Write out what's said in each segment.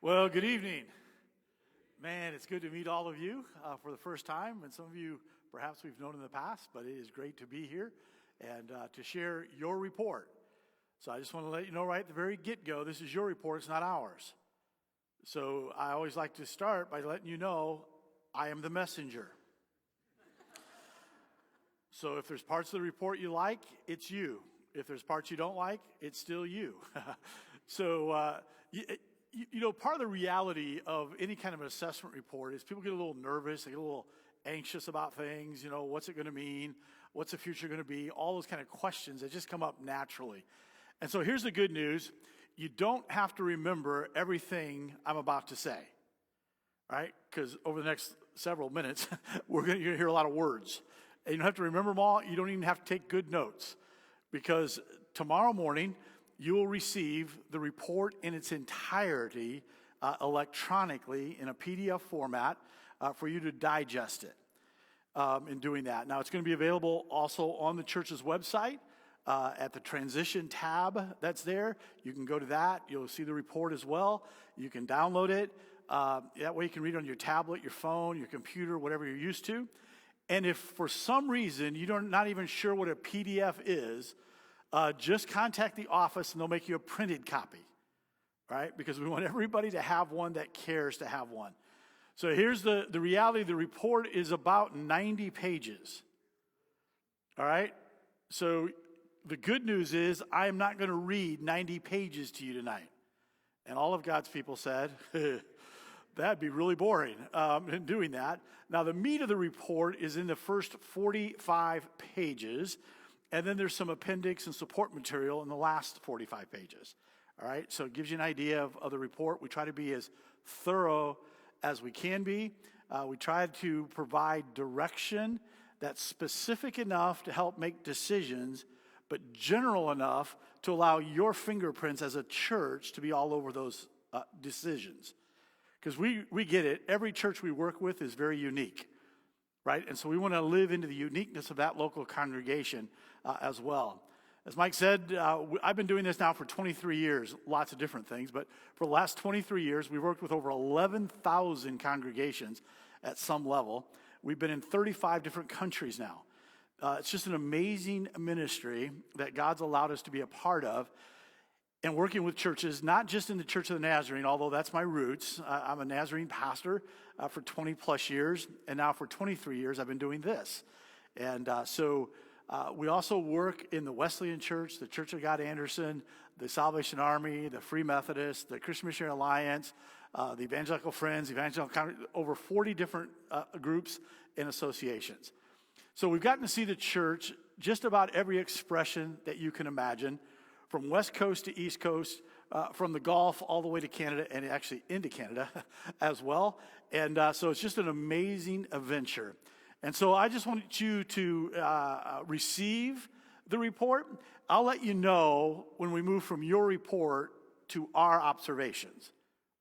Well, good evening. Man, it's good to meet all of you for the first time, and some of you perhaps we've known in the past, but it is great to be here and to share your report. So I just want to let you know right at the very get-go, this is your report, it's not ours. So I always like to start by letting you know I am the messenger. So if there's parts of the report you like, it's you. If there's parts you don't like, it's still you. So, part of the reality of any kind of an assessment report is people get a little nervous, they get a little anxious about things, what's it going to mean? What's the future going to be? All those kind of questions that just come up naturally. And so here's the good news. You don't have to remember everything I'm about to say, right? Because over the next several minutes, you're going to hear a lot of words. And you don't have to remember them all. You don't even have to take good notes. Because tomorrow morning, you will receive the report in its entirety electronically in a PDF format for you to digest it in doing that. Now, it's going to be available also on the church's website at the transition tab that's there. You can go to that. You'll see the report as well. You can download it. That way you can read it on your tablet, your phone, your computer, whatever you're used to. And if for some reason you're not even sure what a PDF is, just contact the office and they'll make you a printed copy, right? Because we want everybody to have one that cares to have one. So here's the reality. The report is about 90 pages, all right? So the good news is I am not going to read 90 pages to you tonight. And all of God's people said, that'd be really boring in doing that. Now, the meat of the report is in the first 45 pages. And then there's some appendix and support material in the last 45 pages. All right, so it gives you an idea of the report. We try to be as thorough as we can be. We try to provide direction that's specific enough to help make decisions, but general enough to allow your fingerprints as a church to be all over those decisions. Because we get it. Every church we work with is very unique. Right? And so we want to live into the uniqueness of that local congregation as well. As Mike said, I've been doing this now for 23 years, lots of different things, but for the last 23 years, we've worked with over 11,000 congregations at some level. We've been in 35 different countries now. It's just an amazing ministry that God's allowed us to be a part of. And working with churches, not just in the Church of the Nazarene, although that's my roots. I'm a Nazarene pastor for 20 plus years, and now for 23 years I've been doing this. And so we also work in the Wesleyan Church, the Church of God Anderson, the Salvation Army, the Free Methodist, the Christian Missionary Alliance, the Evangelical Friends, over 40 different groups and associations. So we've gotten to see the church just about every expression that you can imagine, from West Coast to East Coast, from the Gulf all the way to Canada, and actually into Canada as well. And so it's just an amazing adventure. And so I just want you to receive the report. I'll let you know when we move from your report to our observations.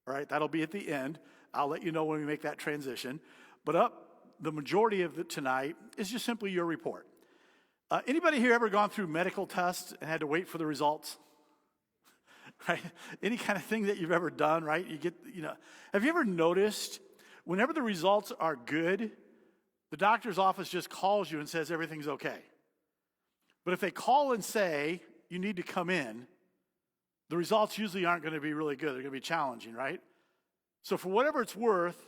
All right, that'll be at the end. I'll let you know when we make that transition. But the majority of it tonight is just simply your report. Anybody here ever gone through medical tests and had to wait for the results? Right? Any kind of thing that you've ever done, right? Have you ever noticed whenever the results are good, the doctor's office just calls you and says everything's okay. But if they call and say you need to come in, the results usually aren't going to be really good. They're going to be challenging, right? So for whatever it's worth,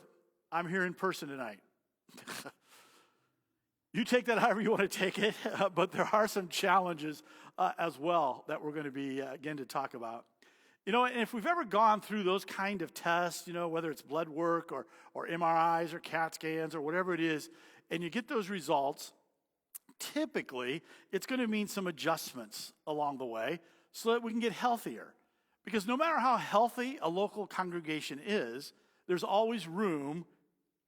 I'm here in person tonight. You take that however you want to take it, but there are some challenges as well that we're going to be, again, to talk about. And if we've ever gone through those kind of tests, whether it's blood work or MRIs or CAT scans or whatever it is, and you get those results, typically it's going to mean some adjustments along the way so that we can get healthier. Because no matter how healthy a local congregation is, there's always room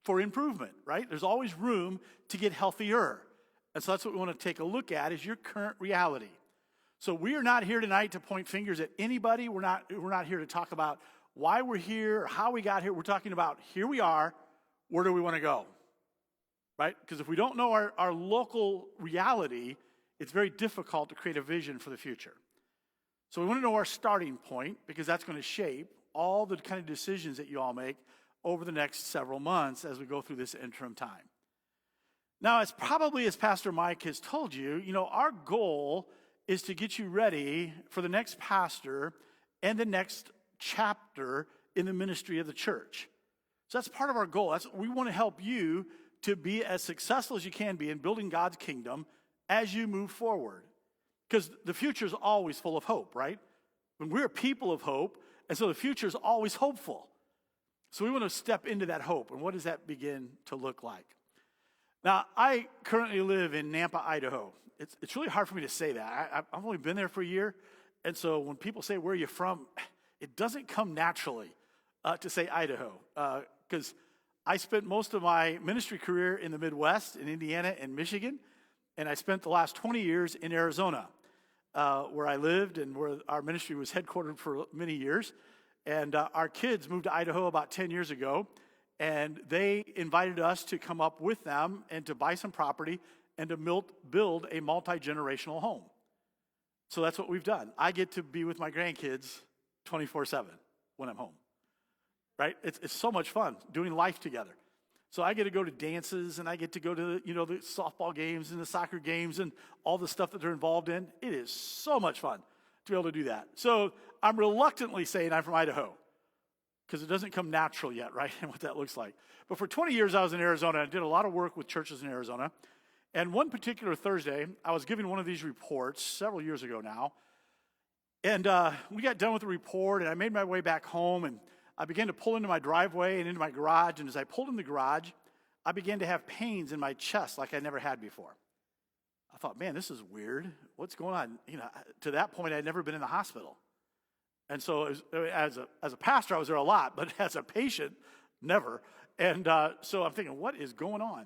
for improvement, right? There's always room to get healthier. And so that's what we want to take a look at is your current reality. So we are not here tonight to point fingers at anybody. We're not here to talk about why we're here or how we got here. We're talking about here we are, where do we want to go? Right? Because if we don't know our local reality, it's very difficult to create a vision for the future. So we want to know our starting point because that's going to shape all the kind of decisions that you all make over the next several months as we go through this interim time. Now, as Pastor Mike has told you, our goal is to get you ready for the next pastor and the next chapter in the ministry of the church. So that's part of our goal. We want to help you to be as successful as you can be in building God's kingdom as you move forward. Because the future is always full of hope, right? When we're people of hope, and so the future is always hopeful. So we want to step into that hope. And what does that begin to look like? Now, I currently live in Nampa, Idaho. It's really hard for me to say that. I've only been there for a year. And so when people say, where are you from? It doesn't come naturally to say Idaho. Because I spent most of my ministry career in the Midwest, in Indiana and Michigan. And I spent the last 20 years in Arizona, where I lived and where our ministry was headquartered for many years. And our kids moved to Idaho about 10 years ago. And they invited us to come up with them and to buy some property and to build a multi-generational home. So that's what we've done. I get to be with my grandkids 24/7 when I'm home, right? It's so much fun doing life together. So I get to go to dances and I get to go to the softball games and the soccer games and all the stuff that they're involved in. It is so much fun to be able to do that. So I'm reluctantly saying I'm from Idaho, because it doesn't come natural yet, right, and what that looks like. But for 20 years, I was in Arizona. I did a lot of work with churches in Arizona. And one particular Thursday, I was giving one of these reports several years ago now. And we got done with the report, and I made my way back home, and I began to pull into my driveway and into my garage. And as I pulled in the garage, I began to have pains in my chest like I never had before. I thought, man, this is weird. What's going on? To that point, I'd never been in the hospital. And so as a pastor, I was there a lot, but as a patient, never. And so I'm thinking, what is going on?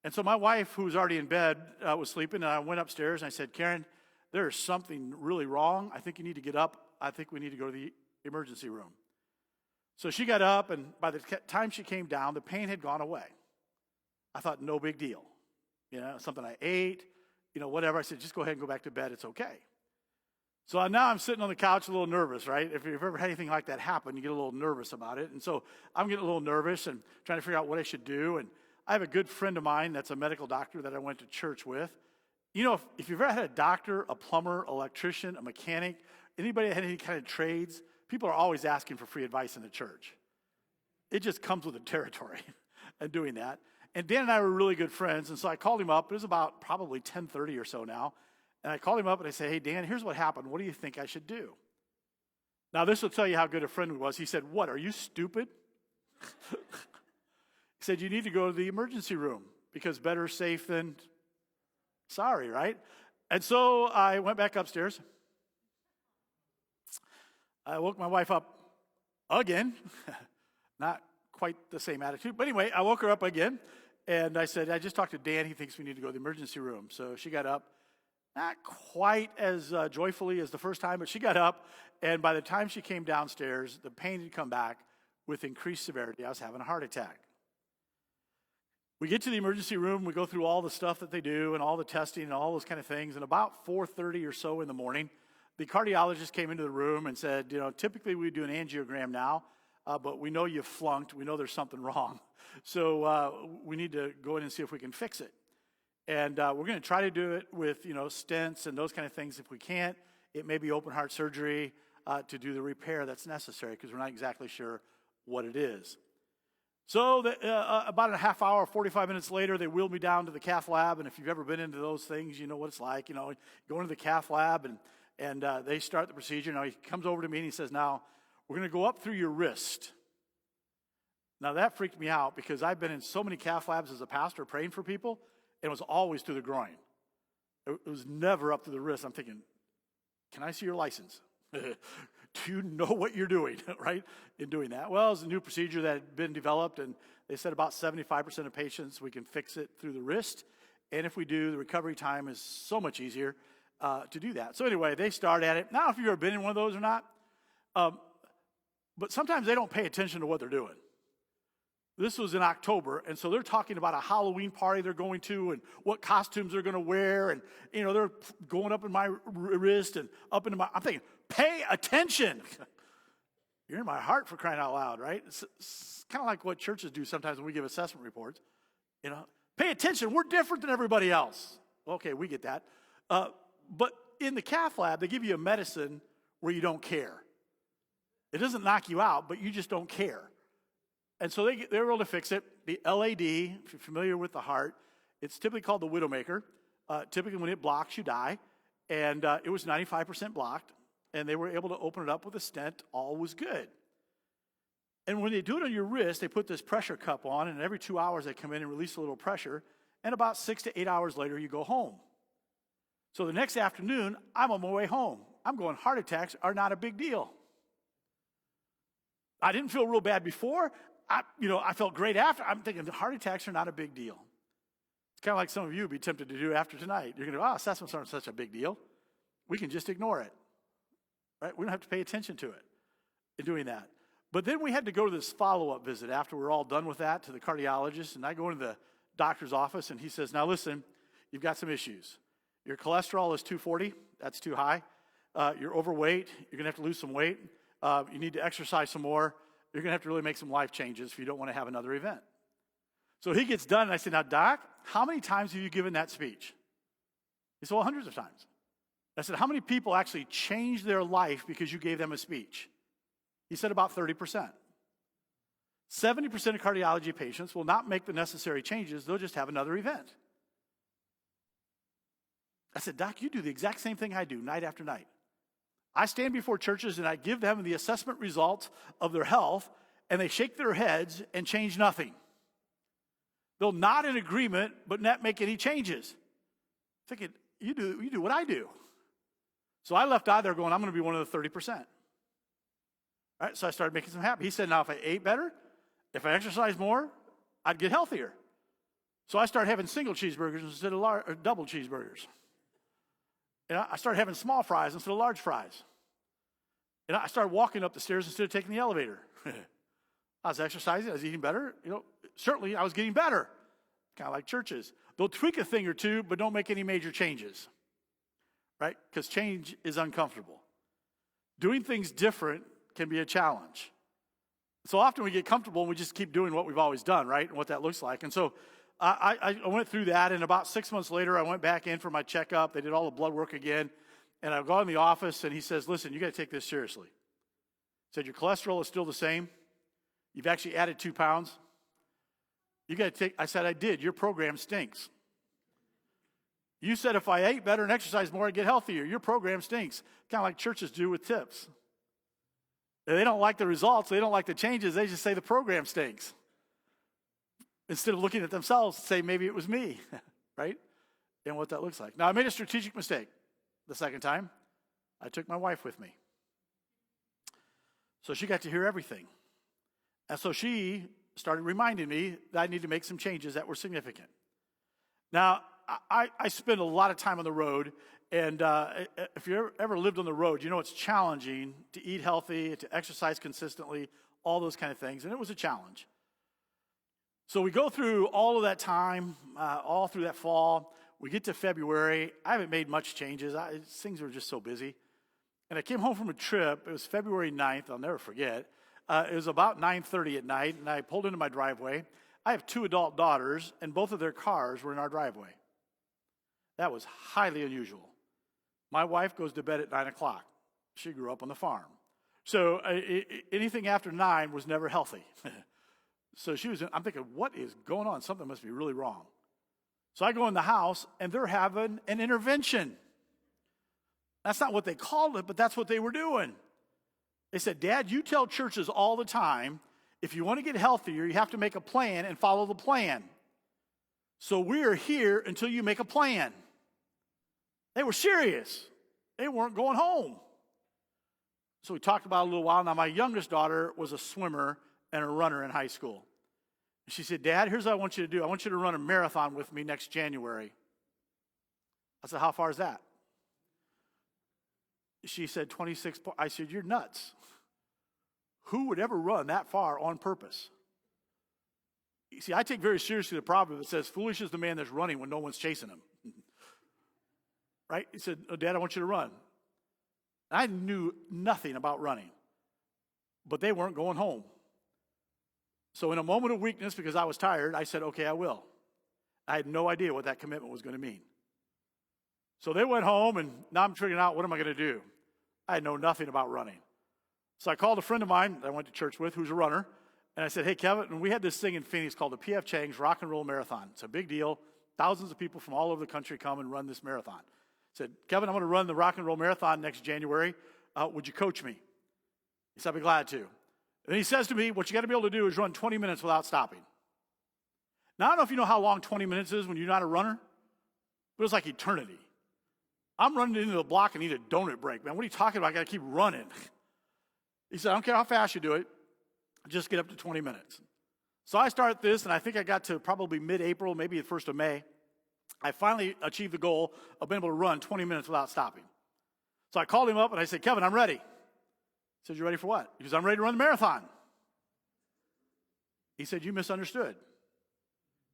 And so my wife, who was already in bed, was sleeping, and I went upstairs and I said, Karen, there is something really wrong. I think you need to get up. I think we need to go to the emergency room. So she got up, and by the time she came down, the pain had gone away. I thought, no big deal. Something I ate, whatever. I said, just go ahead and go back to bed. It's okay. So now I'm sitting on the couch a little nervous, right? If you've ever had anything like that happen, you get a little nervous about it. And so I'm getting a little nervous and trying to figure out what I should do. And I have a good friend of mine that's a medical doctor that I went to church with. If you've ever had a doctor, a plumber, electrician, a mechanic, anybody that had any kind of trades, people are always asking for free advice in the church. It just comes with the territory and doing that. And Dan and I were really good friends, and so I called him up. It was about probably 10:30 or so now. And I called him up and I said, hey, Dan, here's what happened. What do you think I should do? Now, this will tell you how good a friend he was. He said, what, are you stupid? He said, you need to go to the emergency room because better safe than sorry, right? And so I went back upstairs. I woke my wife up again. Not quite the same attitude. But anyway, I woke her up again. And I said, I just talked to Dan. He thinks we need to go to the emergency room. So she got up. Not quite as joyfully as the first time, but she got up, and by the time she came downstairs, the pain had come back with increased severity. I was having a heart attack. We get to the emergency room, we go through all the stuff that they do and all the testing and all those kind of things, and about 4:30 or so in the morning, the cardiologist came into the room and said, typically we do an angiogram now, but we know you flunked. We know there's something wrong. So we need to go in and see if we can fix it. And we're going to try to do it with, stents and those kind of things. If we can't, it may be open heart surgery to do the repair that's necessary because we're not exactly sure what it is. So about a half hour, 45 minutes later, they wheeled me down to the cath lab. And if you've ever been into those things, you know what it's like. Go into the cath lab and they start the procedure. Now he comes over to me and he says, now we're going to go up through your wrist. Now that freaked me out because I've been in so many cath labs as a pastor praying for people. It was always through the groin. It was never up to the wrist. I'm thinking, can I see your license? Do you know what you're doing, right, in doing that? Well, it was a new procedure that had been developed, and they said about 75% of patients, we can fix it through the wrist. And if we do, the recovery time is so much easier to do that. So anyway, they start at it. Now, if you've ever been in one of those or not, but sometimes they don't pay attention to what they're doing. This was in October, and so they're talking about a Halloween party they're going to and what costumes they're going to wear, and, they're going up in my wrist and up into my, I'm thinking, pay attention. You're in my heart, for crying out loud, right? It's kind of like what churches do sometimes when we give assessment reports. Pay attention. We're different than everybody else. Okay, we get that. But in the cath lab, they give you a medicine where you don't care. It doesn't knock you out, but you just don't care. And so they were able to fix it. The LAD, if you're familiar with the heart, it's typically called the Widowmaker. Typically when it blocks, you die. And it was 95% blocked. And they were able to open it up with a stent. All was good. And when they do it on your wrist, they put this pressure cup on, and every 2 hours they come in and release a little pressure. And about 6 to 8 hours later, you go home. So the next afternoon, I'm on my way home. I'm going, heart attacks are not a big deal. I didn't feel real bad before. I felt great after. I'm thinking heart attacks are not a big deal. It's kind of like some of you would be tempted to do after tonight. You're going to go, assessments aren't such a big deal. We can just ignore it. Right? We don't have to pay attention to it in doing that. But then we had to go to this follow-up visit after we're all done with that to the cardiologist. And I go into the doctor's office, and he says, now listen, you've got some issues. Your cholesterol is 240. That's too high. You're overweight. You're going to have to lose some weight. You need to exercise some more. You're going to have to really make some life changes if you don't want to have another event. So he gets done, and I said, now, Doc, how many times have you given that speech? He said, well, hundreds of times. I said, how many people actually changed their life because you gave them a speech? He said about 30%. 70% of cardiology patients will not make the necessary changes. They'll just have another event. I said, Doc, you do the exact same thing I do night after night. I stand before churches and I give them the assessment results of their health, and they shake their heads and change nothing. They'll nod in agreement, but not make any changes. Thinking, you do what I do. So I left out there going, I'm going to be one of the 30%. All right, so I started making some happen. He said, now if I ate better, if I exercised more, I'd get healthier. So I started having single cheeseburgers instead of double cheeseburgers. And I started having small fries instead of large fries. And I started walking up the stairs instead of taking the elevator. I was exercising. I was eating better. Certainly I was getting better. Kind of like churches. They'll tweak a thing or two, but don't make any major changes. Right? Because change is uncomfortable. Doing things different can be a challenge. So often we get comfortable and we just keep doing what we've always done, right? And what that looks like. And so I went through that, and about 6 months later, I went back in for my checkup. They did all the blood work again. And I go in the office, and he says, listen, you got to take this seriously. He said, your cholesterol is still the same. You've actually added 2 pounds. You got to take, I said, I did. Your program stinks. You said if I ate better and exercised more, I'd get healthier. Your program stinks. Kind of like churches do with tips. They don't like the results. They don't like the changes. They just say the program stinks. Instead of looking at themselves and say, maybe it was me, right? And what that looks like. Now, I made a strategic mistake the second time. I took my wife with me. So she got to hear everything. And so she started reminding me that I need to make some changes that were significant. Now, I spend a lot of time on the road, and if you ever lived on the road, you know it's challenging to eat healthy, to exercise consistently, all those kind of things, and it was a challenge. So we go through all of that time, all through that fall. We get to February. I haven't made much changes. Things were just so busy. And I came home from a trip. It was February 9th. I'll never forget. It was about 9:30 at night, and I pulled into my driveway. I have 2 adult daughters, and both of their cars were in our driveway. That was highly unusual. My wife goes to bed at 9 o'clock. She grew up on the farm. So anything after 9 was never healthy. So I'm thinking, what is going on? Something must be really wrong. So I go in the house, and they're having an intervention. That's not what they called it, but that's what they were doing. They said, Dad, you tell churches all the time, if you want to get healthier, you have to make a plan and follow the plan. So we're here until you make a plan. They were serious. They weren't going home. So we talked about it a little while. Now, my youngest daughter was a swimmer and a runner in high school. She said, Dad, here's what I want you to do. I want you to run a marathon with me next January. I said, how far is that? She said, 26. I said, you're nuts. Who would ever run that far on purpose? You see, I take very seriously the proverb that says, foolish is the man that's running when no one's chasing him. Right? He said, oh, Dad, I want you to run. I knew nothing about running. but they weren't going home. So in a moment of weakness, because I was tired, I said, okay, I will. I had no idea what that commitment was going to mean. So they went home, and now I'm figuring out, what am I going to do? I know nothing about running. So I called a friend of mine that I went to church with who's a runner, and I said, hey, Kevin, and we had this thing in Phoenix called the P.F. Chang's Rock and Roll Marathon. It's a big deal. Thousands of people from all over the country come and run this marathon. I said, Kevin, I'm going to run the Rock and Roll Marathon next January. Would you coach me? He said, I'd be glad to. And then he says to me, what you got to be able to do is run 20 minutes without stopping. Now, I don't know if you know how long 20 minutes is when you're not a runner, but it's like eternity. I'm running into the block and need a donut break. Man, what are you talking about? I got to keep running. He said, I don't care how fast you do it. Just get up to 20 minutes. So I start this, and I think I got to probably mid-April, maybe the 1st of May. I finally achieved the goal of being able to run 20 minutes without stopping. So I called him up, and I said, Kevin, I'm ready. He said, you ready for what? He said, I'm ready to run the marathon. He said, you misunderstood.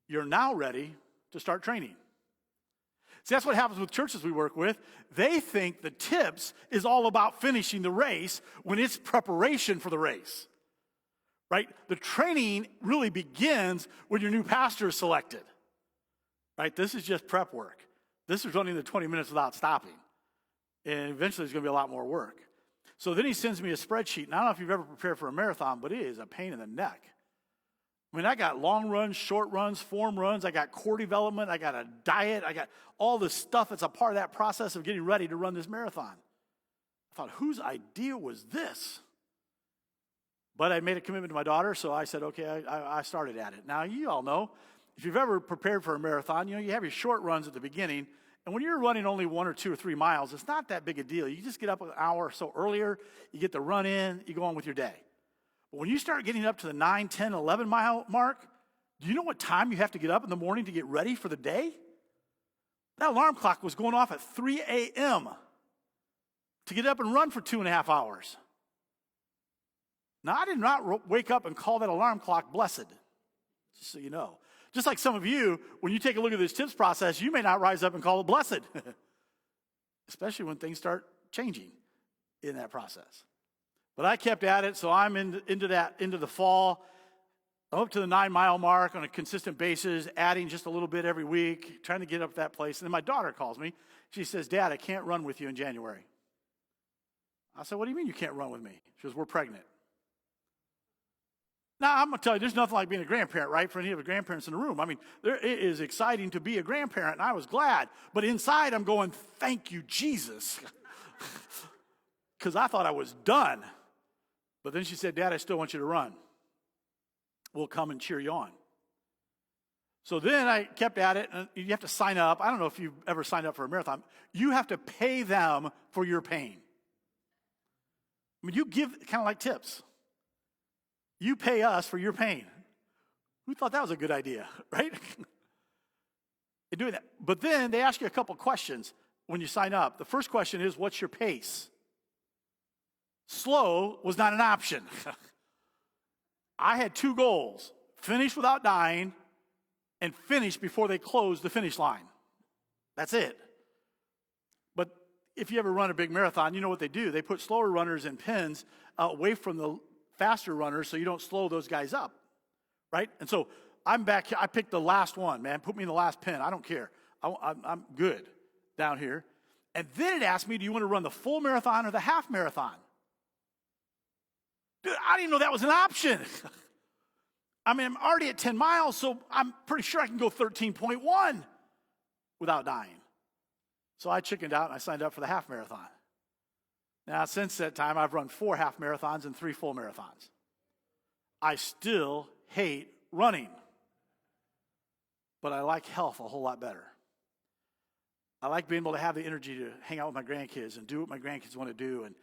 You're now ready to start training. See, that's what happens with churches we work with. They think the tips is all about finishing the race when it's preparation for the race, right? The training really begins when your new pastor is selected, right? This is just prep work. This is running the 20 minutes without stopping. And eventually there's going to be a lot more work. So then he sends me a spreadsheet. And I don't know if you've ever prepared for a marathon, but it is a pain in the neck. I mean, I got long runs, short runs, form runs. I got core development. I got a diet. I got all this stuff that's a part of that process of getting ready to run this marathon. I thought, whose idea was this? But I made a commitment to my daughter, so I said, okay, I started at it. Now, you all know, if you've ever prepared for a marathon, you have your short runs at the beginning. And when you're running only 1 or 2 or 3 miles, it's not that big a deal. You just get up an hour or so earlier, you get the run in, you go on with your day. But when you start getting up to the 9, 10, 11 mile mark, do you know what time you have to get up in the morning to get ready for the day? That alarm clock was going off at 3 a.m. to get up and run for 2.5 hours. Now, I did not wake up and call that alarm clock blessed, just so you know. Just like some of you, when you take a look at this tips process, you may not rise up and call it blessed, especially when things start changing in that process. But I kept at it, so I'm into the fall. I'm up to the 9 mile mark on a consistent basis, adding just a little bit every week, trying to get up that place. And then my daughter calls me. She says, Dad, I can't run with you in January. I said, what do you mean you can't run with me? She goes, we're pregnant. Now, I'm going to tell you, there's nothing like being a grandparent, right? For any of the grandparents in the room. I mean, it is exciting to be a grandparent, and I was glad. But inside, I'm going, thank you, Jesus. Because I thought I was done. But then she said, Dad, I still want you to run. We'll come and cheer you on. So then I kept at it, and you have to sign up. I don't know if you've ever signed up for a marathon. You have to pay them for your pain. I mean, you give kind of like tips. You pay us for your pain. Who thought that was a good idea, right? They're doing that. But then they ask you a couple questions when you sign up. The first question is, what's your pace? Slow was not an option. I had 2 goals: finish without dying and finish before they close the finish line. That's it. But if you ever run a big marathon, you know what they do. They put slower runners in pens away from the faster runners so you don't slow those guys up, right? And so I'm back here. I picked the last one, man. Put me in the last pen. I don't care. I'm good down here. And then it asked me, do you want to run the full marathon or the half marathon? Dude, I didn't even know that was an option. I mean, I'm already at 10 miles, so I'm pretty sure I can go 13.1 without dying. So I chickened out and I signed up for the half marathon. Now, since that time, I've run 4 half marathons and 3 full marathons. I still hate running, but I like health a whole lot better. I like being able to have the energy to hang out with my grandkids and do what my grandkids want to do. And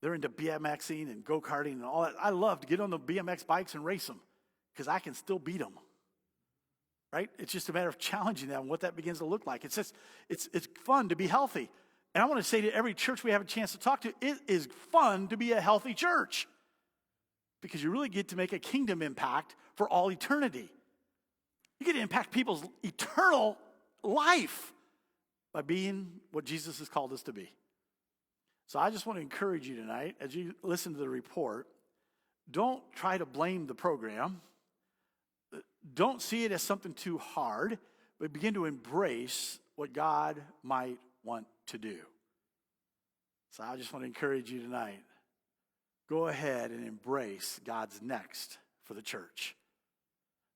they're into BMXing and go-karting and all that. I love to get on the BMX bikes and race them because I can still beat them, right? It's just a matter of challenging them and what that begins to look like. It's just, it's fun to be healthy. And I want to say to every church we have a chance to talk to, it is fun to be a healthy church because you really get to make a kingdom impact for all eternity. You get to impact people's eternal life by being what Jesus has called us to be. So I just want to encourage you tonight, as you listen to the report, don't try to blame the program. Don't see it as something too hard, but begin to embrace what God might want to do. So I just want to encourage you tonight. Go ahead and embrace God's next for the church.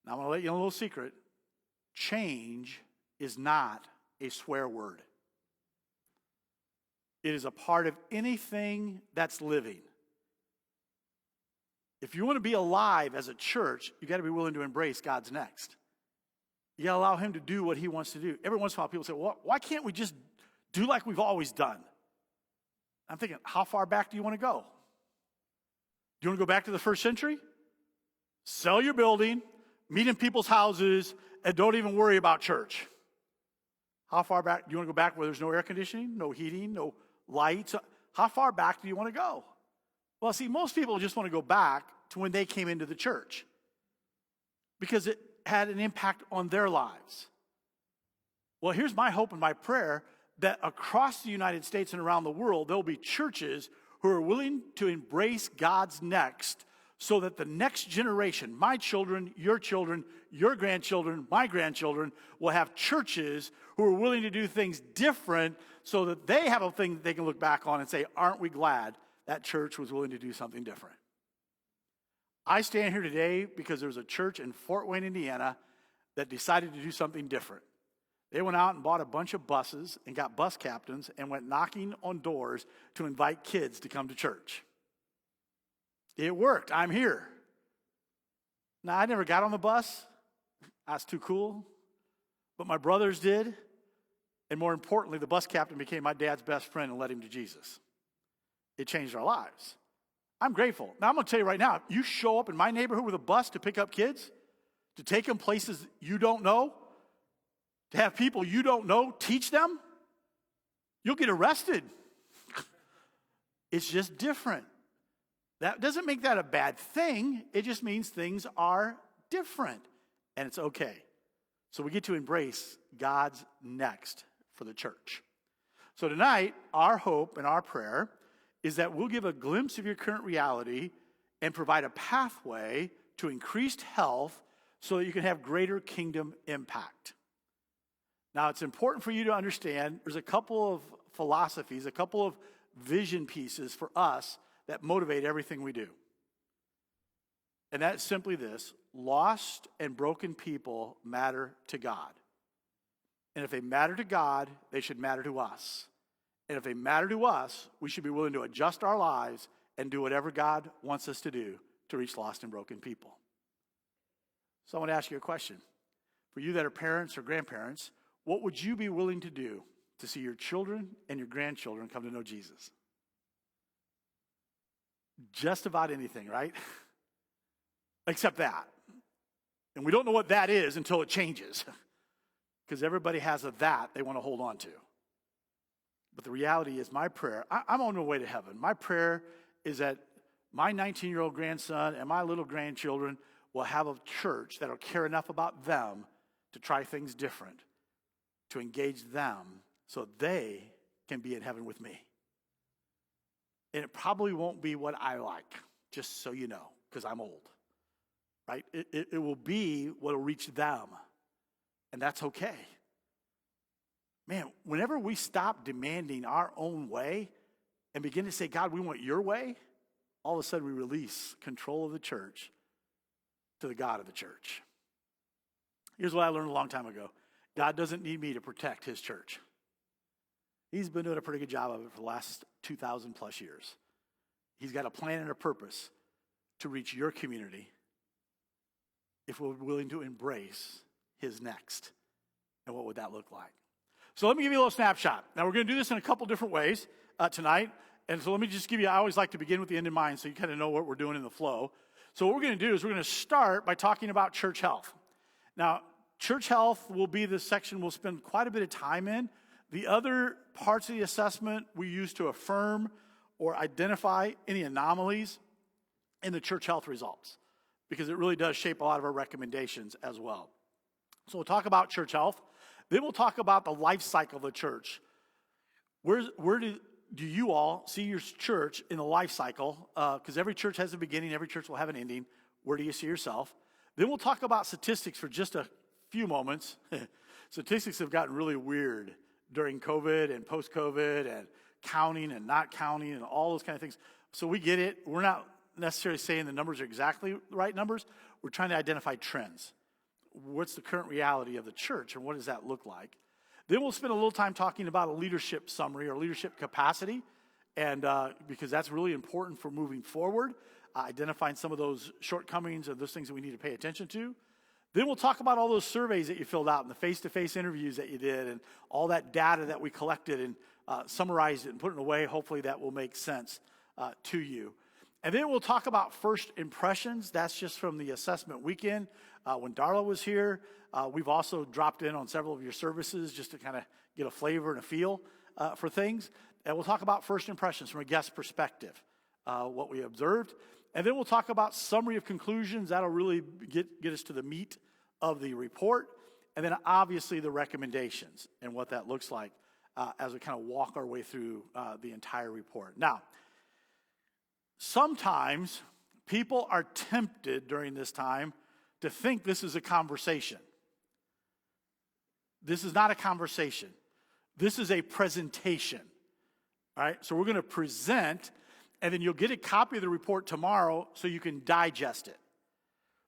Now I'm going to let you know a little secret. Change is not a swear word. It is a part of anything that's living. If you want to be alive as a church, you got to be willing to embrace God's next. You got to allow him to do what he wants to do. Every once in a while people say, well, why can't we just do like we've always done? I'm thinking, how far back do you want to go? Do you want to go back to the first century? Sell your building, meet in people's houses, and don't even worry about church. How far back? Do you want to go back where there's no air conditioning, no heating, no lights? How far back do you want to go? Well, see, most people just want to go back to when they came into the church because it had an impact on their lives. Well, here's my hope and my prayer that across the United States and around the world, there'll be churches who are willing to embrace God's next so that the next generation, my children, your grandchildren, my grandchildren, will have churches who are willing to do things different so that they have a thing that they can look back on and say, aren't we glad that church was willing to do something different? I stand here today because there was a church in Fort Wayne, Indiana that decided to do something different. They went out and bought a bunch of buses and got bus captains and went knocking on doors to invite kids to come to church. It worked. I'm here. Now, I never got on the bus. I was too cool. But my brothers did. And more importantly, the bus captain became my dad's best friend and led him to Jesus. It changed our lives. I'm grateful. Now, I'm going to tell you right now, you show up in my neighborhood with a bus to pick up kids, to take them places you don't know, to have people you don't know teach them, you'll get arrested. It's just different. That doesn't make that a bad thing. It just means things are different, and it's okay. So we get to embrace God's next for the church. So tonight, our hope and our prayer is that we'll give a glimpse of your current reality and provide a pathway to increased health so that you can have greater kingdom impact. Now, it's important for you to understand there's a couple of philosophies, a couple of vision pieces for us that motivate everything we do. And that's simply this: lost and broken people matter to God. And if they matter to God, they should matter to us. And if they matter to us, we should be willing to adjust our lives and do whatever God wants us to do to reach lost and broken people. So I want to ask you a question. For you that are parents or grandparents, what would you be willing to do to see your children and your grandchildren come to know Jesus? Just about anything, right? Except that. And we don't know what that is until it changes. Because everybody has a that they want to hold on to. But the reality is my prayer, I'm on my way to heaven. My prayer is that my 19-year-old grandson and my little grandchildren will have a church that will care enough about them to try things different, to engage them so they can be in heaven with me. And it probably won't be what I like, just so you know, because I'm old, right? It will be what will reach them, and that's okay. Man, whenever we stop demanding our own way and begin to say, God, we want your way, all of a sudden we release control of the church to the God of the church. Here's what I learned a long time ago. God doesn't need me to protect his church. He's been doing a pretty good job of it for the last 2,000 plus years. He's got a plan and a purpose to reach your community if we're willing to embrace his next. And what would that look like? So let me give you a little snapshot. Now, we're going to do this in a couple different ways tonight. And so let me just give you, I always like to begin with the end in mind so you kind of know what we're doing in the flow. So what we're going to do is we're going to start by talking about church health. Now, church health will be the section we'll spend quite a bit of time in. The other parts of the assessment we use to affirm or identify any anomalies in the church health results, because it really does shape a lot of our recommendations as well. So we'll talk about church health. Then we'll talk about the life cycle of the church. Where do do you all see your church in the life cycle? Because every church has a beginning, every church will have an ending. Where do you see yourself? Then we'll talk about statistics for just a few moments. Statistics have gotten really weird during COVID and post-COVID and counting and not counting and all those kind of things. So we get it. We're not necessarily saying the numbers are exactly the right numbers. We're trying to identify trends. What's the current reality of the church and what does that look like? Then we'll spend a little time talking about a leadership summary or leadership capacity, and because that's really important for moving forward, identifying some of those shortcomings and those things that we need to pay attention to. Then we'll talk about all those surveys that you filled out and the face-to-face interviews that you did and all that data that we collected and summarized it and put it away. Hopefully that will make sense to you. And then we'll talk about first impressions. That's just from the assessment weekend when Darla was here. We've also dropped in on several of your services just to kind of get a flavor and a feel for things. And we'll talk about first impressions from a guest perspective, what we observed. And then we'll talk about summary of conclusions. That'll really get us to the meat of the report. And then obviously the recommendations and what that looks like as we kind of walk our way through the entire report. Now, sometimes people are tempted during this time to think this is a conversation. This is not a conversation. This is a presentation. All right? So we're going to present, and then you'll get a copy of the report tomorrow so you can digest it.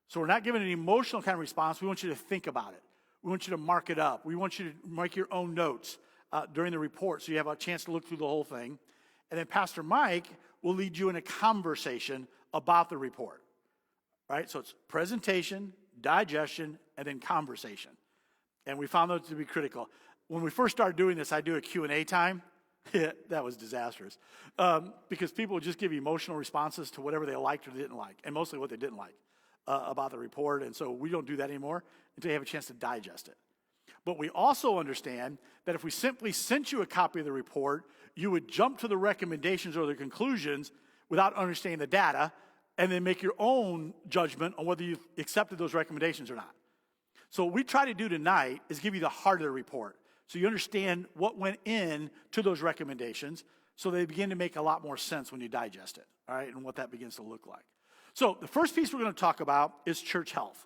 So we're not giving an emotional kind of response. We want you to think about it. We want you to mark it up. We want you to make your own notes during the report so you have a chance to look through the whole thing. And then Pastor Mike will lead you in a conversation about the report. Right? So it's presentation, digestion, and then conversation. And we found those to be critical. When we first started doing this, I do a Q&A time. That was disastrous. Because people would just give emotional responses to whatever they liked or didn't like, and mostly what they didn't like about the report. And so we don't do that anymore until you have a chance to digest it. But we also understand that if we simply sent you a copy of the report, you would jump to the recommendations or the conclusions without understanding the data, and then make your own judgment on whether you've accepted those recommendations or not. So what we try to do tonight is give you the heart of the report so you understand what went in to those recommendations so they begin to make a lot more sense when you digest it, all right, and what that begins to look like. So the first piece we're going to talk about is church health.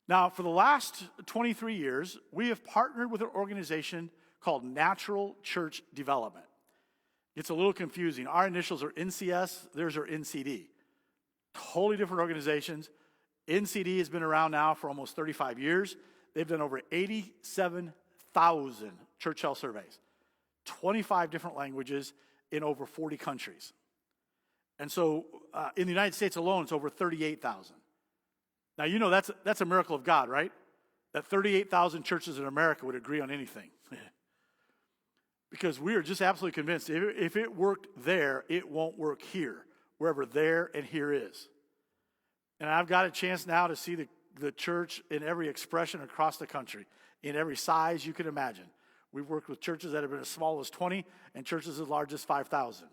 Now, for the last 23 years, we have partnered with an organization called Natural Church Development. It's a little confusing. Our initials are NCS, theirs are NCD. Totally different organizations. NCD has been around now for almost 35 years. They've done over 87,000 church health surveys, 25 different languages in over 40 countries. And so in the United States alone, it's over 38,000. Now, you know that's a miracle of God, right? That 38,000 churches in America would agree on anything. Because we are just absolutely convinced if it worked there, it won't work here, wherever there and here is. And I've got a chance now to see the church in every expression across the country, in every size you can imagine. We've worked with churches that have been as small as 20 and churches as large as 5,000.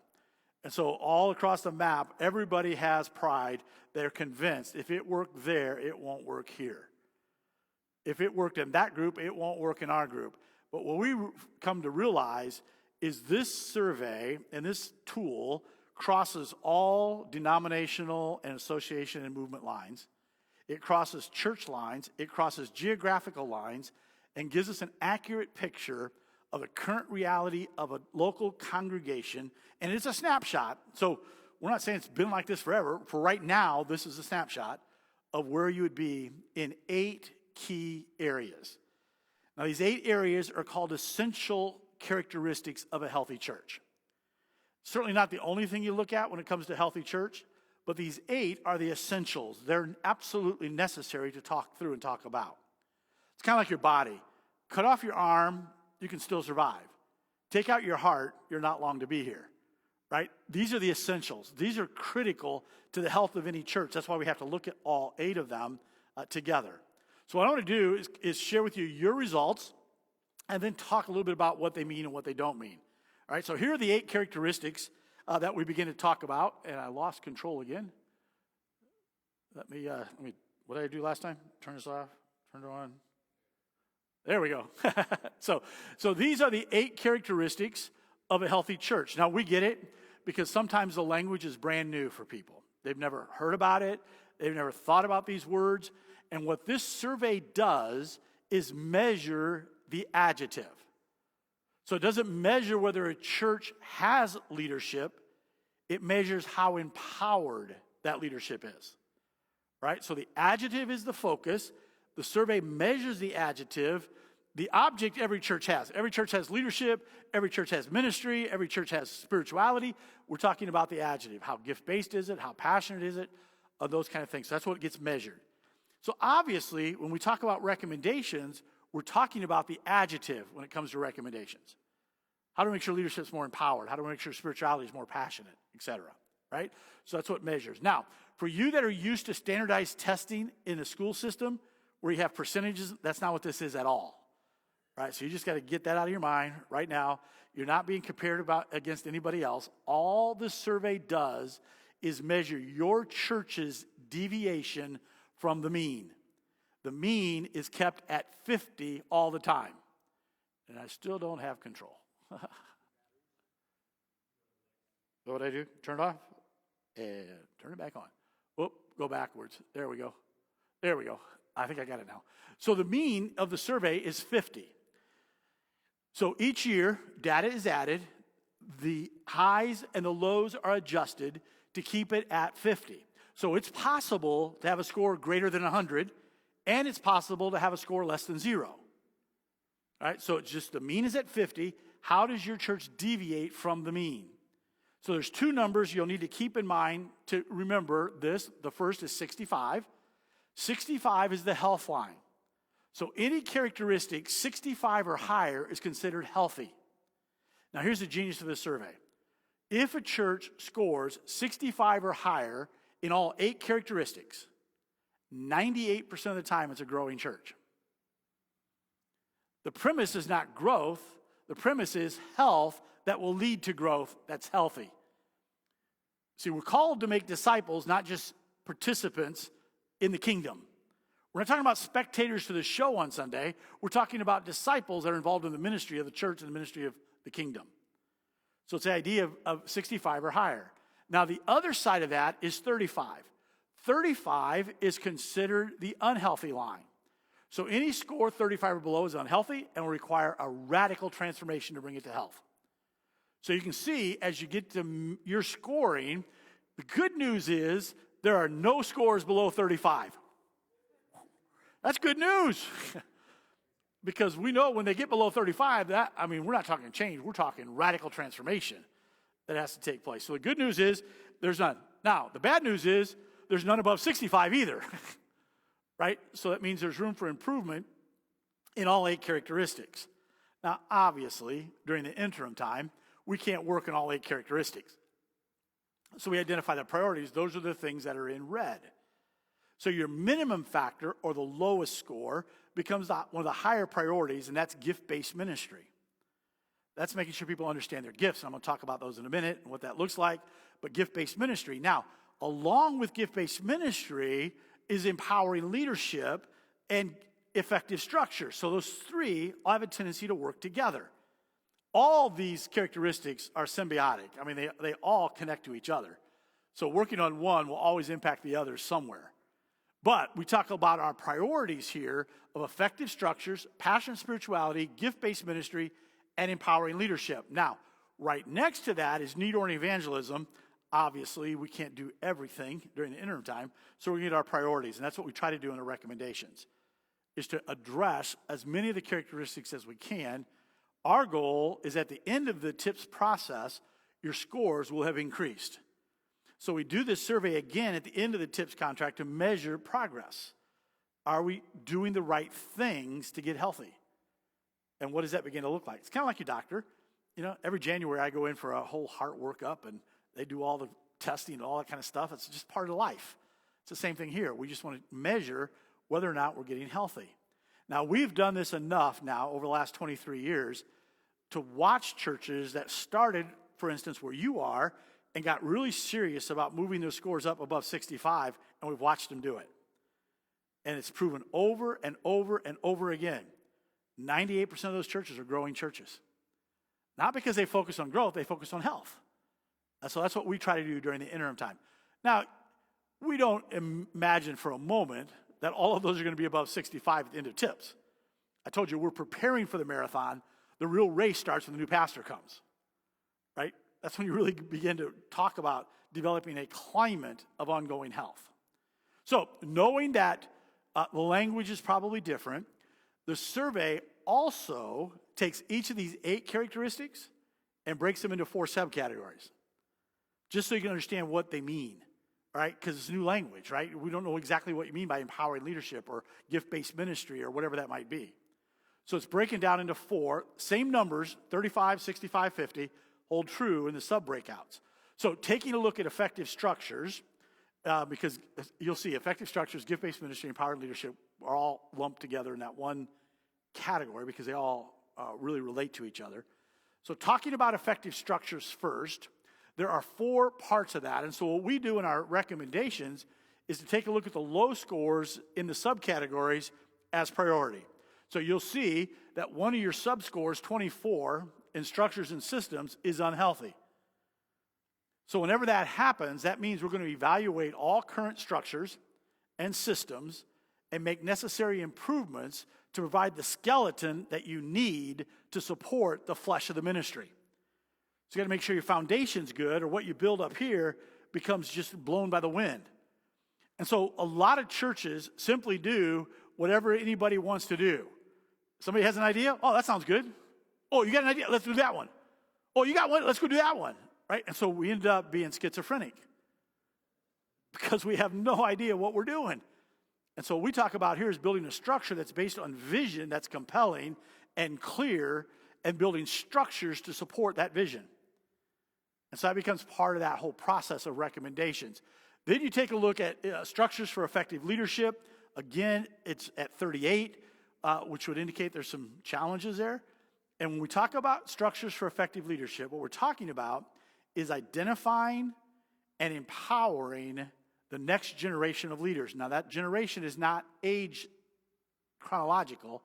And so all across the map, everybody has pride. They're convinced if it worked there, it won't work here. If it worked in that group, it won't work in our group. But what we come to realize is this survey and this tool crosses all denominational and association and movement lines. It crosses church lines. It crosses geographical lines and gives us an accurate picture of the current reality of a local congregation. And it's a snapshot. So we're not saying it's been like this forever. For right now, this is a snapshot of where you would be in 8 key areas. Now, these 8 areas are called essential characteristics of a healthy church. Certainly not the only thing you look at when it comes to healthy church, but these 8 are the essentials. They're absolutely necessary to talk through and talk about. It's kind of like your body. Cut off your arm, you can still survive. Take out your heart, you're not long to be here, right? These are the essentials. These are critical to the health of any church. That's why we have to look at all 8 of them together. So what I want to do is share with you your results and then talk a little bit about what they mean and what they don't mean. All right, so here are the 8 characteristics that we begin to talk about, and I lost control again. Let me, what did I do last time? Turn this off, turn it on. There we go. So these are the 8 characteristics of a healthy church. Now, we get it because sometimes the language is brand new for people. They've never heard about it. They've never thought about these words. And what this survey does is measure the adjective. So it doesn't measure whether a church has leadership. It measures how empowered that leadership is. Right? So the adjective is the focus. The survey measures the adjective. The object every church has. Every church has leadership. Every church has ministry. Every church has spirituality. We're talking about the adjective. How gift-based is it? How passionate is it? Those kind of things. So that's what gets measured. So obviously, when we talk about recommendations, we're talking about the adjective when it comes to recommendations. How do we make sure leadership is more empowered? How do we make sure spirituality is more passionate, etc.? Right? So that's what it measures. Now, for you that are used to standardized testing in the school system, where you have percentages, that's not what this is at all. Right? So you just got to get that out of your mind right now. You're not being compared against anybody else. All this survey does is measure your church's deviation from the mean. The mean is kept at 50 all the time. And I still don't have control. What do I do? Turn it off? And turn it back on. Whoop, go backwards. There we go. There we go. I think I got it now. So the mean of the survey is 50. So each year, data is added. The highs and the lows are adjusted to keep it at 50. So it's possible to have a score greater than 100, and it's possible to have a score less than 0. All right, so it's just the mean is at 50. How does your church deviate from the mean? So there's two numbers you'll need to keep in mind to remember this. The first is 65. 65 is the health line. So any characteristic 65 or higher is considered healthy. Now here's the genius of this survey. If a church scores 65 or higher in all 8 characteristics, 98% of the time it's a growing church. The premise is not growth. The premise is health that will lead to growth that's healthy. See, we're called to make disciples, not just participants in the kingdom. We're not talking about spectators to the show on Sunday. We're talking about disciples that are involved in the ministry of the church and the ministry of the kingdom. So it's the idea of 65 or higher. Now, the other side of that is 35. 35 is considered the unhealthy line. So any score 35 or below is unhealthy and will require a radical transformation to bring it to health. So you can see as you get to your scoring, the good news is there are no scores below 35. That's good news. Because we know when they get below 35, we're not talking change, we're talking radical transformation that has to take place. So the good news is there's none. Now, the bad news is there's none above 65 either. Right? So that means there's room for improvement in all 8 characteristics. Now, obviously, during the interim time, we can't work on all 8 characteristics. So we identify the priorities. Those are the things that are in red. So your minimum factor, or the lowest score, becomes one of the higher priorities, and that's gift-based ministry. That's making sure people understand their gifts. And I'm going to talk about those in a minute and what that looks like. But gift-based ministry. Now, along with gift-based ministry is empowering leadership and effective structure. So those 3 all have a tendency to work together. All these characteristics are symbiotic. I mean, they all connect to each other. So working on one will always impact the others somewhere. But we talk about our priorities here of effective structures, passionate spirituality, gift-based ministry, and empowering leadership. Now, right next to that is need-oriented evangelism. Obviously, we can't do everything during the interim time, so we need our priorities, and that's what we try to do in the recommendations, is to address as many of the characteristics as we can. Our goal is at the end of the TIPS process, your scores will have increased. So we do this survey again at the end of the TIPS contract to measure progress. Are we doing the right things to get healthy? And what does that begin to look like? It's kind of like your doctor. You know, every January I go in for a whole heart workup, and they do all the testing and all that kind of stuff. It's just part of life. It's the same thing here. We just want to measure whether or not we're getting healthy. Now, we've done this enough now over the last 23 years to watch churches that started, for instance, where you are, and got really serious about moving their scores up above 65, and we've watched them do it. And it's proven over and over and over again. 98% of those churches are growing churches. Not because they focus on growth, they focus on health. And so that's what we try to do during the interim time. Now, we don't imagine for a moment that all of those are going to be above 65 at the end of TIPS. I told you we're preparing for the marathon. The real race starts when the new pastor comes, right? That's when you really begin to talk about developing a climate of ongoing health. So knowing that the language is probably different, the survey also takes each of these 8 characteristics and breaks them into 4 subcategories, just so you can understand what they mean, right? Because it's new language, right? We don't know exactly what you mean by empowering leadership or gift-based ministry or whatever that might be. So it's breaking down into 4, same numbers, 35, 65, 50, hold true in the sub-breakouts. So taking a look at effective structures, because you'll see effective structures, gift-based ministry, empowered leadership are all lumped together in that one category because they all really relate to each other. So talking about effective structures first, there are 4 parts of that. And so what we do in our recommendations is to take a look at the low scores in the subcategories as priority. So you'll see that one of your sub-scores, 24, in structures and systems is unhealthy. So whenever that happens, that means we're going to evaluate all current structures and systems and make necessary improvements to provide the skeleton that you need to support the flesh of the ministry. So you got to make sure your foundation's good, or what you build up here becomes just blown by the wind. And so a lot of churches simply do whatever anybody wants to do. Somebody has an idea? Oh, that sounds good. Oh, you got an idea? Let's do that one. Oh, you got one? Let's go do that one. Right? And so we end up being schizophrenic because we have no idea what we're doing. And so what we talk about here is building a structure that's based on vision that's compelling and clear, and building structures to support that vision. And so that becomes part of that whole process of recommendations. Then you take a look at structures for effective leadership. Again, it's at 38, which would indicate there's some challenges there. And when we talk about structures for effective leadership, what we're talking about is identifying and empowering the next generation of leaders. Now, that generation is not age chronological.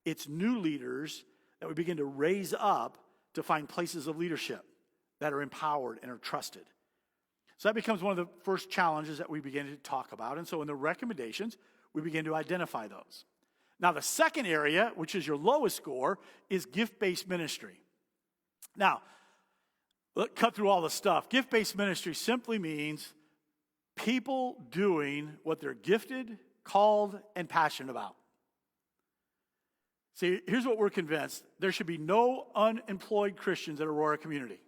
It's new leaders that we begin to raise up to find places of leadership that are empowered and are trusted. So that becomes one of the first challenges that we begin to talk about. And so in the recommendations, we begin to identify those. Now, the second area, which is your lowest score, is gift-based ministry. Now, let's cut through all the stuff. Gift-based ministry simply means people doing what they're gifted, called, and passionate about. See, here's what we're convinced. There should be no unemployed Christians at Aurora Community.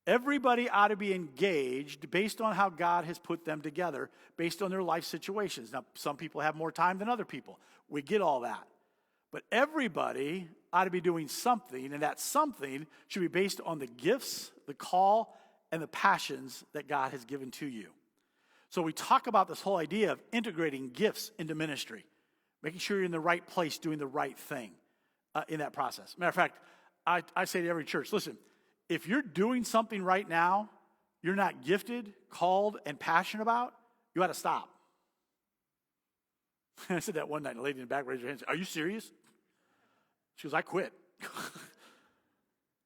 Everybody ought to be engaged based on how God has put them together, based on their life situations. Now, some people have more time than other people. We get all that. But everybody ought to be doing something, and that something should be based on the gifts, the call, and the passions that God has given to you. So we talk about this whole idea of integrating gifts into ministry, making sure you're in the right place, doing the right thing in that process. Matter of fact, I say to every church, listen, if you're doing something right now you're not gifted, called, and passionate about, you ought to stop. I said that one night, and a lady in the back raised her hand and said, "Are you serious?" She goes, "I quit."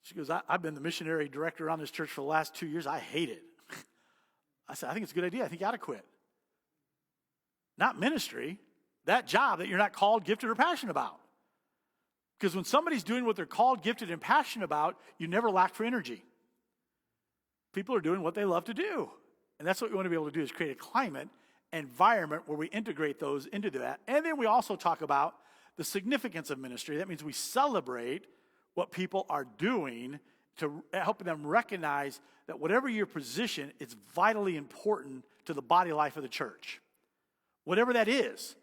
She goes, I've been the missionary director around this church for the last 2 years. I hate it. I said, I think it's a good idea. I think you ought to quit. Not ministry, that job that you're not called, gifted, or passionate about. Because when somebody's doing what they're called, gifted, and passionate about, you never lack for energy. People are doing what they love to do. And that's what we want to be able to do, is create a climate, environment where we integrate those into that. And then we also talk about the significance of ministry. That means we celebrate what people are doing to help them recognize that whatever your position, it's vitally important to the body life of the church. Whatever that is.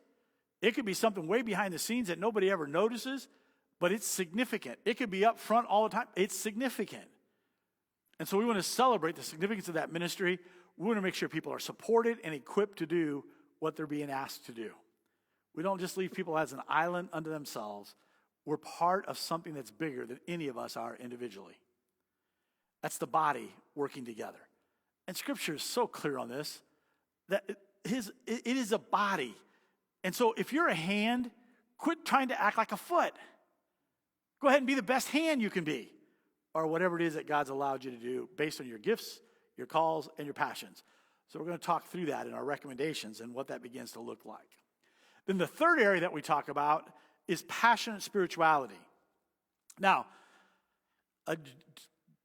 It could be something way behind the scenes that nobody ever notices, but it's significant. It could be up front all the time. It's significant. And so we want to celebrate the significance of that ministry. We want to make sure people are supported and equipped to do what they're being asked to do. We don't just leave people as an island unto themselves. We're part of something that's bigger than any of us are individually. That's the body working together. And Scripture is so clear on this, that it is a body. And so if you're a hand, quit trying to act like a foot. Go ahead and be the best hand you can be, or whatever it is that God's allowed you to do based on your gifts, your calls, and your passions. So we're going to talk through that in our recommendations and what that begins to look like. Then the third area that we talk about is passionate spirituality. Now,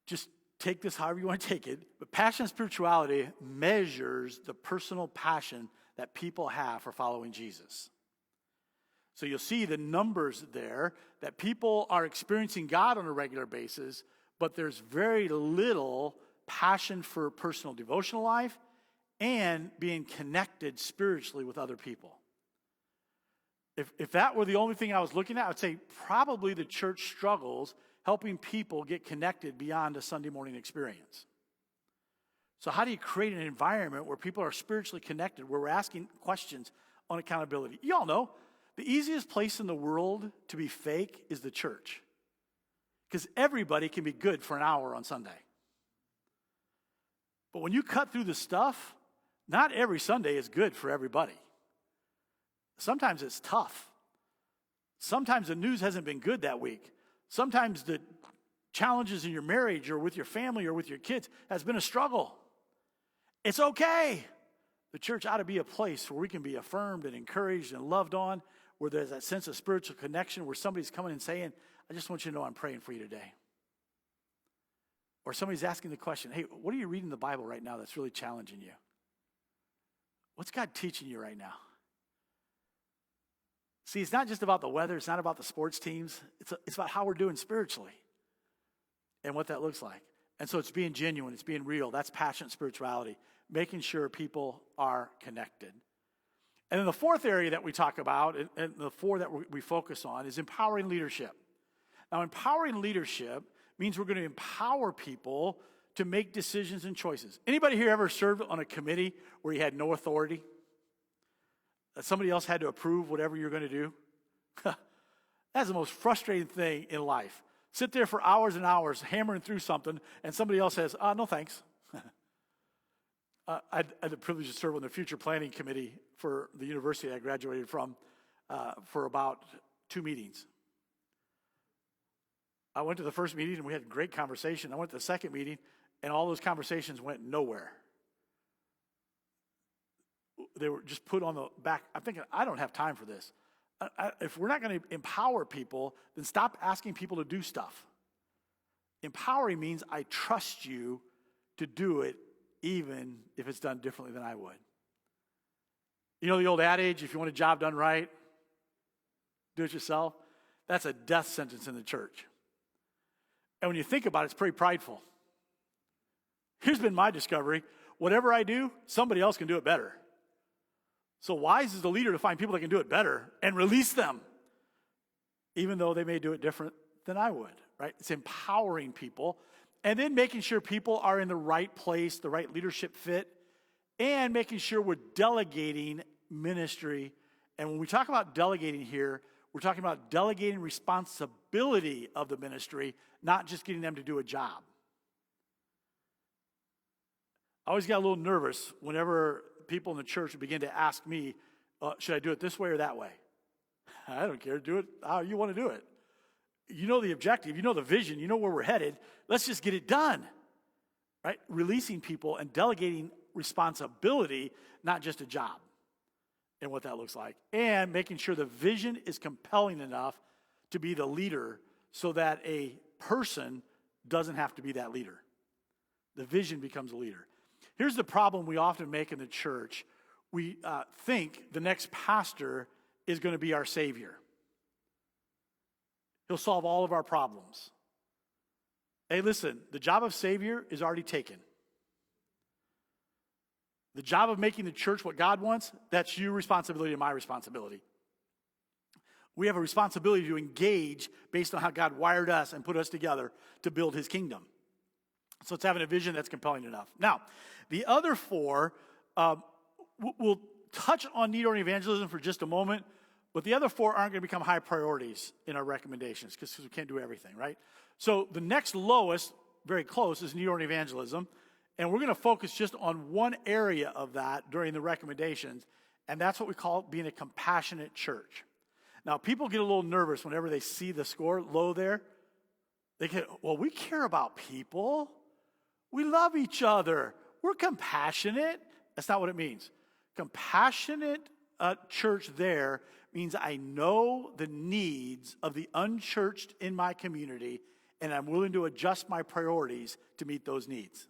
just take this however you want to take it, but passionate spirituality measures the personal passion that people have for following Jesus. So you'll see the numbers there that people are experiencing God on a regular basis, but there's very little passion for personal devotional life and being connected spiritually with other people. If that were the only thing I was looking at, I would say probably the church struggles helping people get connected beyond a Sunday morning experience. So how do you create an environment where people are spiritually connected, where we're asking questions on accountability? You all know, the easiest place in the world to be fake is the church. Because everybody can be good for an hour on Sunday. But when you cut through the stuff, not every Sunday is good for everybody. Sometimes it's tough. Sometimes the news hasn't been good that week. Sometimes the challenges in your marriage or with your family or with your kids has been a struggle. It's okay. The church ought to be a place where we can be affirmed and encouraged and loved on, where there's that sense of spiritual connection, where somebody's coming and saying, I just want you to know I'm praying for you today. Or somebody's asking the question, hey, what are you reading in the Bible right now that's really challenging you? What's God teaching you right now? See, it's not just about the weather. It's not about the sports teams. It's about how we're doing spiritually and what that looks like. And so it's being genuine. It's being real. That's passionate spirituality, making sure people are connected. And then the fourth area that we talk about, and the four that we focus on, is empowering leadership. Now, empowering leadership means we're going to empower people to make decisions and choices. Anybody here ever served on a committee where you had no authority? That somebody else had to approve whatever you're going to do? That's the most frustrating thing in life. Sit there for hours and hours hammering through something, and somebody else says, no thanks. I had the privilege to serve on the future planning committee for the university I graduated from for about 2 meetings. I went to the first meeting, and we had a great conversation. I went to the second meeting, and all those conversations went nowhere. They were just put on the back. I'm thinking, I don't have time for this. If we're not going to empower people, then stop asking people to do stuff. Empowering means I trust you to do it, even if it's done differently than I would. You know the old adage, if you want a job done right, do it yourself? That's a death sentence in the church. And when you think about it, it's pretty prideful. Here's been my discovery. Whatever I do, somebody else can do it better. So wise is the leader to find people that can do it better and release them, even though they may do it different than I would, right? It's empowering people and then making sure people are in the right place, the right leadership fit, and making sure we're delegating ministry. And when we talk about delegating here, we're talking about delegating responsibility of the ministry, not just getting them to do a job. I always got a little nervous whenever people in the church would begin to ask me, should I do it this way or that way? I don't care. Do it how you want to do it. You know the objective. You know the vision. You know where we're headed. Let's just get it done. Right? Releasing people and delegating responsibility, not just a job, and what that looks like. And making sure the vision is compelling enough to be the leader so that a person doesn't have to be that leader. The vision becomes a leader. Here's the problem we often make in the church. We think the next pastor is going to be our savior. He'll solve all of our problems. Hey, listen, the job of savior is already taken. The job of making the church what God wants, that's your responsibility and my responsibility. We have a responsibility to engage based on how God wired us and put us together to build his kingdom. So it's having a vision that's compelling enough. Now, the other four, we'll touch on need-oriented evangelism for just a moment, but the other four aren't going to become high priorities in our recommendations because we can't do everything, right? So the next lowest, very close, is need-oriented evangelism, and we're going to focus just on one area of that during the recommendations, and that's what we call being a compassionate church. Now, people get a little nervous whenever they see the score low there. They get, well, we care about people. We love each other. We're compassionate. That's not what it means. Compassionate church there means I know the needs of the unchurched in my community, and I'm willing to adjust my priorities to meet those needs.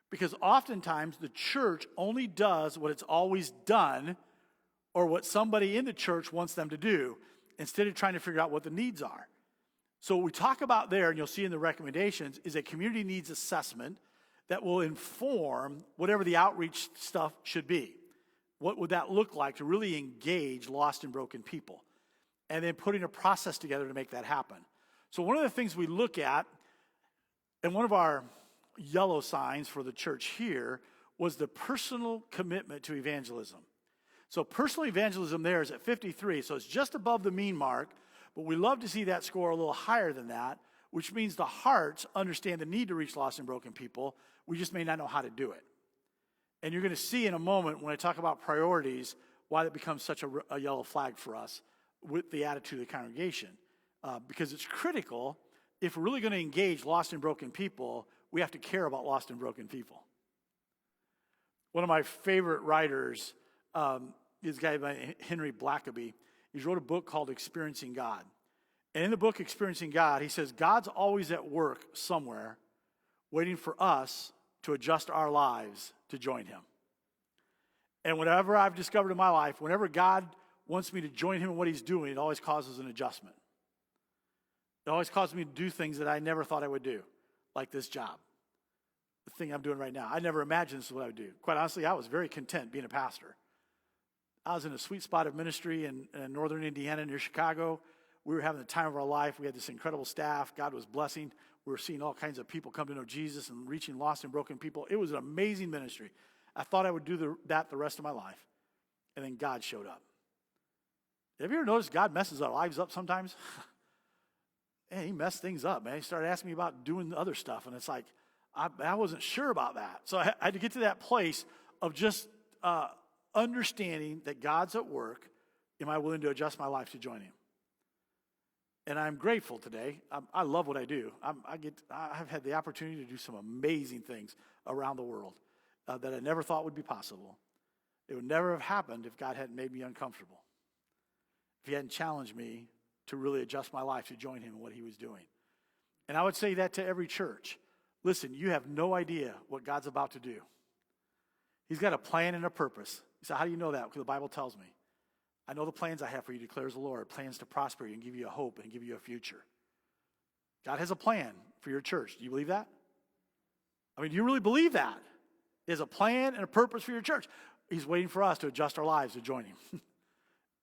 Because oftentimes the church only does what it's always done or what somebody in the church wants them to do instead of trying to figure out what the needs are. So what we talk about there, and you'll see in the recommendations, is a community needs assessment that will inform whatever the outreach stuff should be. What would that look like to really engage lost and broken people? And then putting a process together to make that happen. So one of the things we look at, and one of our yellow signs for the church here, was the personal commitment to evangelism. So personal evangelism there is at 53, so it's just above the mean mark, but we love to see that score a little higher than that, which means the hearts understand the need to reach lost and broken people. We just may not know how to do it. And you're going to see in a moment when I talk about priorities why that becomes such a yellow flag for us with the attitude of the congregation. Because it's critical, if we're really going to engage lost and broken people, we have to care about lost and broken people. One of my favorite writers is a guy by Henry Blackaby. He wrote a book called Experiencing God. And in the book Experiencing God, he says, God's always at work somewhere waiting for us to adjust our lives to join him. And whatever I've discovered in my life, whenever God wants me to join him in what he's doing, it always causes an adjustment. It always causes me to do things that I never thought I would do, like this job, the thing I'm doing right now. I never imagined this is what I would do. Quite honestly, I was very content being a pastor. I was in a sweet spot of ministry in northern Indiana near Chicago. We were having the time of our life. We had this incredible staff. God was blessing. We were seeing all kinds of people come to know Jesus and reaching lost and broken people. It was an amazing ministry. I thought I would do that the rest of my life. And then God showed up. Have you ever noticed God messes our lives up sometimes? Man, he messed things up, man. He started asking me about doing other stuff. And it's like, I wasn't sure about that. So I had to get to that place of just understanding that God's at work. Am I willing to adjust my life to join him? And I'm grateful today. I love what I do. I've had the opportunity to do some amazing things around the world that I never thought would be possible. It would never have happened if God hadn't made me uncomfortable. If he hadn't challenged me to really adjust my life to join him in what he was doing. And I would say that to every church. Listen, you have no idea what God's about to do. He's got a plan and a purpose. You say, how do you know that? Because the Bible tells me. I know the plans I have for you, declares the Lord, plans to prosper you and give you a hope and give you a future. God has a plan for your church. Do you believe that? I mean, do you really believe that? He has a plan and a purpose for your church. He's waiting for us to adjust our lives to join him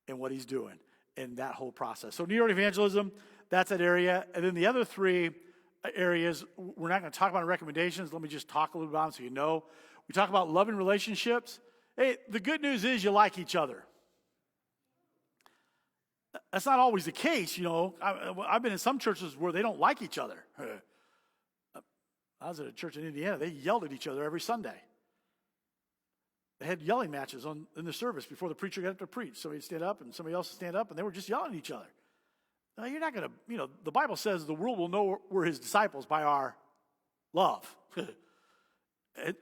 in what he's doing in that whole process. So New York evangelism, that's that area. And then the other three areas, we're not going to talk about in recommendations. Let me just talk a little bit about them so you know. We talk about loving relationships. Hey, the good news is you like each other. That's not always the case, you know. I've been in some churches where they don't like each other. I was at a church in Indiana. They yelled at each other every Sunday. They had yelling matches in the service before the preacher got up to preach. Somebody would stand up and somebody else would stand up, and they were just yelling at each other. Now, you're not going to, the Bible says the world will know we're his disciples by our love.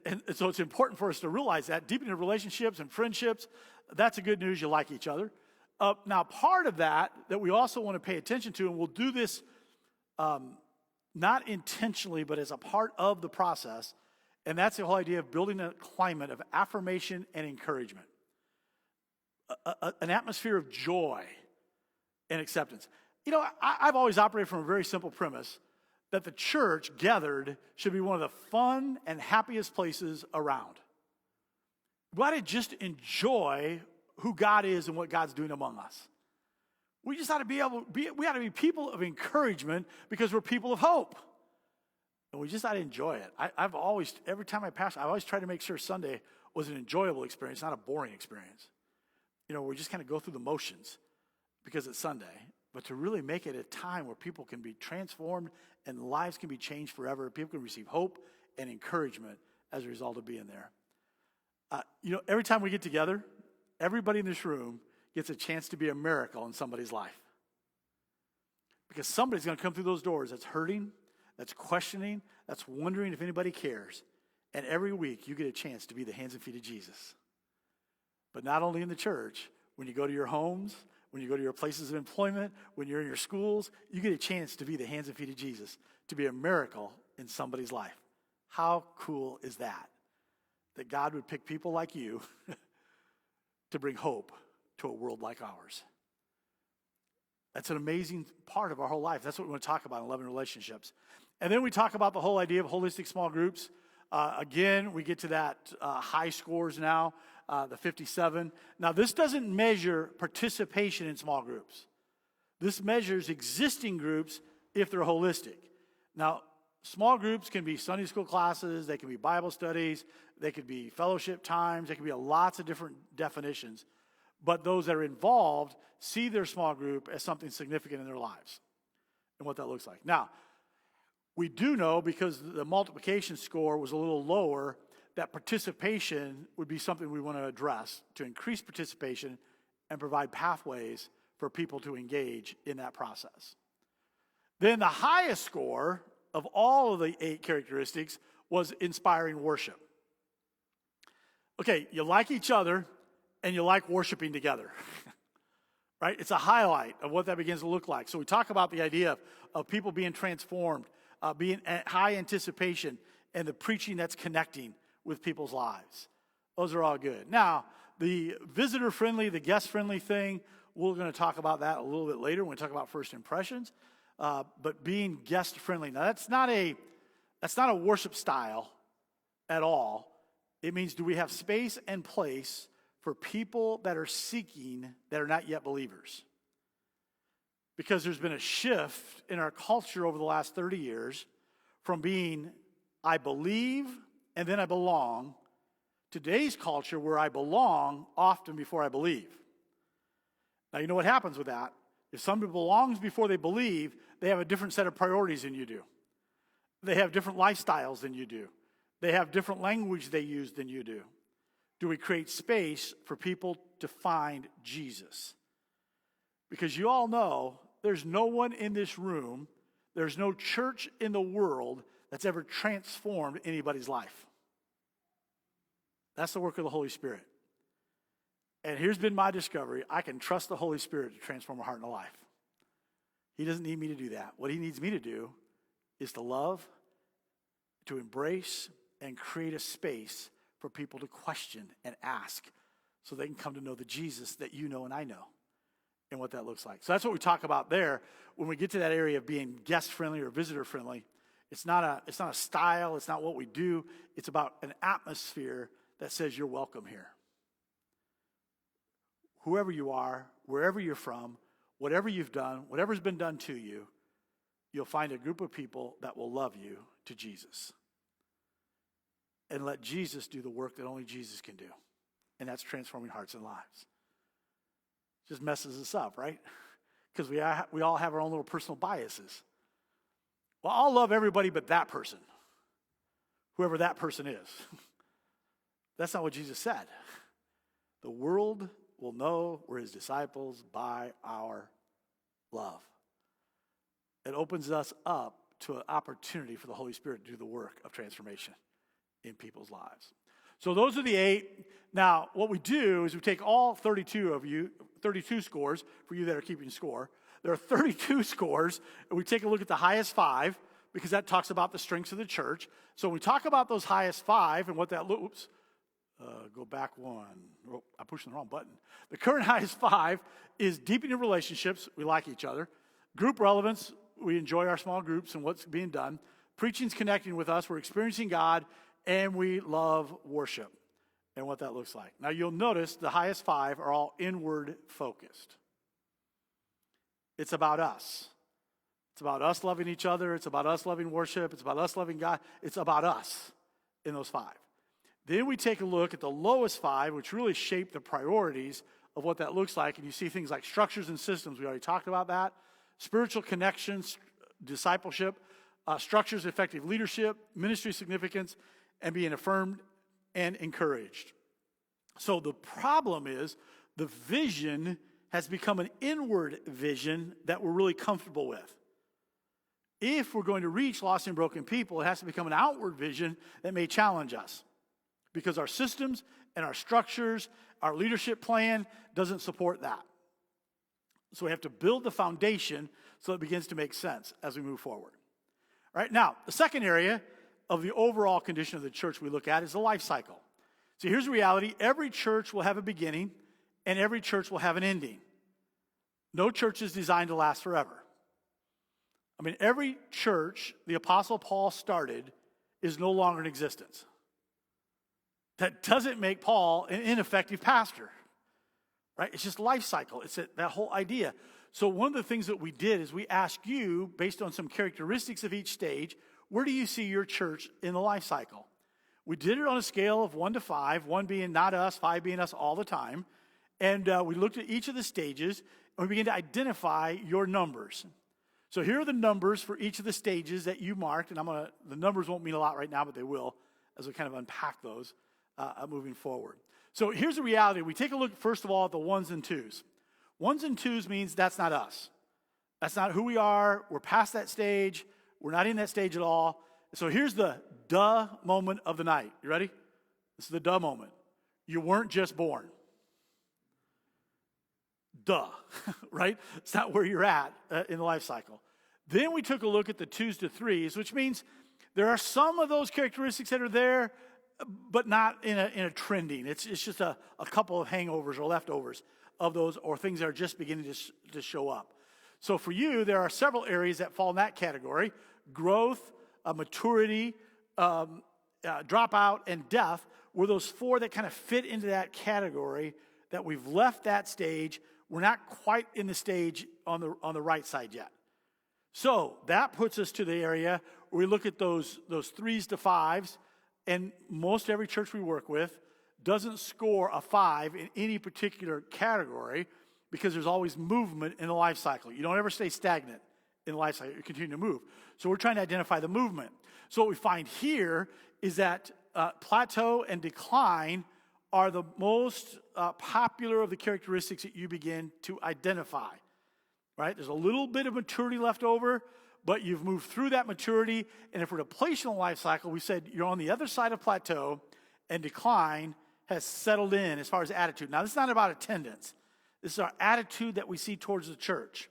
and so it's important for us to realize that. Deepening relationships and friendships, that's the good news. You like each other. Now, part of that we also want to pay attention to, and we'll do this not intentionally, but as a part of the process, and that's the whole idea of building a climate of affirmation and encouragement, an atmosphere of joy and acceptance. You know, I've always operated from a very simple premise that the church gathered should be one of the fun and happiest places around. We ought to just enjoy who God is and what God's doing among us. We just ought to we ought to be people of encouragement because we're people of hope. And we just ought to enjoy it. I've always, every time I pastor, I always try to make sure Sunday was an enjoyable experience, not a boring experience. You know, we just kind of go through the motions because it's Sunday. But to really make it a time where people can be transformed and lives can be changed forever. People can receive hope and encouragement as a result of being there. You know, every time we get together, everybody in this room gets a chance to be a miracle in somebody's life. Because somebody's going to come through those doors that's hurting, that's questioning, that's wondering if anybody cares. And every week you get a chance to be the hands and feet of Jesus. But not only in the church, when you go to your homes, when you go to your places of employment, when you're in your schools, you get a chance to be the hands and feet of Jesus, to be a miracle in somebody's life. How cool is that? That God would pick people like you to bring hope to a world like ours. That's an amazing part of our whole life. That's what we want to talk about in Loving Relationships. And then we talk about the whole idea of holistic small groups. Again, we get to that high scores now, the 57. Now, this doesn't measure participation in small groups. This measures existing groups if they're holistic. Now, small groups can be Sunday school classes, they can be Bible studies, they could be fellowship times, they can be lots of different definitions. But those that are involved see their small group as something significant in their lives and what that looks like. Now, we do know, because the multiplication score was a little lower, that participation would be something we want to address to increase participation and provide pathways for people to engage in that process. Then the highest score of all of the 8 characteristics was inspiring worship. Okay, you like each other and you like worshiping together, right? It's a highlight of what that begins to look like. So we talk about the idea of people being transformed, being at high anticipation, and the preaching that's connecting with people's lives. Those are all good. Now, the visitor-friendly, the guest-friendly thing, we're going to talk about that a little bit later when we talk about first impressions. But being guest-friendly, now that's not a worship style at all. It means, do we have space and place for people that are seeking, that are not yet believers? Because there's been a shift in our culture over the last 30 years from being, I believe and then I belong, to today's culture where I belong often before I believe. Now, you know what happens with that? If somebody belongs before they believe, they have a different set of priorities than you do. They have different lifestyles than you do. They have different language they use than you do. Do we create space for people to find Jesus? Because you all know there's no one in this room, there's no church in the world that's ever transformed anybody's life. That's the work of the Holy Spirit. And here's been my discovery. I can trust the Holy Spirit to transform a heart and a life. He doesn't need me to do that. What he needs me to do is to love, to embrace, and create a space for people to question and ask so they can come to know the Jesus that you know and I know and what that looks like. So that's what we talk about there. When we get to that area of being guest-friendly or visitor-friendly, it's not a style, it's not what we do. It's about an atmosphere that says you're welcome here. Whoever you are, wherever you're from, whatever you've done, whatever's been done to you, you'll find a group of people that will love you to Jesus. And let Jesus do the work that only Jesus can do. And that's transforming hearts and lives. Just messes us up, right? Because we all have our own little personal biases. Well, I'll love everybody but that person. Whoever that person is. That's not what Jesus said. The world will know we're his disciples by our love. It opens us up to an opportunity for the Holy Spirit to do the work of transformation in people's lives. So those are the 8. Now, what we do is we take all 32 of you, 32 scores, for you that are keeping score. There are 32 scores, and we take a look at the highest 5, because that talks about the strengths of the church. So when we talk about those highest 5 and what that looks, go back one. Oh, I'm pushing the wrong button. The current highest 5 is deepening relationships. We like each other. Group relevance. We enjoy our small groups and what's being done. Preaching's connecting with us. We're experiencing God. And we love worship and what that looks like. Now, you'll notice the highest 5 are all inward focused. It's about us. It's about us loving each other. It's about us loving worship. It's about us loving God. It's about us in those 5. Then we take a look at the lowest 5, which really shape the priorities of what that looks like. And you see things like structures and systems. We already talked about that. Spiritual connections, discipleship, structures, effective leadership, ministry significance, and being affirmed and encouraged. So the problem is the vision has become an inward vision that we're really comfortable with. If we're going to reach lost and broken people, it has to become an outward vision that may challenge us because our systems and our structures, our leadership plan doesn't support that. So we have to build the foundation so it begins to make sense as we move forward. All right, now, the second area of the overall condition of the church we look at is the life cycle. So here's the reality. Every church will have a beginning, and every church will have an ending. No church is designed to last forever. I mean, every church the Apostle Paul started is no longer in existence. That doesn't make Paul an ineffective pastor, right? It's just life cycle. It's that whole idea. So one of the things that we did is we asked you, based on some characteristics of each stage, where do you see your church in the life cycle? We did it on a scale of 1 to 5, 1 being not us, 5 being us all the time. And we looked at each of the stages, and we began to identify your numbers. So here are the numbers for each of the stages that you marked, and the numbers won't mean a lot right now, but they will as we kind of unpack those moving forward. So here's the reality. We take a look, first of all, at the 1s and 2s. 1s and 2s means that's not us. That's not who we are. We're past that stage. We're not in that stage at all. So here's the duh moment of the night. You ready? This is the duh moment. You weren't just born. Duh, right? It's not where you're at in the life cycle. Then we took a look at the 2s to 3s, which means there are some of those characteristics that are there, but not in a trending. It's just a couple of hangovers or leftovers of those, or things that are just beginning to show up. So for you, there are several areas that fall in that category: growth, maturity, dropout, and death were those 4 that kind of fit into that category that we've left that stage. We're not quite in the stage on the right side yet. So that puts us to the area where we look at those 3s to 5s, and most every church we work with doesn't score a 5 in any particular category because there's always movement in the life cycle. You don't ever stay stagnant in the life cycle. You continue to move. So we're trying to identify the movement. So what we find here is that plateau and decline are the most popular of the characteristics that you begin to identify, right? There's a little bit of maturity left over, but you've moved through that maturity. And if we're to place you in a life cycle, we said you're on the other side of plateau, and decline has settled in as far as attitude. Now, this is not about attendance. This is our attitude that we see towards the church.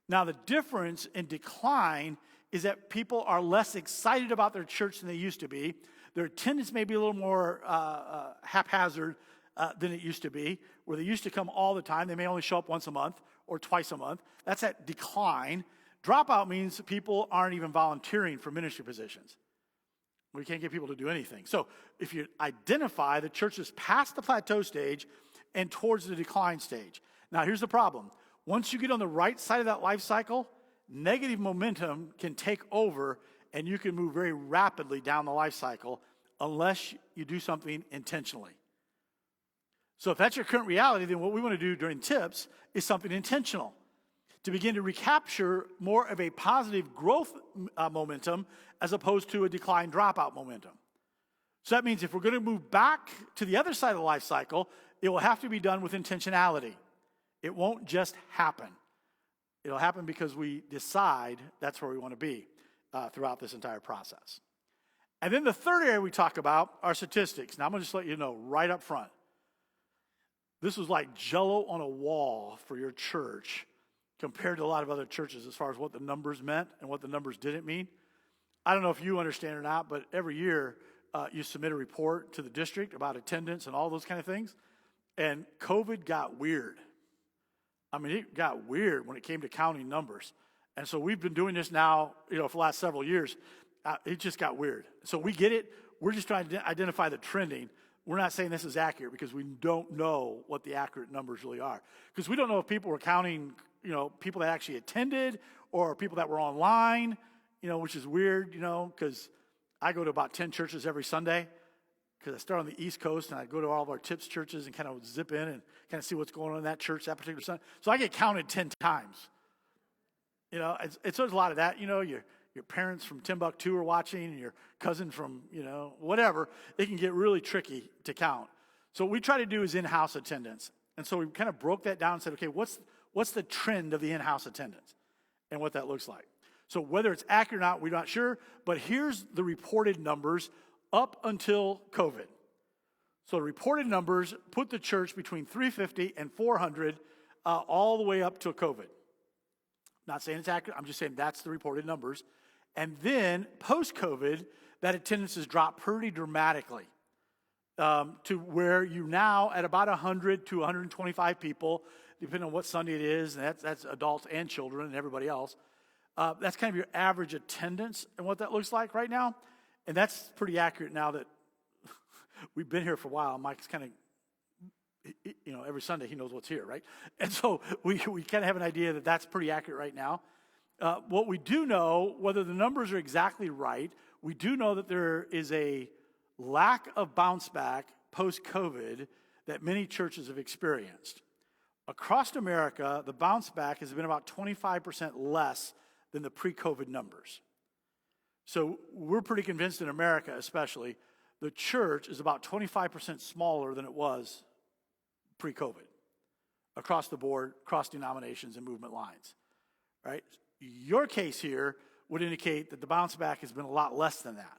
Now, the difference in decline is that people are less excited about their church than they used to be. Their attendance may be a little more haphazard than it used to be, where they used to come all the time. They may only show up once a month or twice a month. That's that decline. Dropout means that people aren't even volunteering for ministry positions. We can't get people to do anything. So if you identify the church is past the plateau stage and towards the decline stage. Now, here's the problem. Once you get on the right side of that life cycle, negative momentum can take over, and you can move very rapidly down the life cycle unless you do something intentionally. So if that's your current reality, then what we want to do during tips is something intentional to begin to recapture more of a positive growth momentum as opposed to a decline dropout momentum. So that means if we're going to move back to the other side of the life cycle, it will have to be done with intentionality. It won't just happen. It'll happen because we decide that's where we want to be throughout this entire process. And then the third area we talk about are statistics. Now, I'm going to just let you know right up front. This was like Jell-O on a wall for your church compared to a lot of other churches as far as what the numbers meant and what the numbers didn't mean. I don't know if you understand or not, but every year you submit a report to the district about attendance and all those kind of things. And COVID got weird. I mean, it got weird when it came to counting numbers. And so we've been doing this now, for the last several years. It just got weird. So we get it. We're just trying to identify the trending. We're not saying this is accurate because we don't know what the accurate numbers really are. Because we don't know if people were counting, people that actually attended or people that were online, which is weird, because I go to about 10 churches every Sunday because I start on the East Coast and I go to all of our tips churches and kind of zip in and kind of see what's going on in that church that particular Sunday. So I get counted 10 times. There's a lot of that. Your parents from Timbuktu are watching and your cousin from, whatever. It can get really tricky to count. So what we try to do is in-house attendance. And so we kind of broke that down and said, okay, what's the trend of the in-house attendance and what that looks like? So whether it's accurate or not, we're not sure, but here's the reported numbers up until COVID. So the reported numbers put the church between 350 and 400 all the way up to COVID. Not saying it's accurate, I'm just saying that's the reported numbers. And then post-COVID, that attendance has dropped pretty dramatically to where you now at about 100 to 125 people, depending on what Sunday it is, and that's adults and children and everybody else. That's kind of your average attendance and what that looks like right now. And that's pretty accurate now that we've been here for a while. Mike's kind of, every Sunday he knows what's here, right? And so we kind of have an idea that that's pretty accurate right now. What we do know, whether the numbers are exactly right, we do know that there is a lack of bounce back post-COVID that many churches have experienced. Across America, the bounce back has been about 25% less than the pre-COVID numbers. So we're pretty convinced in America especially, the church is about 25% smaller than it was pre-COVID across the board, across denominations and movement lines, right? Your case here would indicate that the bounce back has been a lot less than that.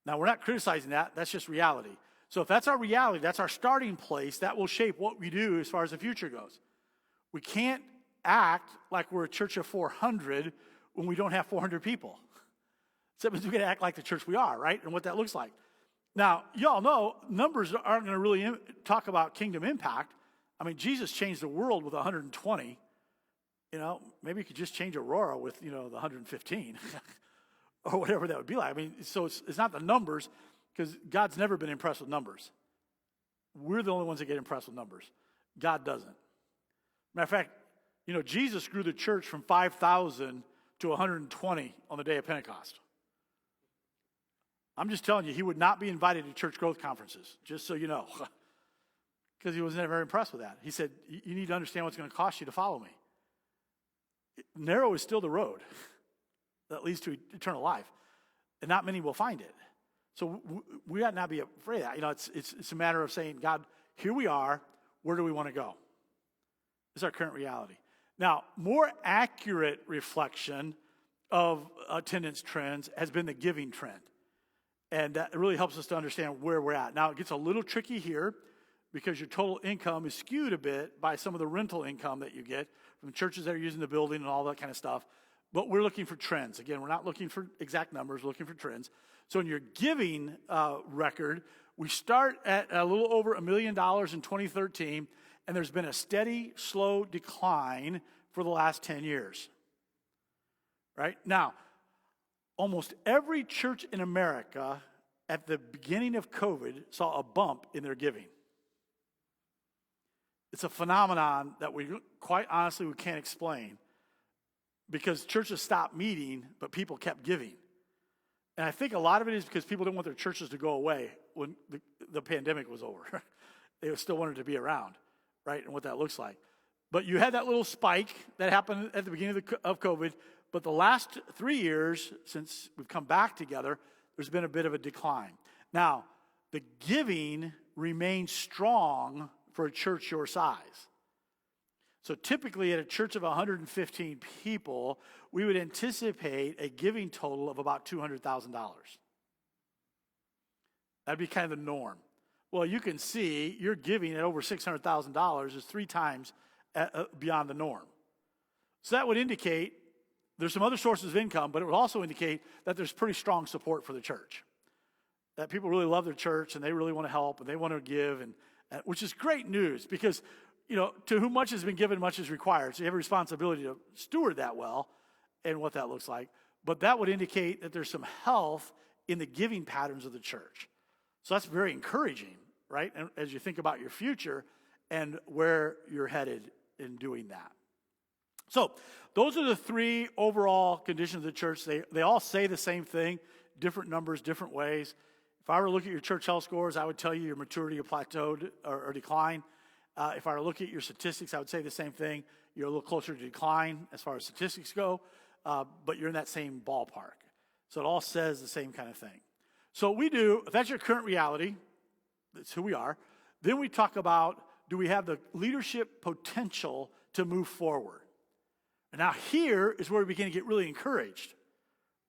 Now, we're not criticizing that. That's just reality. So if that's our reality, that's our starting place, that will shape what we do as far as the future goes. We can't act like we're a church of 400 when we don't have 400 people. So that means we got to act like the church we are, right? And what that looks like. Now, y'all know numbers aren't going to really talk about kingdom impact. I mean, Jesus changed the world with 120. Maybe you could just change Aurora with, the 115 or whatever that would be like. I mean, so it's not the numbers, because God's never been impressed with numbers. We're the only ones that get impressed with numbers. God doesn't. Matter of fact, Jesus grew the church from 5,000 to 120 on the day of Pentecost. I'm just telling you, he would not be invited to church growth conferences, just so you know, because he was never impressed with that. He said, you need to understand what's going to cost you to follow me. Narrow is still the road that leads to eternal life, and not many will find it. So we ought not be afraid of that. It's a matter of saying, God, here we are. Where do we want to go? This is our current reality. Now, more accurate reflection of attendance trends has been the giving trend. And that really helps us to understand where we're at. Now, it gets a little tricky here because your total income is skewed a bit by some of the rental income that you get from the churches that are using the building and all that kind of stuff. But we're looking for trends. Again, we're not looking for exact numbers, we're looking for trends. So in your giving record, we start at a little over $1 million in 2013, and there's been a steady, slow decline for the last 10 years. Right? Now, almost every church in America at the beginning of COVID saw a bump in their giving. It's a phenomenon that we can't explain, because churches stopped meeting, but people kept giving. And I think a lot of it is because people didn't want their churches to go away when the pandemic was over. They still wanted to be around, right, and what that looks like. But you had that little spike that happened at the beginning of COVID, but the last 3 years, since we've come back together, there's been a bit of a decline. Now, the giving remains strong for a church your size. So typically at a church of 115 people, we would anticipate a giving total of about $200,000. That'd be kind of the norm. Well, you can see your giving at over $600,000 is 3 times beyond the norm. So that would indicate there's some other sources of income, but it would also indicate that there's pretty strong support for the church. That people really love their church and they really want to help and they want to give, and which is great news, because to whom much has been given, much is required. So you have a responsibility to steward that well and what that looks like. But that would indicate that there's some health in the giving patterns of the church. So that's very encouraging, right? And as you think about your future and where you're headed in doing that. So those are the 3 overall conditions of the church. They all say the same thing, different numbers, different ways. If I were to look at your church health scores, I would tell you your maturity plateaued or declined. If I were to look at your statistics, I would say the same thing. You're a little closer to decline as far as statistics go, but you're in that same ballpark. So it all says the same kind of thing. So we do, if that's your current reality, that's who we are, Then we talk about, do we have the leadership potential to move forward? And now here is where we begin to get really encouraged,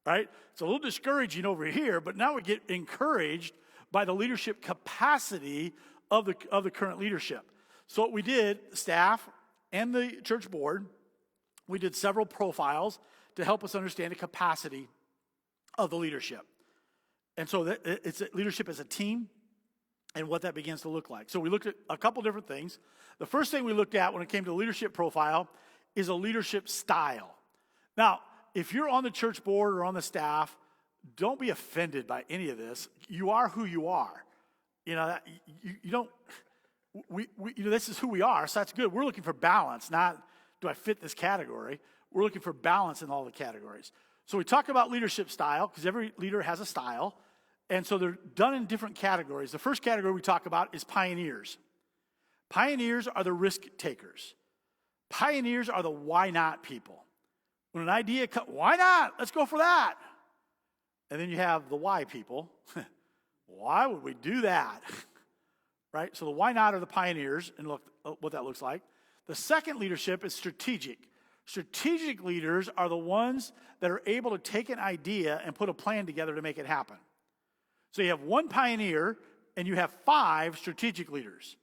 right? It's a little discouraging over here, but now we get encouraged by the leadership capacity of the current leadership. So what we did, staff and the church board, we did several profiles to help us understand the capacity of the leadership. And so it's leadership as a team and what that begins to look like. So we looked at a couple different things. The first thing we looked at when it came to the leadership profile is a leadership style. Now, if you're on the church board or on the staff, don't be offended by any of this. You are who you are. You know, you don't, this is who we are, so that's good. We're looking for balance, not do I fit this category. We're looking for balance in all the categories. So we talk about leadership style, because every leader has a style, and so they're done in different categories. The first category we talk about is pioneers. Pioneers are the risk takers. Pioneers are the why not people. When an idea comes, why not? Let's go for that. And then you have the why people. Why would we do that? Right? So the why not are the pioneers, and look what that looks like. The second leadership is strategic. Strategic leaders are the ones that are able to take an idea and put a plan together to make it happen. So you have one pioneer and you have 5 strategic leaders,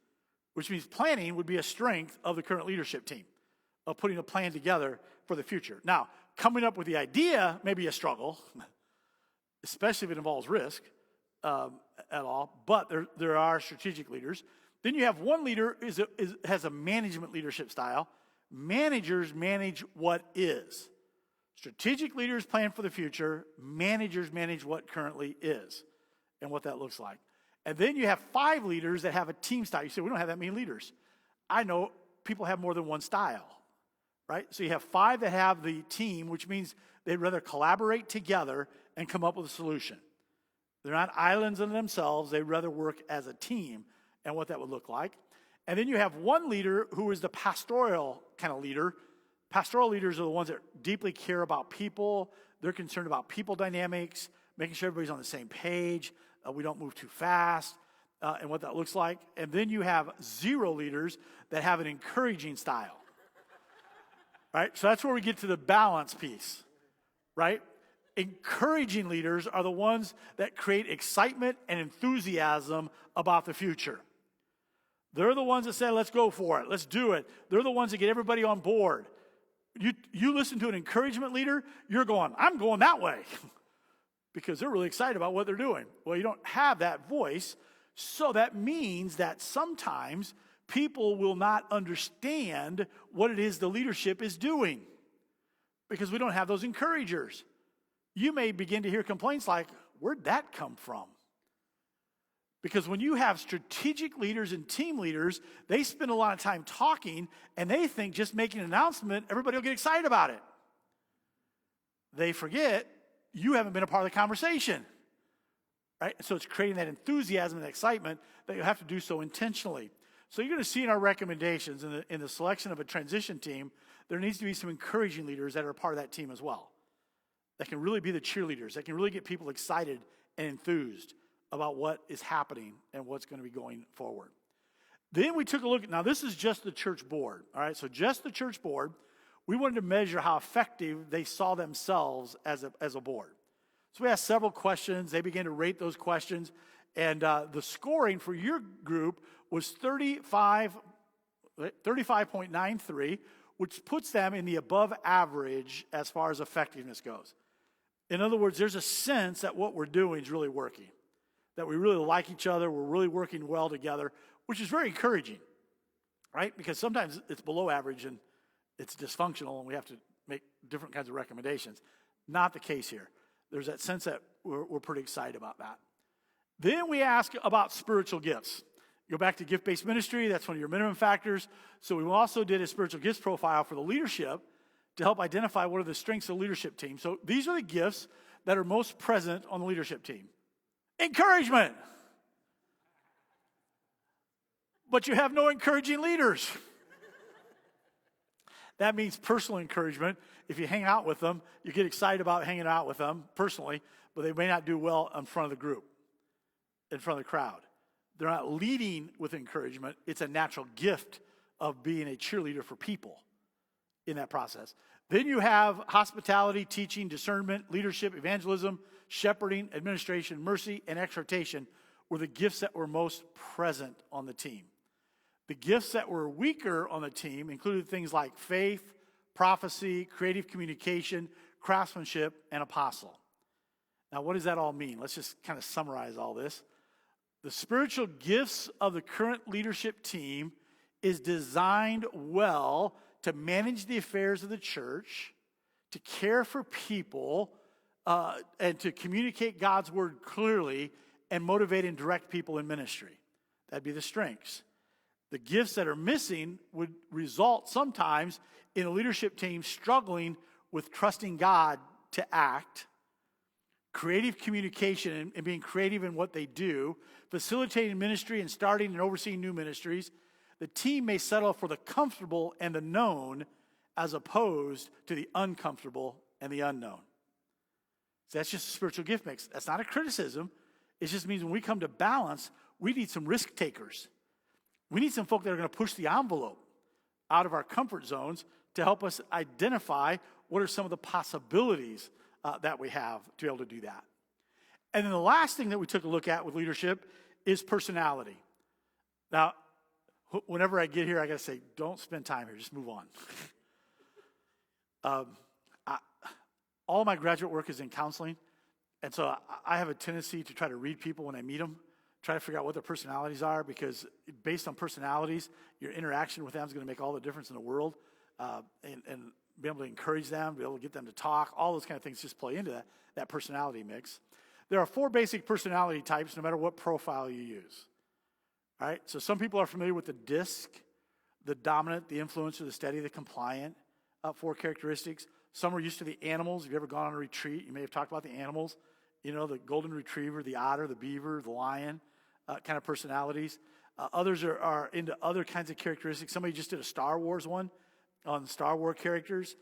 which means planning would be a strength of the current leadership team, of putting a plan together for the future. Now, coming up with the idea may be a struggle, especially if it involves risk at all, but there are strategic leaders. Then you have one leader has a management leadership style. Managers manage what is. Strategic leaders plan for the future. Managers manage what currently is and what that looks like. And then you have 5 leaders that have a team style. You say, we don't have that many leaders. I know people have more than one style, right? So you have 5 that have the team, which means they'd rather collaborate together and come up with a solution. They're not islands in themselves. They'd rather work as a team and what that would look like. And then you have one leader who is the pastoral kind of leader. Pastoral leaders are the ones that deeply care about people. They're concerned about people dynamics, making sure everybody's on the same page. We don't move too fast, and what that looks like. And then you have 0 leaders that have an encouraging style. Right? So that's where we get to the balance piece. Right? Encouraging leaders are the ones that create excitement and enthusiasm about the future. They're the ones that say, let's go for it. Let's do it. They're the ones that get everybody on board. You listen to an encouragement leader, you're going, I'm going that way. Because they're really excited about what they're doing. Well, you don't have that voice. So that means that sometimes people will not understand what it is the leadership is doing. Because we don't have those encouragers. You may begin to hear complaints like, where'd that come from? Because when you have strategic leaders and team leaders, they spend a lot of time talking, and they think just making an announcement, everybody will get excited about it. They forget you haven't been a part of the conversation. Right? So it's creating that enthusiasm and excitement that you have to do so intentionally. So you're going to see in our recommendations, in the selection of a transition team, there needs to be some encouraging leaders that are a part of that team as well. That can really be the cheerleaders, that can really get people excited and enthused about what is happening and what's going to be going forward. Then we took a look, now this is just the church board, all right? So just the church board, we wanted to measure how effective they saw themselves as a board. So we asked several questions. They began to rate those questions, and the scoring for your group was 35.93, which puts them in the above average as far as effectiveness goes. In other words, there's a sense that what we're doing is really working. That we really like each other, we're really working well together, which is very encouraging, right? Because sometimes it's below average and it's dysfunctional and we have to make different kinds of recommendations. Not the case here. There's that sense that we're pretty excited about that. Then we ask about spiritual gifts. Go back to gift-based ministry, that's one of your minimum factors. So we also did a spiritual gifts profile for the leadership to help identify what are the strengths of the leadership team. So these are the gifts that are most present on the leadership team. Encouragement. But you have no encouraging leaders. That means personal encouragement. If you hang out with them, you get excited about hanging out with them personally, but they may not do well in front of the group, in front of the crowd. They're not leading with encouragement. It's a natural gift of being a cheerleader for people in that process. Then you have hospitality, teaching, discernment, leadership, evangelism, shepherding, administration, mercy, and exhortation were the gifts that were most present on the team. The gifts that were weaker on the team included things like faith, prophecy, creative communication, craftsmanship, and apostle. Now, what does that all mean? Let's just kind of summarize all this. The spiritual gifts of the current leadership team is designed well to manage the affairs of the church, to care for people, and to communicate God's word clearly and motivate and direct people in ministry. That'd be the strengths. The gifts that are missing would result sometimes in a leadership team struggling with trusting God to act, creative communication and being creative in what they do, facilitating ministry and starting and overseeing new ministries. The team may settle for the comfortable and the known as opposed to the uncomfortable and the unknown. So that's just a spiritual gift mix. That's not a criticism. It just means when we come to balance, we need some risk takers. We need some folk that are going to push the envelope out of our comfort zones to help us identify what are some of the possibilities that we have to be able to do that. And then the last thing that we took a look at with leadership is personality. Now, whenever I get here, I got to say, don't spend time here. Just move on. All of my graduate work is in counseling. And so I have a tendency to try to read people when I meet them, try to figure out what their personalities are, because based on personalities, your interaction with them is going to make all the difference in the world. And be able to encourage them, be able to get them to talk, all those kind of things just play into that personality mix. There are 4 basic personality types, no matter what profile you use. All right, so some people are familiar with the DISC, the dominant, the influencer, the steady, the compliant, 4 characteristics. Some are used to the animals. If you've ever gone on a retreat, you may have talked about the animals. You know, the golden retriever, the otter, the beaver, the lion, kind of personalities. Others are into other kinds of characteristics. Somebody just did a Star Wars one on Star Wars characters.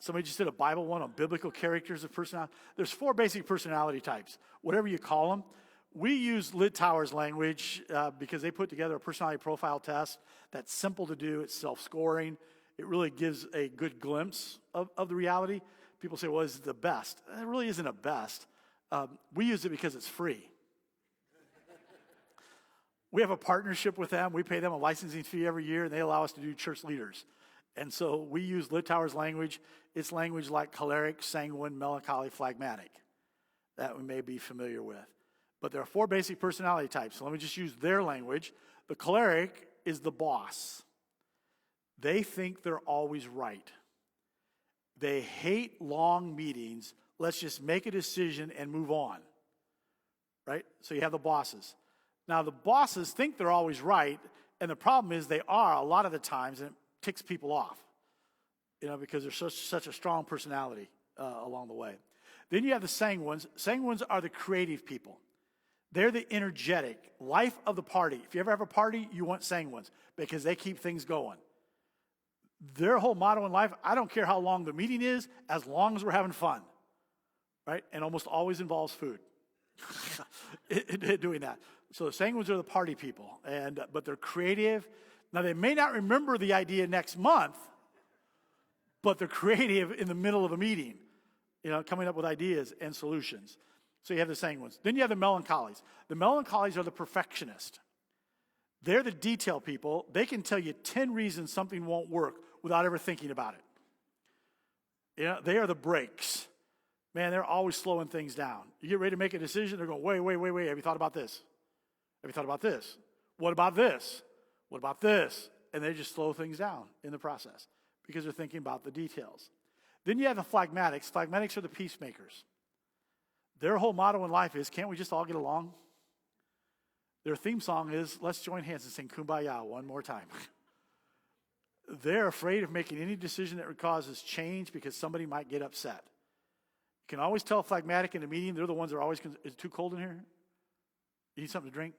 Somebody just did a Bible one on biblical characters of personality. There's 4 basic personality types, whatever you call them. We use Littauer's language because they put together a personality profile test that's simple to do. It's self-scoring. It really gives a good glimpse of the reality. People say, well, is it the best? It really isn't a best. We use it because it's free. We have a partnership with them. We pay them a licensing fee every year, and they allow us to do church leaders. And so we use Littauer's language. It's language like choleric, sanguine, melancholy, phlegmatic that we may be familiar with. But there are 4 basic personality types. So let me just use their language. The choleric is the boss. They think they're always right. They hate long meetings. Let's just make a decision and move on. Right? So you have the bosses. Now, the bosses think they're always right, and the problem is they are a lot of the times, and it ticks people off, because they're such a strong personality along the way. Then you have the sanguines. Sanguines are the creative people. They're the energetic, life of the party. If you ever have a party, you want sanguines because they keep things going. Their whole motto in life, I don't care how long the meeting is, as long as we're having fun, right? And almost always involves food, doing that. So the sanguines are the party people, but they're creative. Now, they may not remember the idea next month, but they're creative in the middle of a meeting, coming up with ideas and solutions. So you have the sanguines. Then you have the melancholies. The melancholies are the perfectionists. They're the detail people. They can tell you 10 reasons something won't work without ever thinking about it. They are the brakes. Man, they're always slowing things down. You get ready to make a decision, they're going, wait. Have you thought about this? Have you thought about this? What about this? What about this? And they just slow things down in the process because they're thinking about the details. Then you have the phlegmatics. Phlegmatics are the peacemakers. Their whole motto in life is, can't we just all get along? Their theme song is, let's join hands and sing Kumbaya one more time. They're afraid of making any decision that causes change because somebody might get upset. You can always tell a phlegmatic in a meeting, they're the ones that are always, is it too cold in here? You need something to drink?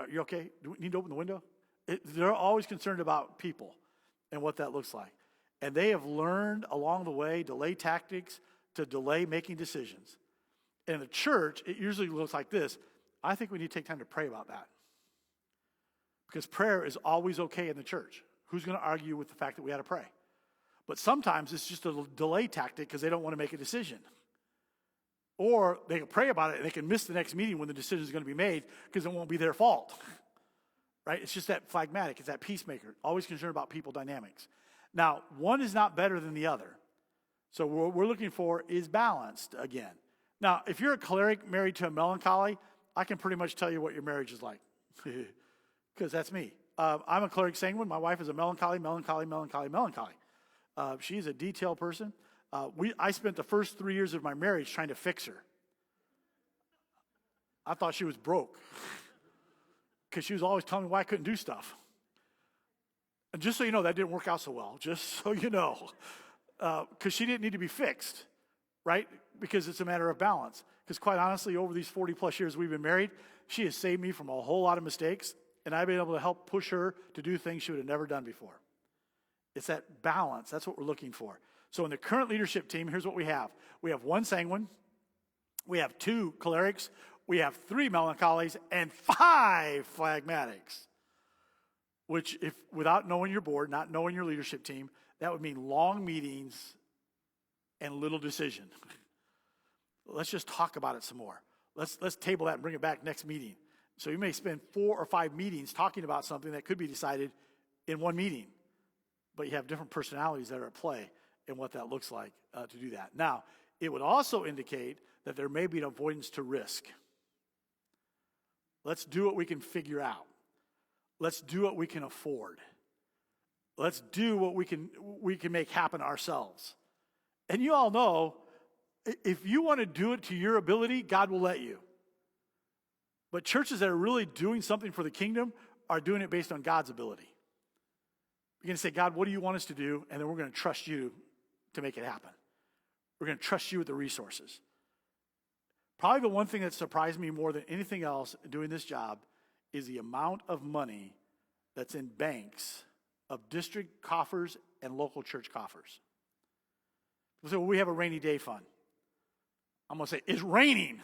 You okay? Do we need to open the window? They're always concerned about people and what that looks like. And they have learned along the way delay tactics to delay making decisions. And in the church, it usually looks like this. I think we need to take time to pray about that. because prayer is always okay in the church. Who's going to argue with the fact that we had to pray? But sometimes it's just a delay tactic because they don't want to make a decision. Or they can pray about it and they can miss the next meeting when the decision is going to be made because it won't be their fault. Right? It's just that phlegmatic. It's that peacemaker. Always concerned about people dynamics. Now, one is not better than the other. So what we're looking for is balanced again. Now, if you're a choleric married to a melancholy, I can pretty much tell you what your marriage is like. Because that's me. I'm a choleric sanguine. My wife is a melancholy. She's a detailed person. I spent the first 3 years of my marriage trying to fix her. I thought she was broke because she was always telling me why I couldn't do stuff. And just so you know, that didn't work out so well, just so you know. Because she didn't need to be fixed, right? Because it's a matter of balance. Because quite honestly, over these 40 plus years we've been married, she has saved me from a whole lot of mistakes, and I've been able to help push her to do things she would have never done before. It's that balance. That's what we're looking for. So in the current leadership team, here's what we have. We have 1 sanguine. We have 2 cholerics. We have 3 melancholies and 5 phlegmatics. Which, if without knowing your board, not knowing your leadership team, that would mean long meetings and little decision. Let's just talk about it some more. Let's table that and bring it back next meeting. So you may spend 4 or 5 meetings talking about something that could be decided in one meeting. But you have different personalities that are at play in what that looks like to do that. Now, it would also indicate that there may be an avoidance to risk. Let's do what we can figure out. Let's do what we can afford. Let's do what we can make happen ourselves. And you all know, if you want to do it to your ability, God will let you. But churches that are really doing something for the kingdom are doing it based on God's ability. You're going to say, God, what do you want us to do? And then we're going to trust you to make it happen. We're going to trust you with the resources. Probably the one thing that surprised me more than anything else doing this job is the amount of money that's in banks of district coffers and local church coffers. People say, well, we have a rainy day fund. I'm going to say, it's raining.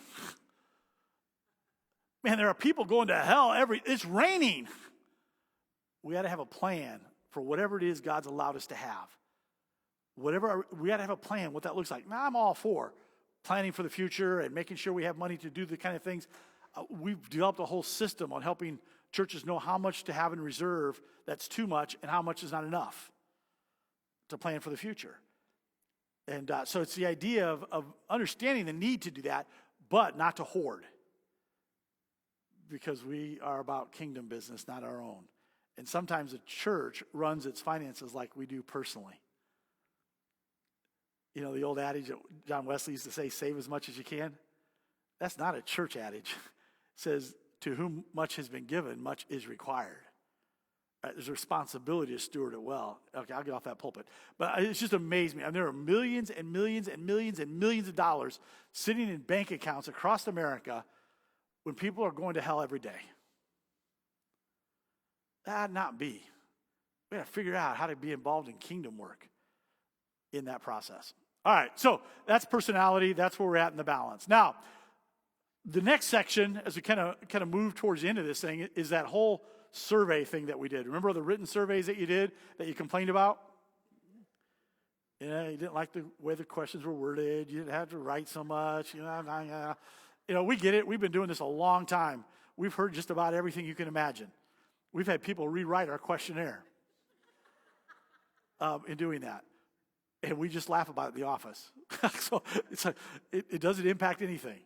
Man, there are people going to hell it's raining. We got to have a plan for whatever it is God's allowed us to have. We got to have a plan what that looks like. Now, I'm all for planning for the future and making sure we have money to do the kind of things. We've developed a whole system on helping churches know how much to have in reserve that's too much and how much is not enough to plan for the future. And so it's the idea of understanding the need to do that, but not to hoard. Because we are about kingdom business, not our own. And sometimes the church runs its finances like we do personally. You know, the old adage that John Wesley used to say, save as much as you can. That's not a church adage. It says, to whom much has been given, much is required. Right? There's a responsibility to steward it well. Okay, I'll get off that pulpit. But it's just amazed me. I mean, there are millions and millions and millions and millions of dollars sitting in bank accounts across America when people are going to hell every day. That'd not be. We got to figure out how to be involved in kingdom work in that process. All right, so that's personality. That's where we're at in the balance. Now, the next section, as we kind of move towards the end of this thing, is that whole survey thing that we did. Remember the written surveys that you did that you complained about? Yeah, you didn't like the way the questions were worded. You didn't have to write so much. You know, we get it. We've been doing this a long time. We've heard just about everything you can imagine. We've had people rewrite our questionnaire in doing that. And we just laugh about it in the office. So it doesn't impact anything.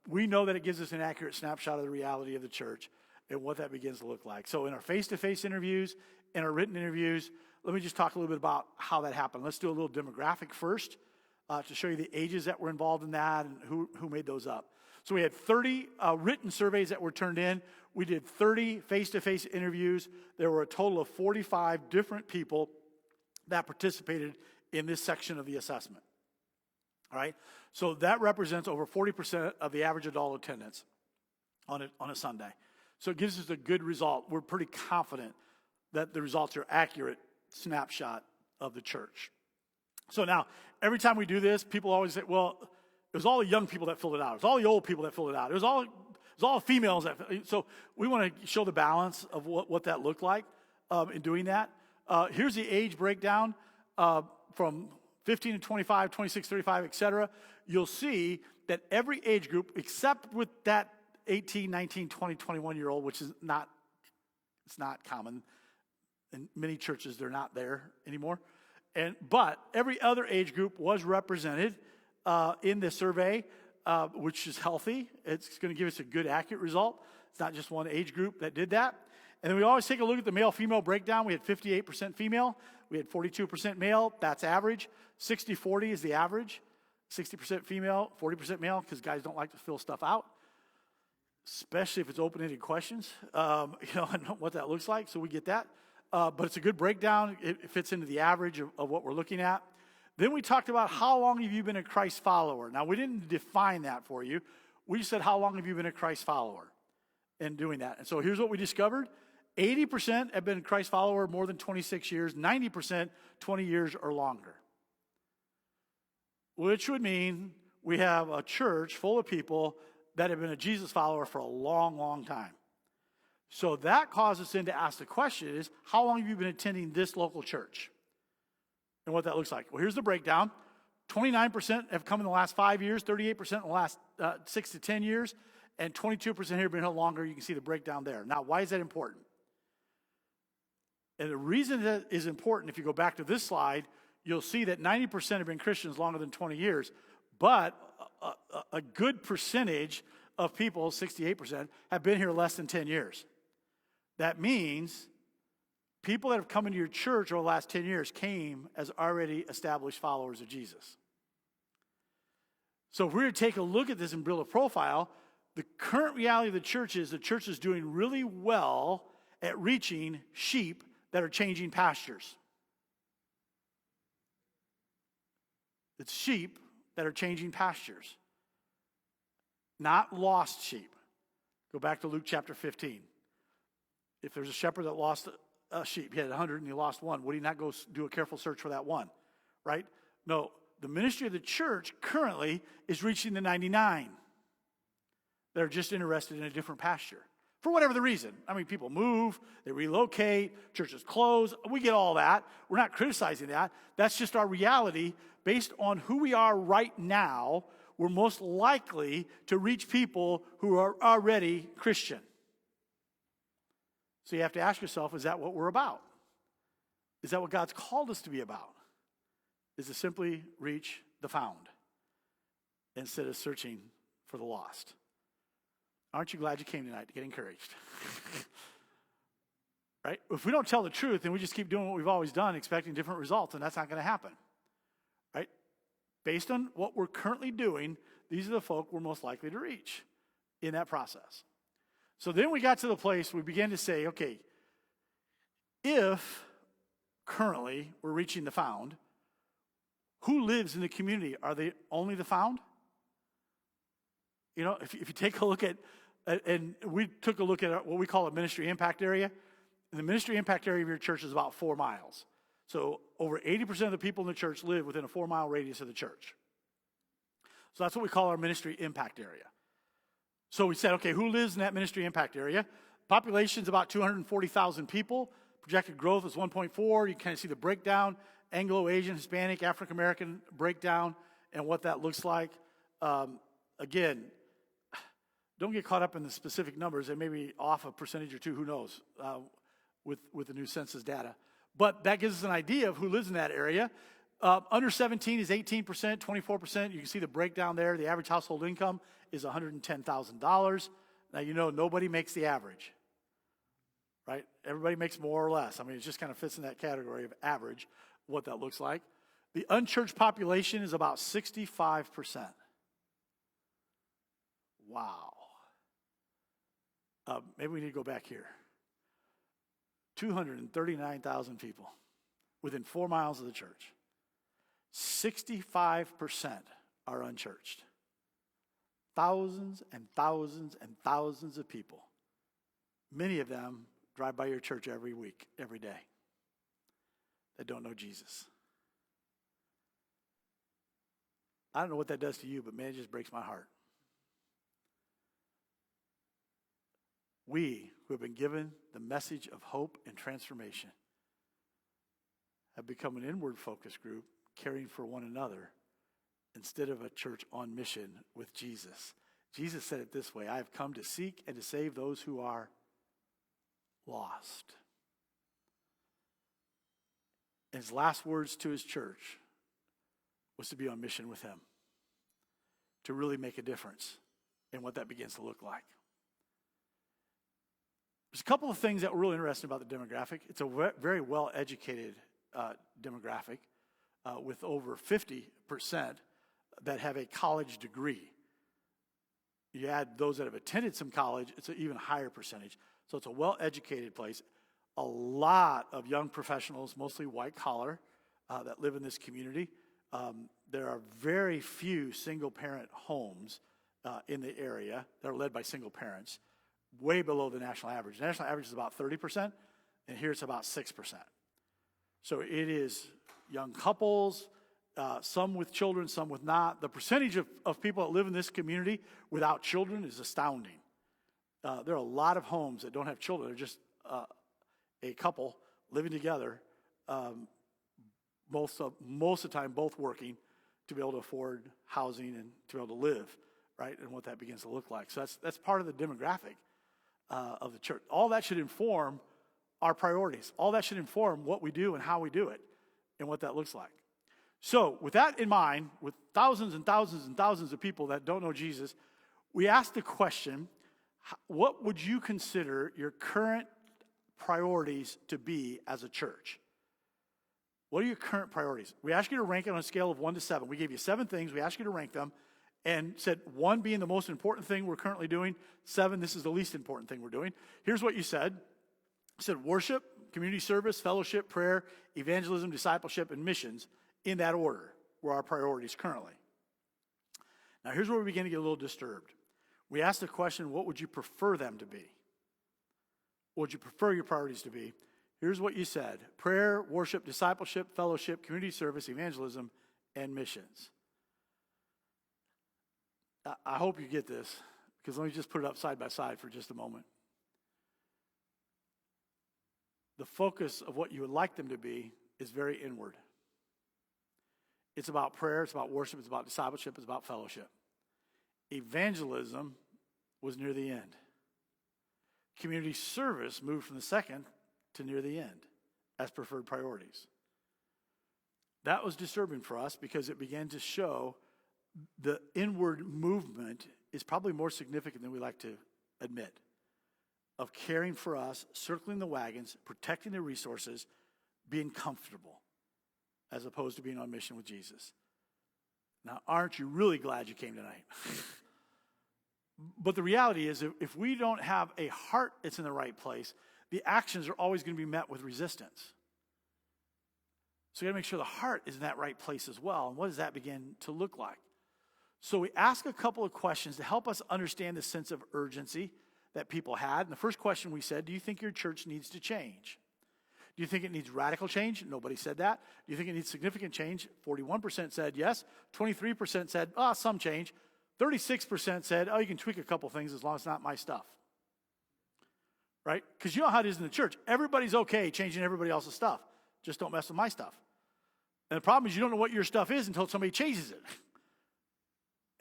We know that it gives us an accurate snapshot of the reality of the church and what that begins to look like. So in our face-to-face interviews, in our written interviews, let me just talk a little bit about how that happened. Let's do a little demographic first to show you the ages that were involved in that and who made those up. So we had 30 written surveys that were turned in. We did 30 face-to-face interviews. There were a total of 45 different people that participated in this section of the assessment. All right? So that represents over 40% of the average adult attendance on a Sunday. So it gives us a good result. We're pretty confident that the results are accurate snapshot of the church. So now, every time we do this, people always say, well, it was all the young people that filled it out. It was all the old people that filled it out. It was all it's all females. So we want to show the balance of what that looked like in doing that. Here's the age breakdown from 15 to 25, 26, 35, et cetera. You'll see that every age group, except with that 18, 19, 20, 21-year-old, which is not common. In many churches, they're not there anymore. But every other age group was represented in the survey, which is healthy. It's going to give us a good, accurate result. It's not just one age group that did that. And then we always take a look at the male-female breakdown. We had 58% female. We had 42% male. That's average. 60-40 is the average. 60% female, 40% male, because guys don't like to fill stuff out, especially if it's open-ended questions, and what that looks like. So we get that. But it's a good breakdown. It fits into the average of what we're looking at. Then we talked about how long have you been a Christ follower. Now, we didn't define that for you. We just said, how long have you been a Christ follower in doing that? And so here's what we discovered. 80% have been a Christ follower more than 26 years. 90%, 20 years or longer. Which would mean we have a church full of people that have been a Jesus follower for a long, long time. So that caused us then to ask the question is, how long have you been attending this local church? And what that looks like. Well, here's the breakdown. 29% have come in the last 5 years, 38% in the last 6 to 10 years, and 22% here have been here longer. You can see the breakdown there. Now, why is that important? And the reason that is important, if you go back to this slide, you'll see that 90% have been Christians longer than 20 years. But a good percentage of people, 68%, have been here less than 10 years. That means people that have come into your church over the last 10 years came as already established followers of Jesus. So if we were to take a look at this and build a profile, the current reality of the church is doing really well at reaching sheep that are changing pastures. It's sheep that are changing pastures, not lost sheep. Go back to Luke chapter 15. If there's a shepherd that lost a sheep, he had 100 and he lost one, would he not go do a careful search for that one? Right? No, the ministry of the church currently is reaching the 99 that are just interested in a different pasture. For whatever the reason. I mean, people move, they relocate, churches close. We get all that. We're not criticizing that. That's just our reality. Based on who we are right now, we're most likely to reach people who are already Christian. So you have to ask yourself, is that what we're about? Is that what God's called us to be about? Is to simply reach the found instead of searching for the lost? Aren't you glad you came tonight to get encouraged? Right? If we don't tell the truth and we just keep doing what we've always done, expecting different results, then that's not going to happen. Right? Based on what we're currently doing, these are the folk we're most likely to reach in that process. So then we got to the place we began to say, okay, if currently we're reaching the found, who lives in the community? Are they only the found? You know, if you take a look at, and we took a look at what we call a ministry impact area. And the ministry impact area of your church is about 4 miles. So over 80% of the people in the church live within a 4-mile radius of the church. So that's what we call our ministry impact area. So we said, okay, who lives in that ministry impact area? Population's about 240,000 people. Projected growth is 1.4. You can kind of see the breakdown, Anglo-Asian, Hispanic, African-American breakdown, and what that looks like. Again, don't get caught up in the specific numbers. They may be off a percentage or two, who knows, with the new census data. But that gives us an idea of who lives in that area. Under 17 is 18%, 24%. You can see the breakdown there. The average household income is $110,000. Now, you know, nobody makes the average, right? Everybody makes more or less. I mean, it just kind of fits in that category of average, what that looks like. The unchurched population is about 65%. Wow. Maybe we need to go back here. 239,000 people within 4 miles of the church. 65% are unchurched. Thousands and thousands and thousands of people. Many of them drive by your church every week, every day, that don't know Jesus. I don't know what that does to you, but man, it just breaks my heart. we who have been given the message of hope and transformation have become an inward focus group caring for one another instead of a church on mission with Jesus. Jesus said it this way, I have come to seek and to save those who are lost. And his last words to his church was to be on mission with him, to really make a difference in what that begins to look like. There's a couple of things that were really interesting about the demographic. It's a very well-educated demographic with over 50% that have a college degree. You add those that have attended some college, it's an even higher percentage. So it's a well-educated place. A lot of young professionals, mostly white collar, that live in this community. There are very few single-parent homes in the area that are led by single parents, way below the national average. The national average is about 30%, and here it's about 6%. So it is young couples, some with children, some with not. The percentage of people that live in this community without children is astounding. There are a lot of homes that don't have children. They're just a couple living together, most of the time both working to be able to afford housing and to be able to live, right, and what that begins to look like. So that's part of the demographic of the church. All that should inform our priorities. All that should inform what we do and how we do it and what that looks like. So with that in mind, with thousands and thousands and thousands of people that don't know Jesus, we asked the question, what would you consider your current priorities to be as a church? What are your current priorities? We asked you to rank it on a scale of 1 to 7. We gave you 7 things. We asked you to rank them and said 1 being the most important thing we're currently doing, 7, this is the least important thing we're doing. Here's what you said. You said worship, community service, fellowship, prayer, evangelism, discipleship, and missions. In that order were our priorities currently. Now here's where we begin to get a little disturbed. We asked the question, what would you prefer them to be? What would you prefer your priorities to be? Here's what you said. Prayer, worship, discipleship, fellowship, community service, evangelism, and missions. I hope you get this, because let me just put it up side by side for just a moment. The focus of what you would like them to be is very inward. It's about prayer, it's about worship, it's about discipleship, it's about fellowship. Evangelism was near the end. Community service moved from the second to near the end as preferred priorities. That was disturbing for us because it began to show the inward movement is probably more significant than we like to admit, of caring for us, circling the wagons, protecting the resources, being comfortable, as opposed to being on mission with Jesus. Now, aren't you really glad you came tonight? But the reality is, if we don't have a heart that's in the right place, the actions are always going to be met with resistance. So you got to make sure the heart is in that right place as well. And what does that begin to look like? So we ask a couple of questions to help us understand the sense of urgency that people had. And the first question we said, do you think your church needs to change? Do you think it needs radical change? Nobody said that. Do you think it needs significant change? 41% said yes. 23% said, some change. 36% said, you can tweak a couple things as long as it's not my stuff. Right? Because you know how it is in the church. Everybody's okay changing everybody else's stuff. Just don't mess with my stuff. And the problem is you don't know what your stuff is until somebody changes it.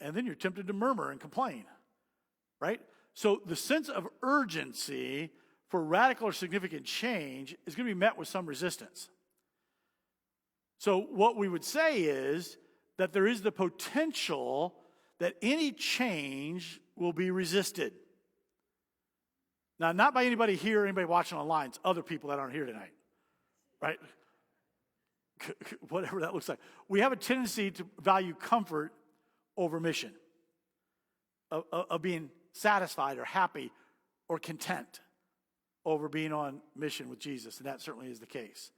And then you're tempted to murmur and complain. Right? So the sense of urgency for radical or significant change is going to be met with some resistance. So what we would say is that there is the potential that any change will be resisted. Now, not by anybody here or anybody watching online. It's other people that aren't here tonight, right? Whatever that looks like. We have a tendency to value comfort over mission, of being satisfied or happy or content over being on mission with Jesus, and that certainly is the case.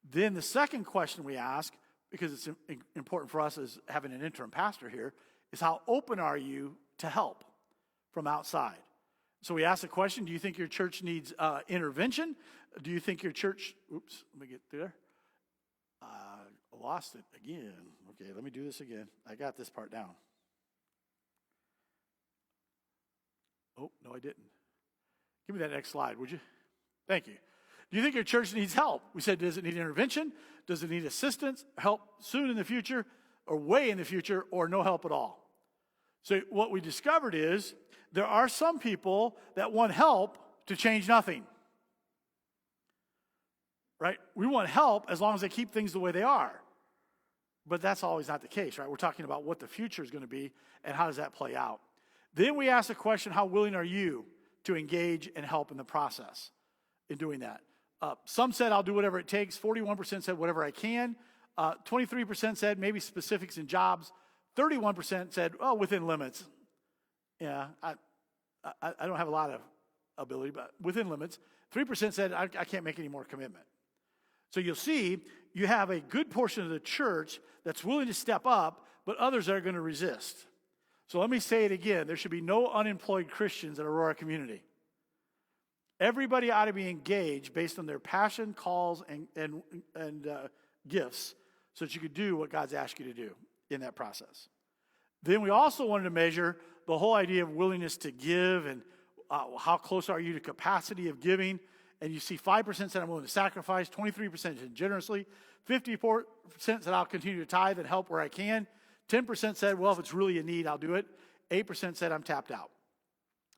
Then the second question we ask, because it's important for us as having an interim pastor here, is how open are you to help from outside? So we ask the question, do you think your church needs intervention? Do you think your church, let me get through there. I lost it again. Okay, let me do this again. I got this part down. Oh, no, I didn't. Give me that next slide, would you? Thank you. Do you think your church needs help? We said, does it need intervention? Does it need assistance, help soon in the future, or way in the future, or no help at all? So what we discovered is there are some people that want help to change nothing. Right? We want help as long as they keep things the way they are. But that's always not the case, right? We're talking about what the future is going to be and how does that play out. Then we ask the question, how willing are you to engage and help in the process in doing that? Some said, I'll do whatever it takes. 41% said, whatever I can. 23% said, maybe specifics in jobs. 31% said, oh, within limits. Yeah, I don't have a lot of ability, but within limits. 3% said, I can't make any more commitment. So you'll see, you have a good portion of the church that's willing to step up, but others are going to resist. So let me say it again. There should be no unemployed Christians at Aurora Community. Everybody ought to be engaged based on their passion, calls, and gifts so that you could do what God's asked you to do in that process. Then we also wanted to measure the whole idea of willingness to give and how close are you to capacity of giving. And you see 5% said I'm willing to sacrifice, 23% said generously, 54% said I'll continue to tithe and help where I can, 10% said, well, if it's really a need, I'll do it, 8% said I'm tapped out.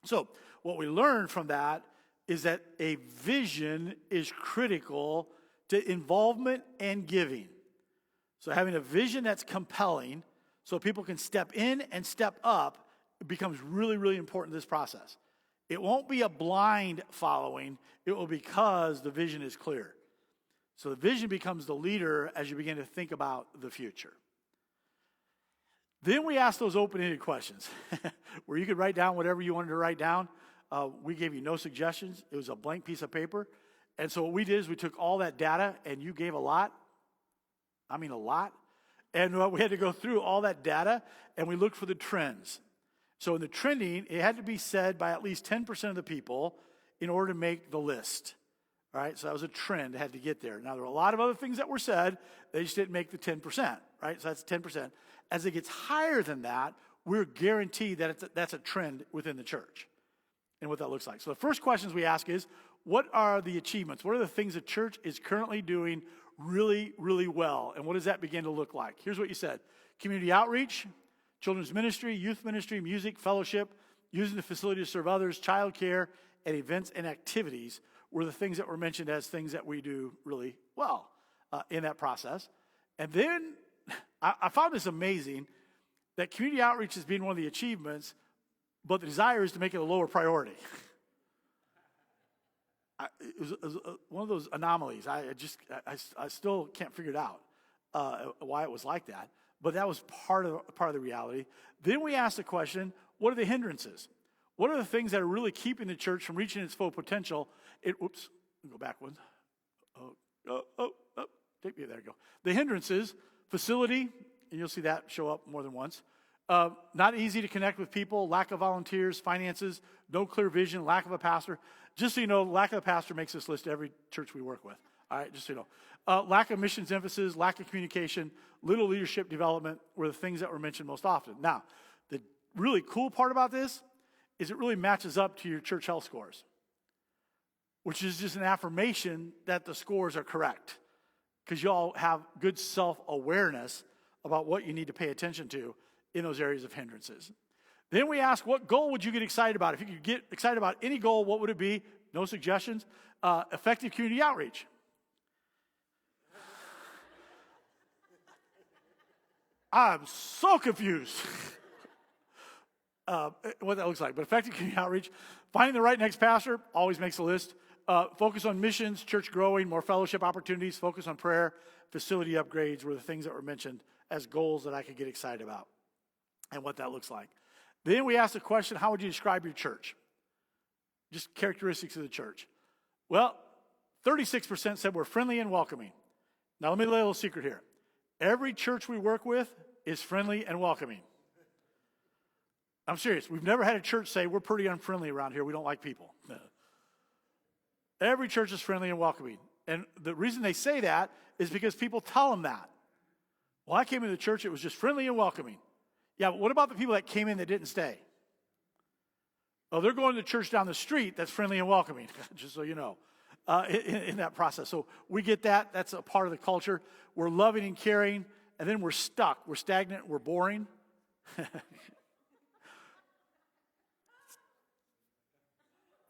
So what we learned from that is that a vision is critical to involvement and giving. So having a vision that's compelling so people can step in and step up becomes really, really important in this process. It won't be a blind following. It will be because the vision is clear. So the vision becomes the leader as you begin to think about the future. Then we ask those open-ended questions where you could write down whatever you wanted to write down. We gave you no suggestions. It was a blank piece of paper. And so what we did is we took all that data, and you gave a lot. I mean a lot. And we had to go through all that data, and we looked for the trends. So in the trending, it had to be said by at least 10% of the people in order to make the list. All right, so that was a trend that had to get there. Now, there were a lot of other things that were said. They just didn't make the 10%, right? So that's 10%. As it gets higher than that, we're guaranteed that that's a trend within the church and what that looks like. So the first questions we ask is, what are the achievements? What are the things the church is currently doing really, really well? And what does that begin to look like? Here's what you said. Community outreach, children's ministry, youth ministry, music, fellowship, using the facility to serve others, childcare, and events and activities were the things that were mentioned as things that we do really well in that process. And then I found this amazing that community outreach has been one of the achievements, but the desire is to make it a lower priority. It was one of those anomalies. I still can't figure it out why it was like that. But that was part of the reality. Then we asked the question, what are the hindrances? What are the things that are really keeping the church from reaching its full potential? Go back one. Take me there. Go. The hindrances, facility, and you'll see that show up more than once. Not easy to connect with people, lack of volunteers, finances, no clear vision, lack of a pastor. Just so you know, lack of a pastor makes this list every church we work with. All right, just so you know. Lack of missions emphasis, lack of communication, little leadership development were the things that were mentioned most often. Now, the really cool part about this is it really matches up to your church health scores, which is just an affirmation that the scores are correct because you all have good self-awareness about what you need to pay attention to in those areas of hindrances. Then we ask, what goal would you get excited about? If you could get excited about any goal, what would it be? No suggestions. Effective community outreach. I'm so confused what that looks like. But effective community outreach, finding the right next pastor always makes a list. Focus on missions, church growing, more fellowship opportunities, focus on prayer, facility upgrades were the things that were mentioned as goals that I could get excited about and what that looks like. Then we asked the question, how would you describe your church? Just characteristics of the church. Well, 36% said we're friendly and welcoming. Now, let me lay a little secret here. Every church we work with is friendly and welcoming. I'm serious. We've never had a church say, we're pretty unfriendly around here. We don't like people. No. Every church is friendly and welcoming. And the reason they say that is because people tell them that. Well, I came into the church, it was just friendly and welcoming. Yeah, but what about the people that came in that didn't stay? Oh, they're going to church down the street that's friendly and welcoming, just so you know, in that process. So we get that. That's a part of the culture. We're loving and caring, and then we're stuck. We're stagnant. We're boring.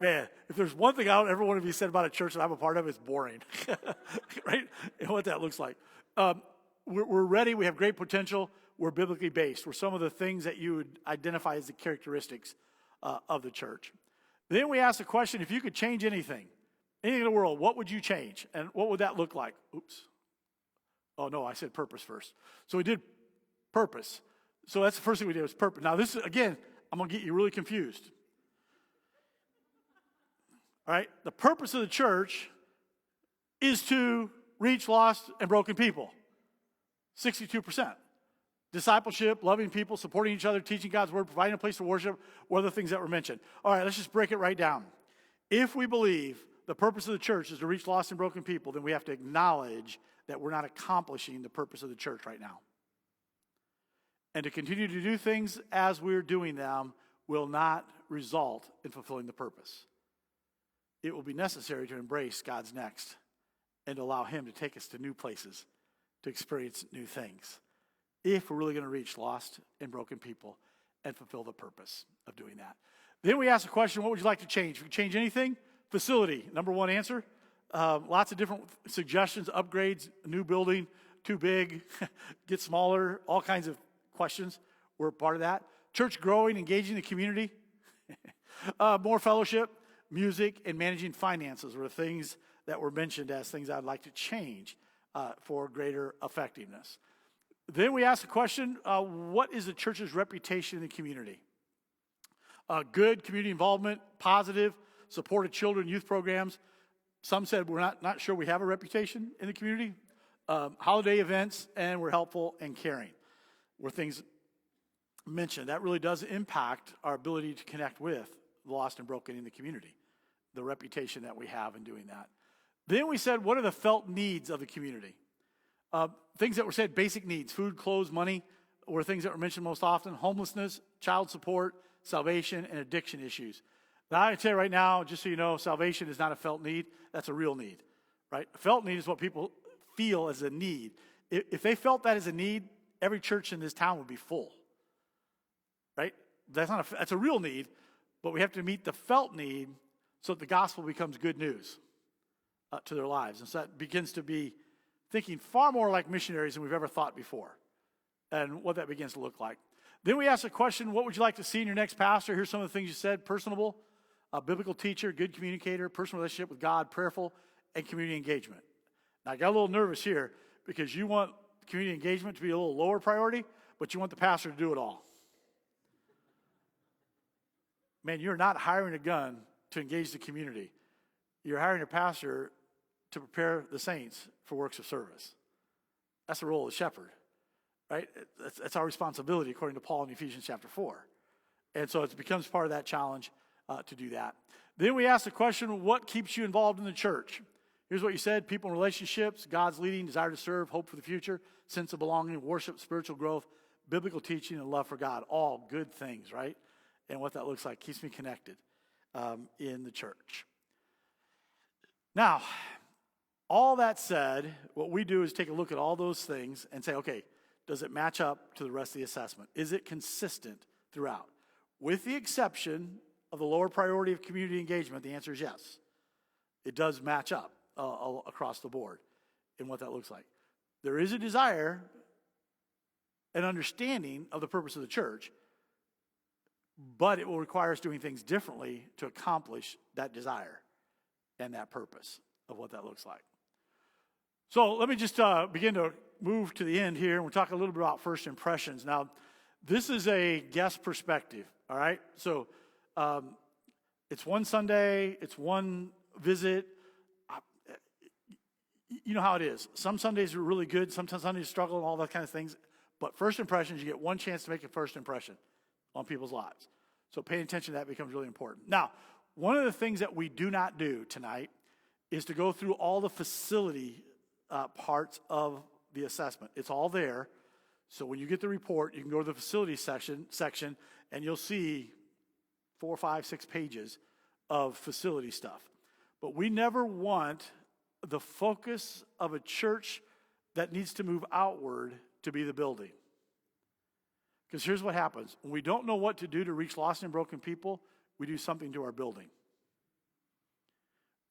Man, if there's one thing I don't ever want to be said about a church that I'm a part of, it's boring, right? And what that looks like. We're ready. We have great potential. We're biblically based. We're some of the things that you would identify as the characteristics of the church. Then we ask the question, if you could change anything in the world, what would you change? And what would that look like? Oops. Oh, no, I said purpose first. So we did purpose. So that's the first thing we did was purpose. Now this is, again, I'm going to get you really confused. All right, the purpose of the church is to reach lost and broken people. 62%. Discipleship, loving people, supporting each other, teaching God's word, providing a place to worship, were the things that were mentioned. All right, let's just break it right down. If we believe the purpose of the church is to reach lost and broken people, then we have to acknowledge that we're not accomplishing the purpose of the church right now. And to continue to do things as we're doing them will not result in fulfilling the purpose. It will be necessary to embrace God's next and allow him to take us to new places, to experience new things, if we're really going to reach lost and broken people and fulfill the purpose of doing that. Then we ask the question, what would you like to change? If you could change anything, facility, number one answer. Lots of different suggestions, upgrades, new building, too big, get smaller, all kinds of questions. We're part of that. Church growing, engaging the community, more fellowship. Music and managing finances were things that were mentioned as things I'd like to change for greater effectiveness. Then we asked the question, what is the church's reputation in the community? Good community involvement, positive, supported children, youth programs. Some said we're not sure we have a reputation in the community. Holiday events, and we're helpful and caring were things mentioned. That really does impact our ability to connect with the lost and broken in the community, the reputation that we have in doing that. Then we said, what are the felt needs of the community? Things that were said, basic needs, food, clothes, money, were things that were mentioned most often. Homelessness, child support, salvation, and addiction issues. Now, I can tell you right now, just so you know, salvation is not a felt need. That's a real need, right? A felt need is what people feel as a need. If they felt that as a need, every church in this town would be full, right? That's a real need, but we have to meet the felt need so that the gospel becomes good news to their lives. And so that begins to be thinking far more like missionaries than we've ever thought before, and what that begins to look like. Then we ask the question, what would you like to see in your next pastor? Here's some of the things you said: personable, a biblical teacher, good communicator, personal relationship with God, prayerful, and community engagement. Now, I got a little nervous here because you want community engagement to be a little lower priority, but you want the pastor to do it all. Man, you're not hiring a gun to engage the community. You're hiring a pastor to prepare the saints for works of service. That's the role of the shepherd, right? That's our responsibility according to Paul in Ephesians chapter 4. And so it becomes part of that challenge to do that. Then we ask the question, what keeps you involved in the church? Here's what you said: people and relationships, God's leading, desire to serve, hope for the future, sense of belonging, worship, spiritual growth, biblical teaching, and love for God. All good things, right? And what that looks like keeps me connected in the church. Now, all that said, what we do is take a look at all those things and say, okay, does it match up to the rest of the assessment? Is it consistent throughout? With the exception of the lower priority of community engagement, the answer is yes. It does match up across the board in what that looks like. There is a desire and understanding of the purpose of the church, but it will require us doing things differently to accomplish that desire and that purpose of what that looks like. So let me just begin to move to the end here, and we'll talk a little bit about first impressions. Now, this is a guest perspective, all right? So it's one Sunday, it's one visit. You know how it is. Some Sundays are really good, sometimes Sundays struggle and all that kind of things. But first impressions, you get one chance to make a first impression on people's lives. So paying attention to that becomes really important. Now, one of the things that we do not do tonight is to go through all the facility parts of the assessment. It's all there. So when you get the report, you can go to the facility section and you'll see 4, 5, 6 pages of facility stuff. But we never want the focus of a church that needs to move outward to be the building. Because here's what happens. When we don't know what to do to reach lost and broken people, we do something to our building.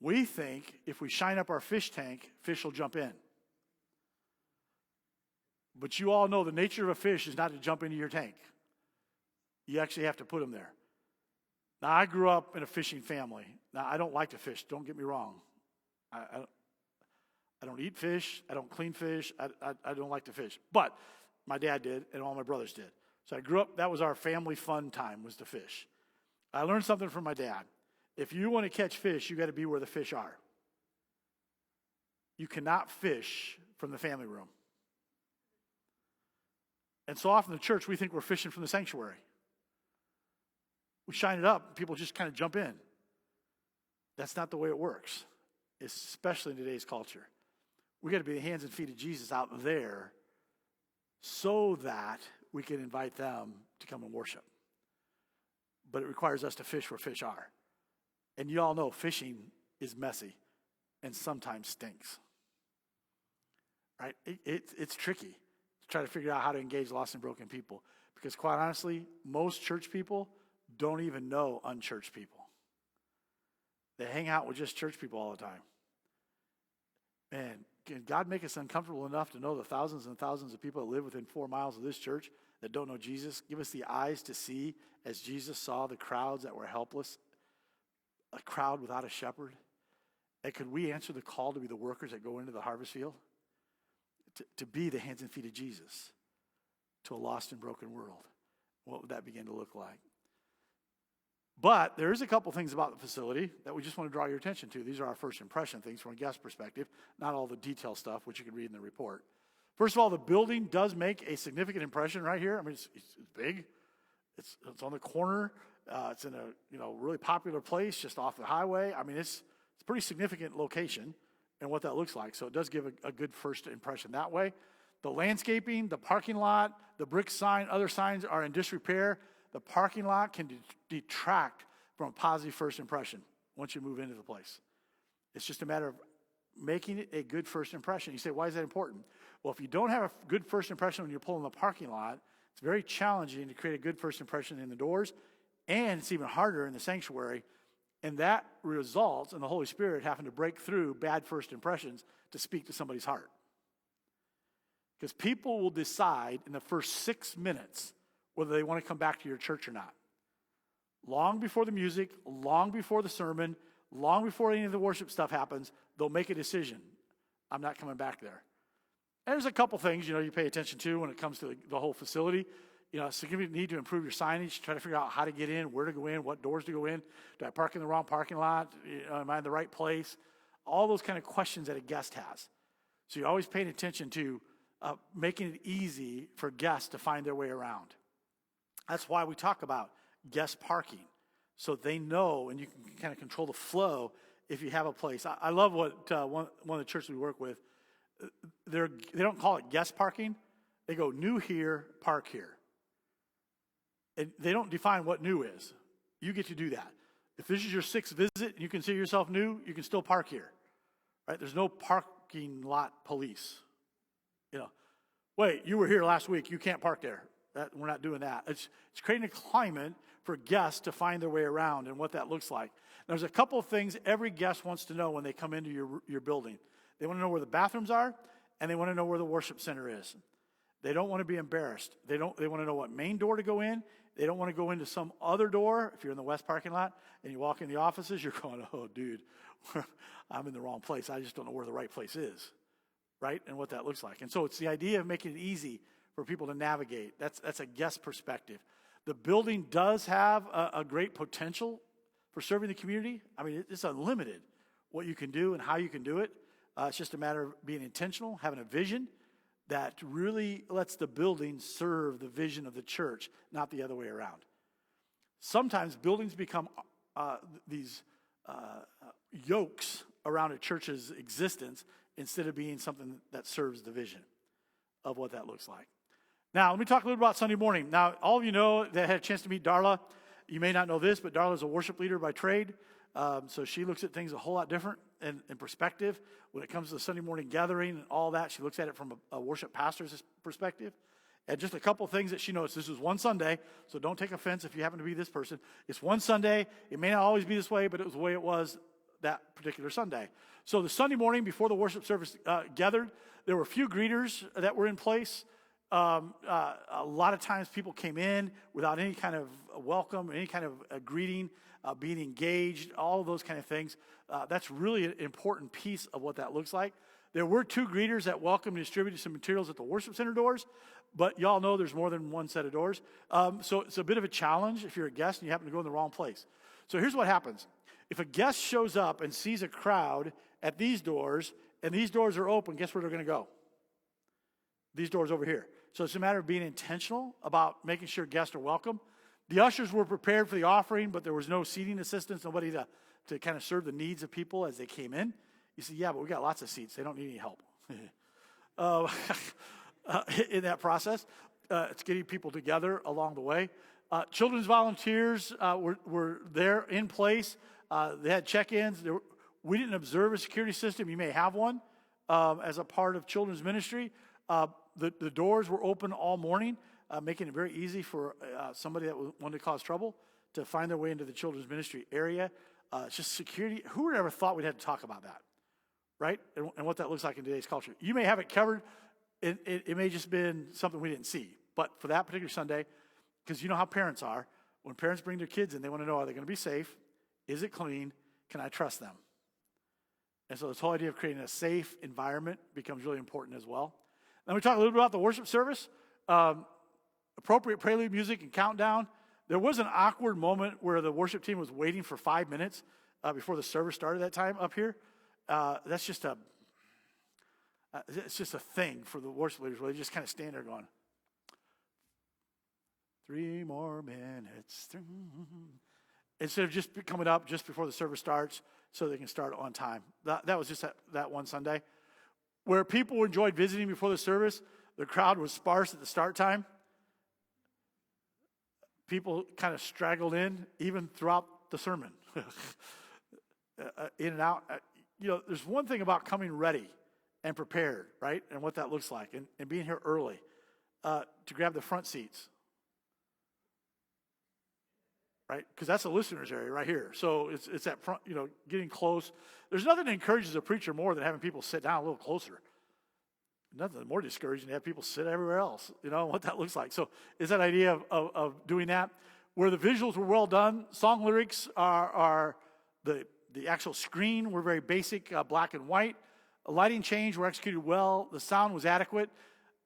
We think if we shine up our fish tank, fish will jump in. But you all know the nature of a fish is not to jump into your tank. You actually have to put them there. Now, I grew up in a fishing family. Now, I don't like to fish. Don't get me wrong. I don't eat fish. I don't clean fish. I don't like to fish. But my dad did, and all my brothers did. So I grew up, that was our family fun time, was to fish. I learned something from my dad. If you want to catch fish, you got to be where the fish are. You cannot fish from the family room. And so often in the church, we think we're fishing from the sanctuary. We shine it up, people just kind of jump in. That's not the way it works, especially in today's culture. We got to be the hands and feet of Jesus out there so that we can invite them to come and worship. But it requires us to fish where fish are. And you all know fishing is messy and sometimes stinks. Right? It's tricky to try to figure out how to engage lost and broken people. Because quite honestly, most church people don't even know unchurched people. They hang out with just church people all the time. Man, can God make us uncomfortable enough to know the thousands and thousands of people that live within 4 miles of this church that don't know Jesus? Give us the eyes to see as Jesus saw the crowds that were helpless, a crowd without a shepherd. And could we answer the call to be the workers that go into the harvest field? To be the hands and feet of Jesus to a lost and broken world. What would that begin to look like? But there is a couple things about the facility that we just want to draw your attention to. These are our first impression things from a guest perspective, not all the detail stuff, which you can read in the report. First of all, the building does make a significant impression right here. I mean, it's big. It's on the corner. It's in a really popular place just off the highway. I mean, it's a pretty significant location and what that looks like. So it does give a good first impression that way. The landscaping, the parking lot, the brick sign, other signs are in disrepair. The parking lot can detract from a positive first impression once you move into the place. It's just a matter of making it a good first impression. You say, why is that important? Well, if you don't have a good first impression when you pull in the parking lot, it's very challenging to create a good first impression in the doors, and it's even harder in the sanctuary. And that results in the Holy Spirit having to break through bad first impressions to speak to somebody's heart. Because people will decide in the first 6 minutes whether they want to come back to your church or not. Long before the music, long before the sermon, long before any of the worship stuff happens, they'll make a decision. I'm not coming back there. And there's a couple things, you pay attention to when it comes to the whole facility. Significant need to improve your signage, try to figure out how to get in, where to go in, what doors to go in. Do I park in the wrong parking lot? Am I in the right place? All those kind of questions that a guest has. So you're always paying attention to making it easy for guests to find their way around. That's why we talk about guest parking, so they know and you can kind of control the flow if you have a place. I love what one of the churches we work with, they don't call it guest parking. They go, new here, park here. And they don't define what new is. You get to do that. If this is your 6th visit and you consider yourself new, you can still park here. Right? There's no parking lot police. Wait, you were here last week, you can't park there. We're not doing that. It's creating a climate for guests to find their way around and what that looks like. There's a couple of things every guest wants to know when they come into your building. They want to know where the bathrooms are, and they want to know where the worship center is. They don't want to be embarrassed. They want to know what main door to go in. They don't want to go into some other door. If you're in the west parking lot and you walk in the offices, you're going, oh, dude, I'm in the wrong place. I just don't know where the right place is, right? And what that looks like. And so it's the idea of making it easy for people to navigate. That's a guest perspective. The building does have a great potential for serving the community. I mean, it's unlimited what you can do and how you can do it. It's just a matter of being intentional, having a vision that really lets the building serve the vision of the church, not the other way around. Sometimes buildings become these yokes around a church's existence instead of being something that serves the vision of what that looks like. Now, let me talk a little about Sunday morning. Now, all of you know that had a chance to meet Darla. You may not know this, but Darla's a worship leader by trade. So she looks at things a whole lot different in perspective. When it comes to the Sunday morning gathering and all that, she looks at it from a worship pastor's perspective. And just a couple things that she knows. This is one Sunday, so don't take offense if you happen to be this person. It's one Sunday. It may not always be this way, but it was the way it was that particular Sunday. So the Sunday morning before the worship service gathered, there were a few greeters that were in place. A lot of times people came in without any kind of welcome, any kind of greeting, being engaged, all of those kind of things. That's really an important piece of what that looks like. There were 2 greeters that welcomed and distributed some materials at the worship center doors, but y'all know there's more than one set of doors. So it's a bit of a challenge if you're a guest and you happen to go in the wrong place. So here's what happens. If a guest shows up and sees a crowd at these doors, and these doors are open, guess where they're going to go? These doors over here. So it's a matter of being intentional about making sure guests are welcome. The ushers were prepared for the offering, but there was no seating assistance, nobody to kind of serve the needs of people as they came in. You say, yeah, but we got lots of seats. They don't need any help. In that process, it's getting people together along the way. Children's volunteers were there in place. They had check-ins. We didn't observe a security system. You may have one as a part of children's ministry. The doors were open all morning, making it very easy for somebody that wanted to cause trouble to find their way into the children's ministry area. It's just security. Who would ever thought we'd have to talk about that, right? And what that looks like in today's culture. You may have it covered. It may just been something we didn't see. But for that particular Sunday, because you know how parents are, when parents bring their kids in, they want to know, are they going to be safe? Is it clean? Can I trust them? And so this whole idea of creating a safe environment becomes really important as well. Then we talk a little bit about the worship service. Appropriate prelude music and countdown. There was an awkward moment where the worship team was waiting for 5 minutes before the service started that time up here. That's just it's just a thing for the worship leaders where they just kind of stand there going, 3 more minutes. Instead of just coming up just before the service starts so they can start on time. That was just that one Sunday. Where people enjoyed visiting before the service, the crowd was sparse at the start time. People kind of straggled in even throughout the sermon. In and out. There's one thing about coming ready and prepared, right? And what that looks like. And being here early to grab the front seats. Right? Because that's the listener's area right here. So it's that front, getting close. There's nothing that encourages a preacher more than having people sit down a little closer. Nothing more discouraging to have people sit everywhere else, what that looks like. So it's that idea of doing that. Where the visuals were well done, song lyrics are the actual screen were very basic, black and white. A lighting change were executed well. The sound was adequate.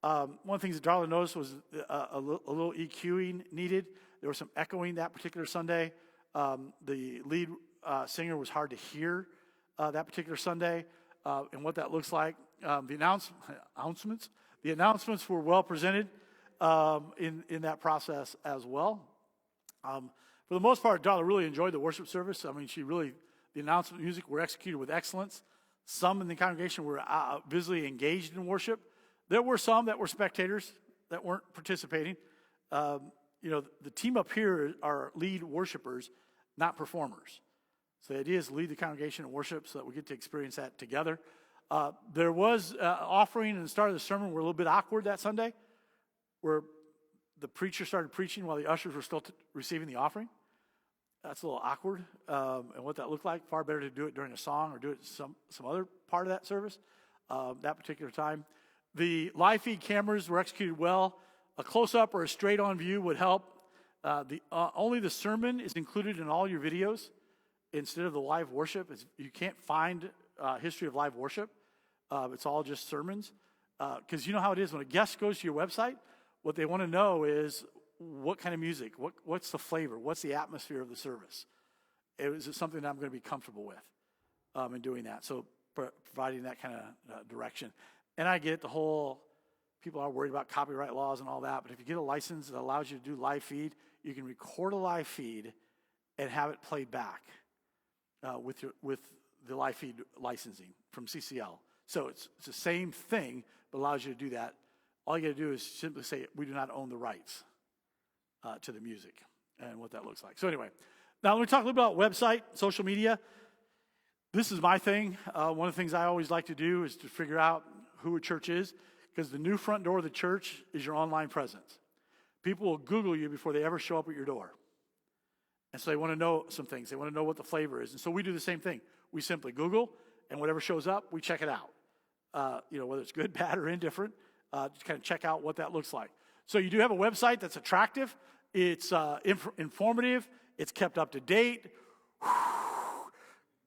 One of the things that Darla noticed was a little EQing needed. There was some echoing that particular Sunday. The lead singer was hard to hear that particular Sunday, and what that looks like. The announcements were well presented in that process as well. For the most part, Darla really enjoyed the worship service. The announcement music were executed with excellence. Some in the congregation were visibly engaged in worship. There were some that were spectators that weren't participating. The team up here are lead worshipers, not performers. So the idea is to lead the congregation in worship so that we get to experience that together. There was offering and the start of the sermon were a little bit awkward that Sunday, where the preacher started preaching while the ushers were still receiving the offering. That's a little awkward, and what that looked like. Far better to do it during a song or do it some other part of that service, that particular time. The live feed cameras were executed well. A close-up or a straight-on view would help. Only the sermon is included in all your videos instead of the live worship. You can't find history of live worship. It's all just sermons. Because you know how it is when a guest goes to your website, what they want to know is what kind of music, what's the flavor, what's the atmosphere of the service. Is it something that I'm going to be comfortable with in doing that? So providing that kind of direction. And I get the whole, people are worried about copyright laws and all that, but if you get a license that allows you to do live feed, you can record a live feed and have it played back with the live feed licensing from CCL. So it's the same thing, but allows you to do that. All you got to do is simply say, we do not own the rights to the music. and what that looks like. So anyway, now let me talk a little bit about website, social media. This is my thing. One of the things I always like to do is to figure out who a church is, because the new front door of the church is your online presence. People will Google you before they ever show up at your door. And so they want to know some things. They want to know what the flavor is. And so we do the same thing. We simply Google, and whatever shows up, we check it out. Whether it's good, bad, or indifferent, just kind of check out what that looks like. So you do have a website that's attractive. It's informative. It's kept up to date.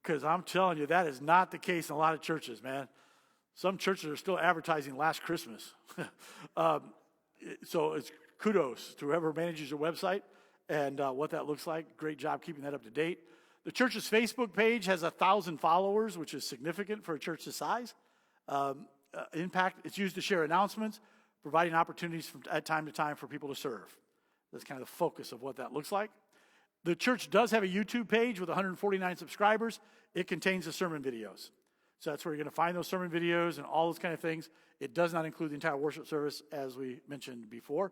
Because I'm telling you, that is not the case in a lot of churches, man. Some churches are still advertising last Christmas. So it's kudos to whoever manages your website and what that looks like. Great job keeping that up to date. The church's Facebook page has 1,000 followers, which is significant for a church this size. Impact, it's used to share announcements, providing opportunities at time to time for people to serve. That's kind of the focus of what that looks like. The church does have a YouTube page with 149 subscribers. It contains the sermon videos. So that's where you're going to find those sermon videos and all those kind of things. It does not include the entire worship service, as we mentioned before,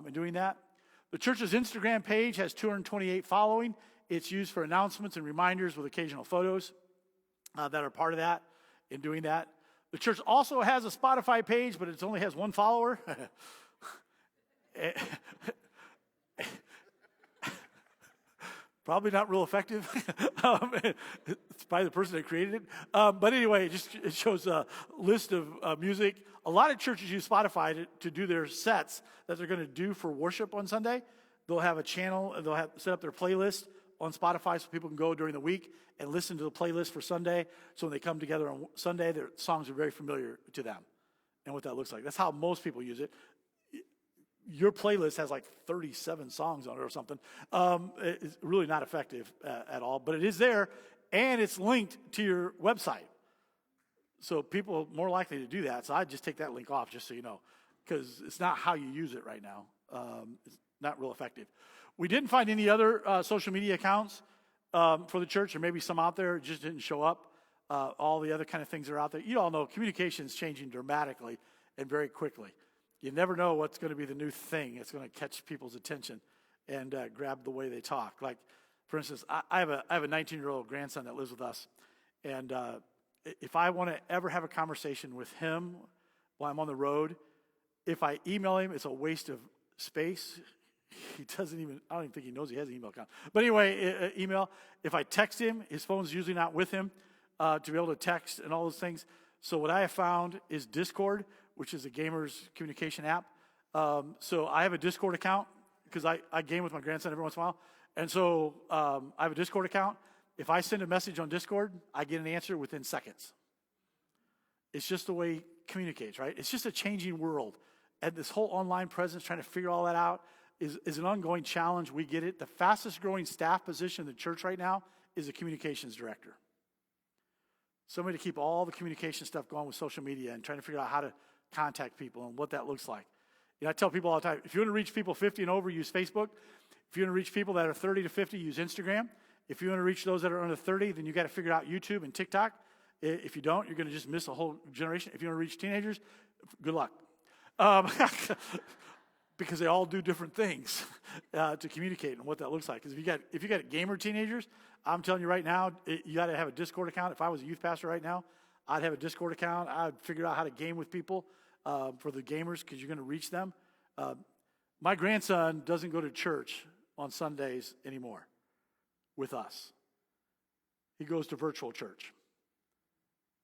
in doing that. The church's Instagram page has 228 following. It's used for announcements and reminders with occasional photos that are part of that in doing that. The church also has a Spotify page, but it only has one follower. Probably not real effective. It's probably the person that created it. But anyway, it shows a list of music. A lot of churches use Spotify to do their sets that they're going to do for worship on Sunday. They'll have a channel. They'll have set up their playlist on Spotify so people can go during the week and listen to the playlist for Sunday. So when they come together on Sunday, their songs are very familiar to them and what that looks like. That's how most people use it. Your playlist has like 37 songs on it or something. It's really not effective at all, but it is there, and it's linked to your website. So people are more likely to do that. So I just take that link off, just so you know, because it's not how you use it right now. It's not real effective. We didn't find any other social media accounts for the church, or maybe some out there just didn't show up. All the other kind of things that are out there. You all know communication is changing dramatically and very quickly. You never know what's going to be the new thing. It's going to catch people's attention and grab the way they talk. Like, for instance, I have a 19-year-old grandson that lives with us, and if I want to ever have a conversation with him while I'm on the road, if I email him, it's a waste of space. I don't even think he knows he has an email account. But anyway, email. If I text him, his phone's usually not with him to be able to text and all those things. So what I have found is Discord, which is a gamer's communication app. So I have a Discord account because I game with my grandson every once in a while. And so I have a Discord account. If I send a message on Discord, I get an answer within seconds. It's just the way he communicates, right? It's just a changing world. And this whole online presence, trying to figure all that out, is an ongoing challenge. We get it. The fastest growing staff position in the church right now is a communications director. Somebody to keep all the communication stuff going with social media and trying to figure out how to contact people and what that looks like. I tell people all the time, if you want to reach people 50 and over, use Facebook. If you want to reach people that are 30 to 50, use Instagram. If you want to reach those that are under 30, then you got to figure out YouTube and TikTok. If you don't, you're going to just miss a whole generation. If you want to reach teenagers, good luck. Because they all do different things to communicate and what that looks like. Because if you got gamer teenagers, I'm telling you right now, you got to have a Discord account. If I was a youth pastor right now, I'd have a Discord account. I'd figure out how to game with people for the gamers because you're going to reach them. My grandson doesn't go to church on Sundays anymore with us. He goes to virtual church.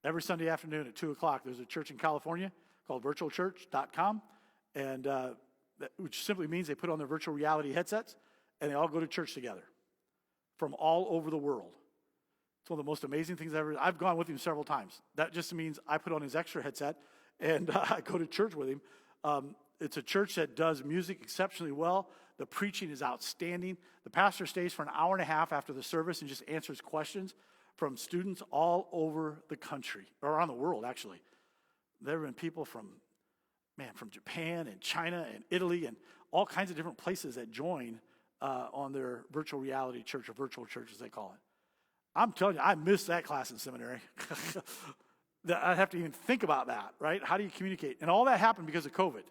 Every Sunday afternoon at 2 o'clock, there's a church in California called virtualchurch.com, and which simply means they put on their virtual reality headsets, and they all go to church together from all over the world. It's one of the most amazing things I've gone with him several times. That just means I put on his extra headset, and I go to church with him. It's a church that does music exceptionally well. The preaching is outstanding. The pastor stays for an hour and a half after the service and just answers questions from students all over the country, or around the world, actually. There have been people from Japan and China and Italy and all kinds of different places that join on their virtual reality church, or virtual church as they call it. I'm telling you, I missed that class in seminary. I'd have to even think about that, right? How do you communicate? And all that happened because of COVID.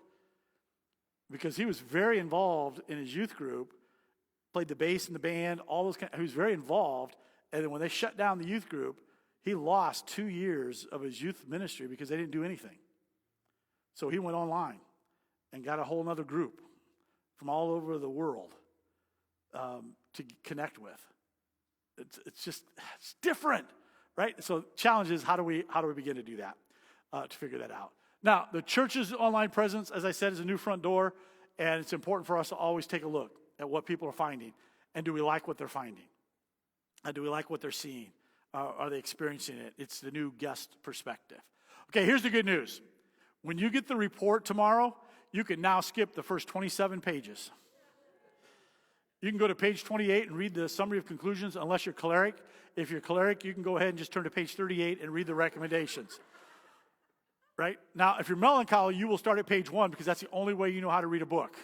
Because he was very involved in his youth group played the bass in the band, all those he was very involved. And then when they shut down the youth group, he lost 2 years of his youth ministry because they didn't do anything. So he went online and got a whole other group from all over the world to connect with. It's different, right? So the challenge is how do we begin to do that, to figure that out. Now, the church's online presence, as I said, is a new front door, and it's important for us to always take a look at what people are finding, and do we like what they're finding? Do we like what they're seeing? Are they experiencing it? It's the new guest perspective. Okay, here's the good news. When you get the report tomorrow, you can now skip the first 27 pages. You can go to page 28 and read the summary of conclusions unless you're choleric. If you're choleric, you can go ahead and just turn to page 38 and read the recommendations. Right? Now, if you're melancholy, you will start at page 1 because that's the only way you know how to read a book.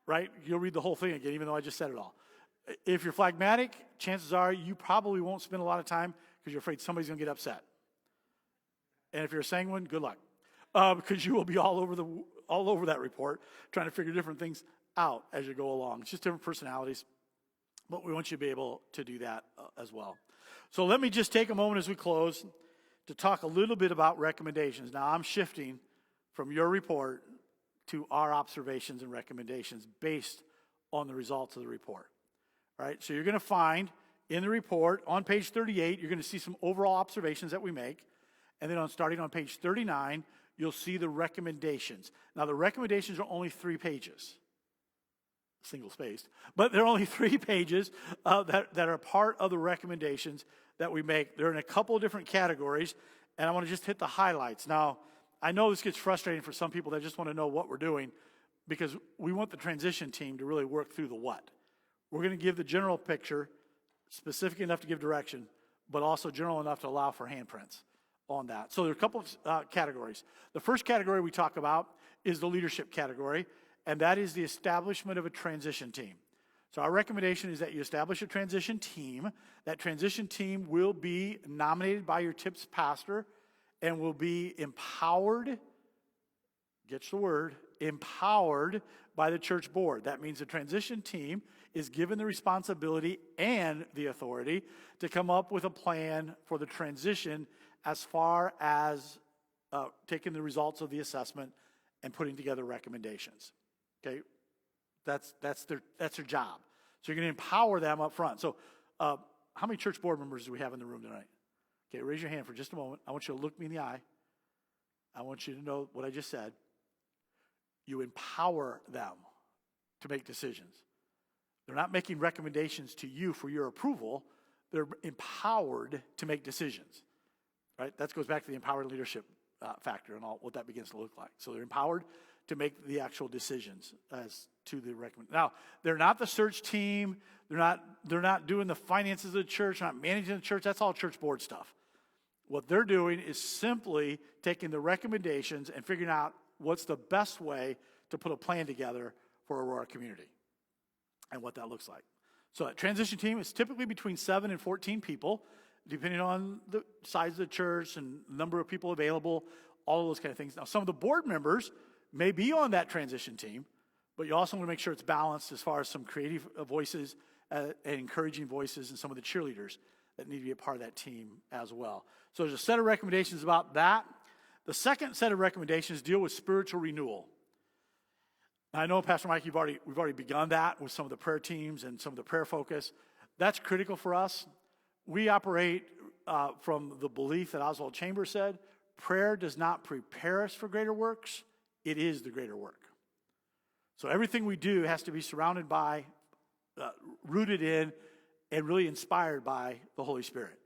Right? You'll read the whole thing again, even though I just said it all. If you're phlegmatic, chances are you probably won't spend a lot of time because you're afraid somebody's going to get upset. And if you're a sanguine, good luck, because you will be all over that report trying to figure different things out as you go along. It's just different personalities, but we want you to be able to do that as well. So let me just take a moment as we close to talk a little bit about recommendations. Now, I'm shifting from your report to our observations and recommendations based on the results of the report. All right, so you're going to find in the report on page 38, you're going to see some overall observations that we make. And then starting on page 39, you'll see the recommendations. Now, the recommendations are only 3 pages, single-spaced, but they're only 3 pages that are part of the recommendations that we make. They're in a couple of different categories, and I want to just hit the highlights. Now, I know this gets frustrating for some people that just want to know what we're doing because we want the transition team to really work through the what. We're going to give the general picture, specific enough to give direction, but also general enough to allow for handprints on that. So there are a couple of categories. The first category we talk about is the leadership category, and that is the establishment of a transition team. So our recommendation is that you establish a transition team. That transition team will be nominated by your TIPS pastor and will be empowered, gets the word, empowered by the church board. That means the transition team is given the responsibility and the authority to come up with a plan for the transition as far as taking the results of the assessment and putting together recommendations. Okay, that's their job. So you're going to empower them up front. So how many church board members do we have in the room tonight? Okay, raise your hand for just a moment. I want you to look me in the eye. I want you to know what I just said. You empower them to make decisions. They're not making recommendations to you for your approval. They're empowered to make decisions. Right? That goes back to the empowered leadership factor and all what that begins to look like. So they're empowered to make the actual decisions as to the recommend. Now, they're not the search team. They're not doing the finances of the church, not managing the church. That's all church board stuff. What they're doing is simply taking the recommendations and figuring out what's the best way to put a plan together for Aurora community and what that looks like. So a transition team is typically between 7 and 14 people, depending on the size of the church and number of people available, all of those kind of things. Now, some of the board members may be on that transition team, but you also want to make sure it's balanced as far as some creative voices and encouraging voices and some of the cheerleaders that need to be a part of that team as well. So there's a set of recommendations about that. The second set of recommendations deal with spiritual renewal. Now, I know, Pastor Mike, we've already begun that with some of the prayer teams and some of the prayer focus. That's critical for us. We operate from the belief that Oswald Chambers said, prayer does not prepare us for greater works, it is the greater work. So everything we do has to be surrounded by, rooted in, and really inspired by the Holy Spirit.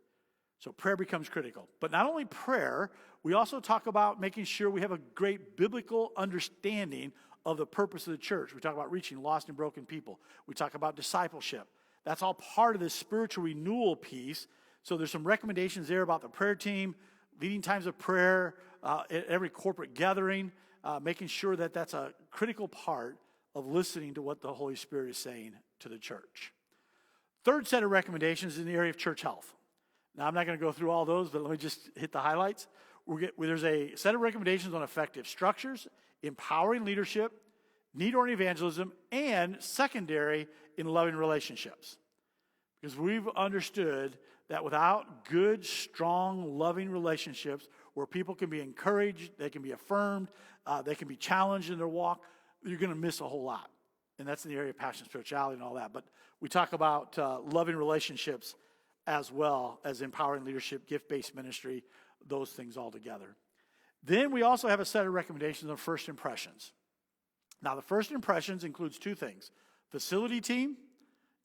So prayer becomes critical. But not only prayer, we also talk about making sure we have a great biblical understanding of the purpose of the church. We talk about reaching lost and broken people. We talk about discipleship. That's all part of this spiritual renewal piece. So there's some recommendations there about the prayer team, leading times of prayer, at every corporate gathering, making sure that that's a critical part of listening to what the Holy Spirit is saying to the church. Third set of recommendations is in the area of church health. Now, I'm not going to go through all those, but let me just hit the highlights. There's a set of recommendations on effective structures, empowering leadership, need-oriented evangelism, and secondary in loving relationships. Because we've understood that without good, strong, loving relationships where people can be encouraged, they can be affirmed, they can be challenged in their walk, you're going to miss a whole lot. And that's in the area of passion, spirituality, and all that. But we talk about loving relationships as well as empowering leadership, gift-based ministry, those things all together. Then we also have a set of recommendations on first impressions. Now, the first impressions includes two things. Facility team,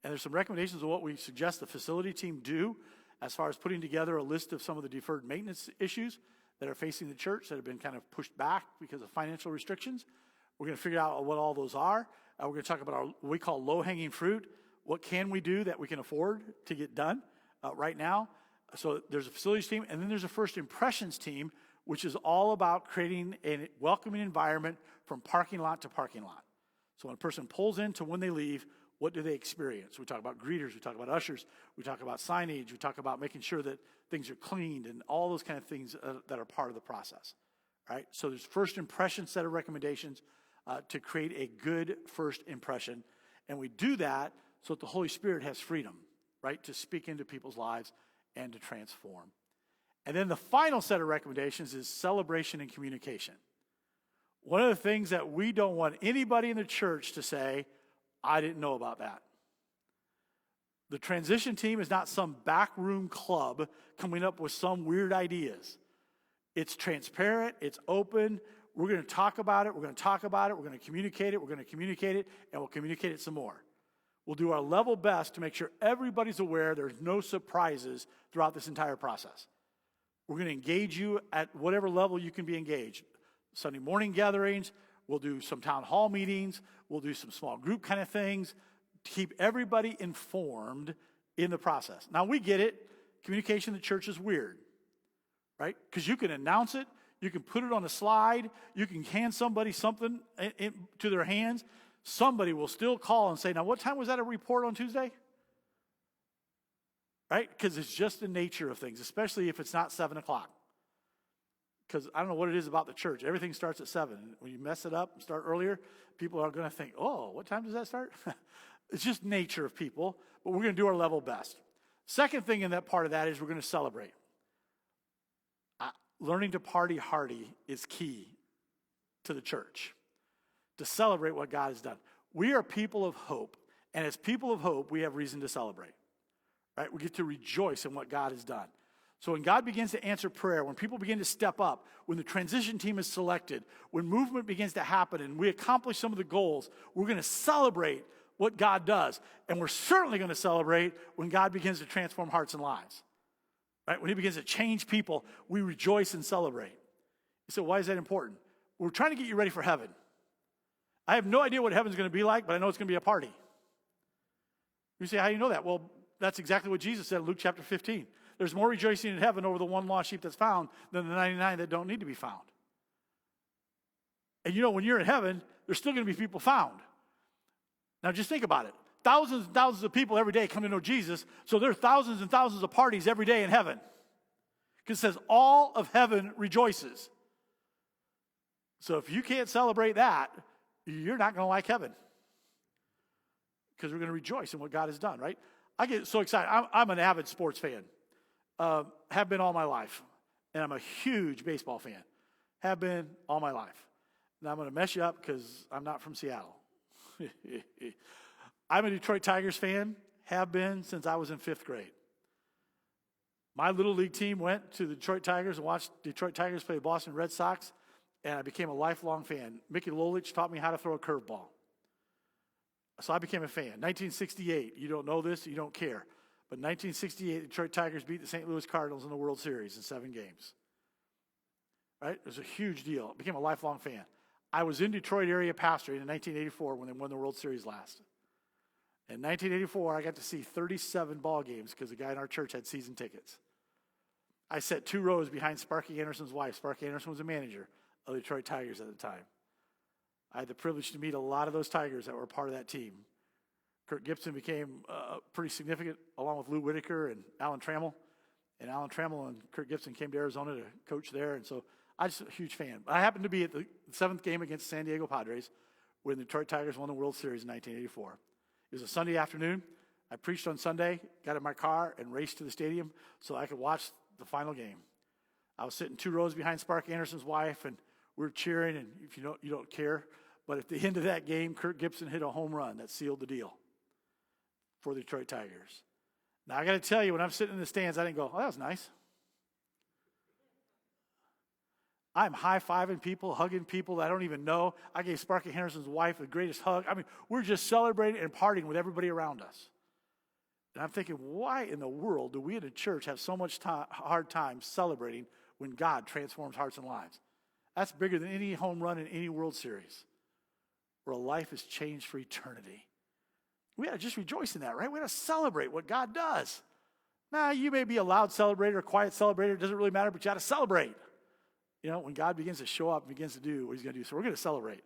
and there's some recommendations of what we suggest the facility team do as far as putting together a list of some of the deferred maintenance issues that are facing the church that have been kind of pushed back because of financial restrictions. We're going to figure out what all those are. We're going to talk about what we call low-hanging fruit. What can we do that we can afford to get done right now? So there's a facilities team, and then there's a first impressions team, which is all about creating a welcoming environment from parking lot to parking lot. So when a person pulls in to when they leave, what do they experience? We talk about greeters, we talk about ushers, we talk about signage, we talk about making sure that things are cleaned and all those kind of things that are part of the process. Right? So there's first impression set of recommendations to create a good first impression. And we do that so that the Holy Spirit has freedom, right, to speak into people's lives and to transform. And then the final set of recommendations is celebration and communication. One of the things that we don't want anybody in the church to say, I didn't know about that. The transition team is not some backroom club coming up with some weird ideas. It's transparent, it's open. We're going to talk about it, we're going to talk about it, we're going to communicate it, we're going to communicate it, and we'll communicate it some more. We'll do our level best to make sure everybody's aware there's no surprises throughout this entire process. We're going to engage you at whatever level you can be engaged. Sunday morning gatherings, we'll do some town hall meetings, we'll do some small group kind of things to keep everybody informed in the process. Now, we get it. Communication in the church is weird, right? Because you can announce it, you can put it on a slide, you can hand somebody something to their hands. Somebody will still call and say, now, what time was that a report on Tuesday? Right? Because it's just the nature of things, especially if it's not 7 o'clock. Because I don't know what it is about the church. Everything starts at 7. When you mess it up and start earlier, people are going to think, oh, what time does that start? It's just nature of people, but we're going to do our level best. Second thing in that part of that is we're going to celebrate. Learning to party hardy is key to the church, to celebrate what God has done. We are people of hope, and as people of hope, we have reason to celebrate. Right? We get to rejoice in what God has done. So when God begins to answer prayer, when people begin to step up, when the transition team is selected, when movement begins to happen and we accomplish some of the goals, we're going to celebrate what God does. And we're certainly going to celebrate when God begins to transform hearts and lives. Right? When he begins to change people, we rejoice and celebrate. You say, why is that important? We're trying to get you ready for heaven. I have no idea what heaven's going to be like, but I know it's going to be a party. You say, how do you know that? Well, that's exactly what Jesus said in Luke chapter 15. There's more rejoicing in heaven over the one lost sheep that's found than the 99 that don't need to be found. And you know, when you're in heaven, there's still going to be people found. Now just think about it. Thousands and thousands of people every day come to know Jesus, so there are thousands and thousands of parties every day in heaven. Because it says all of heaven rejoices. So if you can't celebrate that, you're not going to like heaven. Because we're going to rejoice in what God has done, right? I get so excited. I'm an avid sports fan. Have been all my life. And I'm a huge baseball fan. Have been all my life. Now I'm going to mess you up because I'm not from Seattle. I'm a Detroit Tigers fan. Have been since I was in 5th grade. My little league team went to the Detroit Tigers and watched Detroit Tigers play the Boston Red Sox. And I became a lifelong fan. Mickey Lolich taught me how to throw a curveball. So I became a fan. 1968, you don't know this, you don't care. But 1968, the Detroit Tigers beat the St. Louis Cardinals in the World Series in 7 games. Right? It was a huge deal. I became a lifelong fan. I was in Detroit area pastoring in 1984 when they won the World Series last. In 1984, I got to see 37 ball games because the guy in our church had season tickets. I sat 2 rows behind Sparky Anderson's wife. Sparky Anderson was a manager of the Detroit Tigers at the time. I had the privilege to meet a lot of those Tigers that were part of that team. Kirk Gibson became pretty significant, along with Lou Whitaker and Alan Trammell. And Alan Trammell and Kirk Gibson came to Arizona to coach there. And so I'm just a huge fan. I happened to be at the 7th game against San Diego Padres, when the Detroit Tigers won the World Series in 1984. It was a Sunday afternoon. I preached on Sunday, got in my car, and raced to the stadium so I could watch the final game. I was sitting 2 rows behind Sparky Anderson's wife, and we were cheering, and if you don't care. But at the end of that game, Kirk Gibson hit a home run that sealed the deal for the Detroit Tigers. Now, I got to tell you, when I'm sitting in the stands, I didn't go, oh, that was nice. I'm high-fiving people, hugging people that I don't even know. I gave Sparky Henderson's wife the greatest hug. I mean, we're just celebrating and partying with everybody around us. And I'm thinking, why in the world do we in the church have so much hard time celebrating when God transforms hearts and lives? That's bigger than any home run in any World Series, where a life is changed for eternity. We got to just rejoice in that, right? We got to celebrate what God does. Now, you may be a loud celebrator or quiet celebrator. It doesn't really matter, but you got to celebrate. You know, when God begins to show up and begins to do what he's going to do. So we're going to celebrate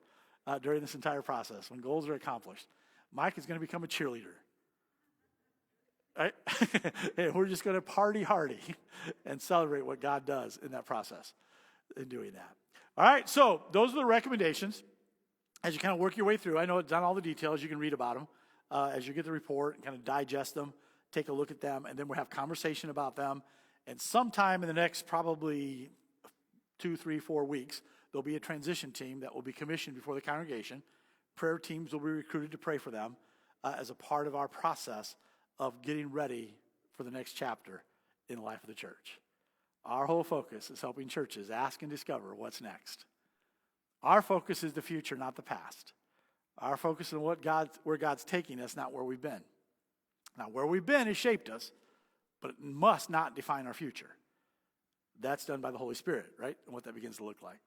during this entire process when goals are accomplished. Mike is going to become a cheerleader. Right? And we're just going to party hardy and celebrate what God does in that process in doing that. All right, so those are the recommendations. As you kind of work your way through, I know it's not all the details. You can read about them as you get the report and kind of digest them, take a look at them, and then we'll have conversation about them. And sometime in the next probably 2, 3, 4 weeks, there'll be a transition team that will be commissioned before the congregation. Prayer teams will be recruited to pray for them as a part of our process of getting ready for the next chapter in the life of the church. Our whole focus is helping churches ask and discover what's next. Our focus is the future, not the past. Our focus is on where God's taking us, not where we've been. Now, where we've been has shaped us, but it must not define our future. That's done by the Holy Spirit, right? And what that begins to look like.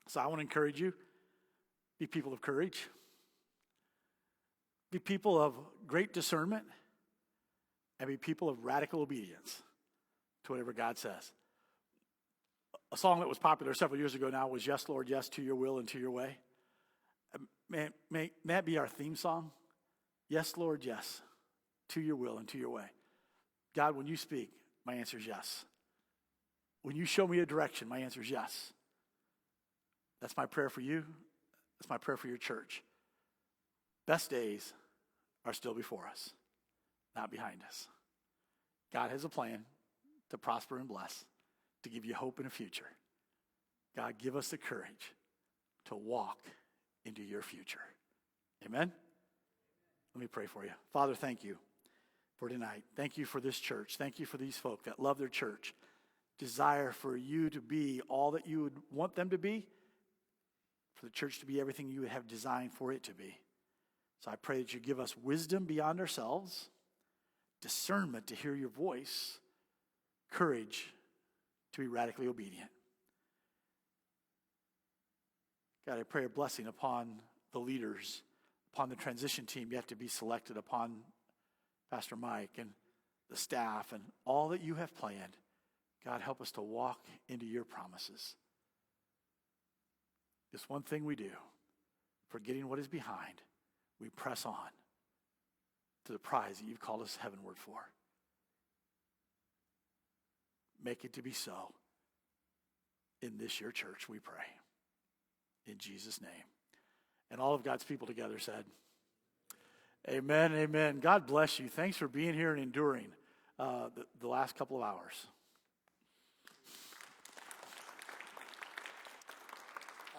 So I want to encourage you, be people of courage. Be people of great discernment. And be people of radical obedience to whatever God says. A song that was popular several years ago now was Yes, Lord, Yes, to Your Will and to Your Way. May that be our theme song? Yes, Lord, yes, to your will and to your way. God, when you speak, my answer is yes. When you show me a direction, my answer is yes. That's my prayer for you. That's my prayer for your church. Best days are still before us, not behind us. God has a plan to prosper and bless, to give you hope in a future. God, give us the courage to walk into your future. Amen? Let me pray for you. Father, thank you for tonight. Thank you for this church. Thank you for these folk that love their church, desire for you to be all that you would want them to be, for the church to be everything you would have designed for it to be. So I pray that you give us wisdom beyond ourselves, discernment to hear your voice, courage to be radically obedient. God, I pray a blessing upon the leaders, upon the transition team yet to be selected, upon Pastor Mike and the staff and all that you have planned. God, help us to walk into your promises. This one thing we do, forgetting what is behind, we press on to the prize that you've called us heavenward for. Make it to be so in this your church, we pray. In Jesus' name. And all of God's people together said, amen, amen. God bless you. Thanks for being here and enduring the last couple of hours.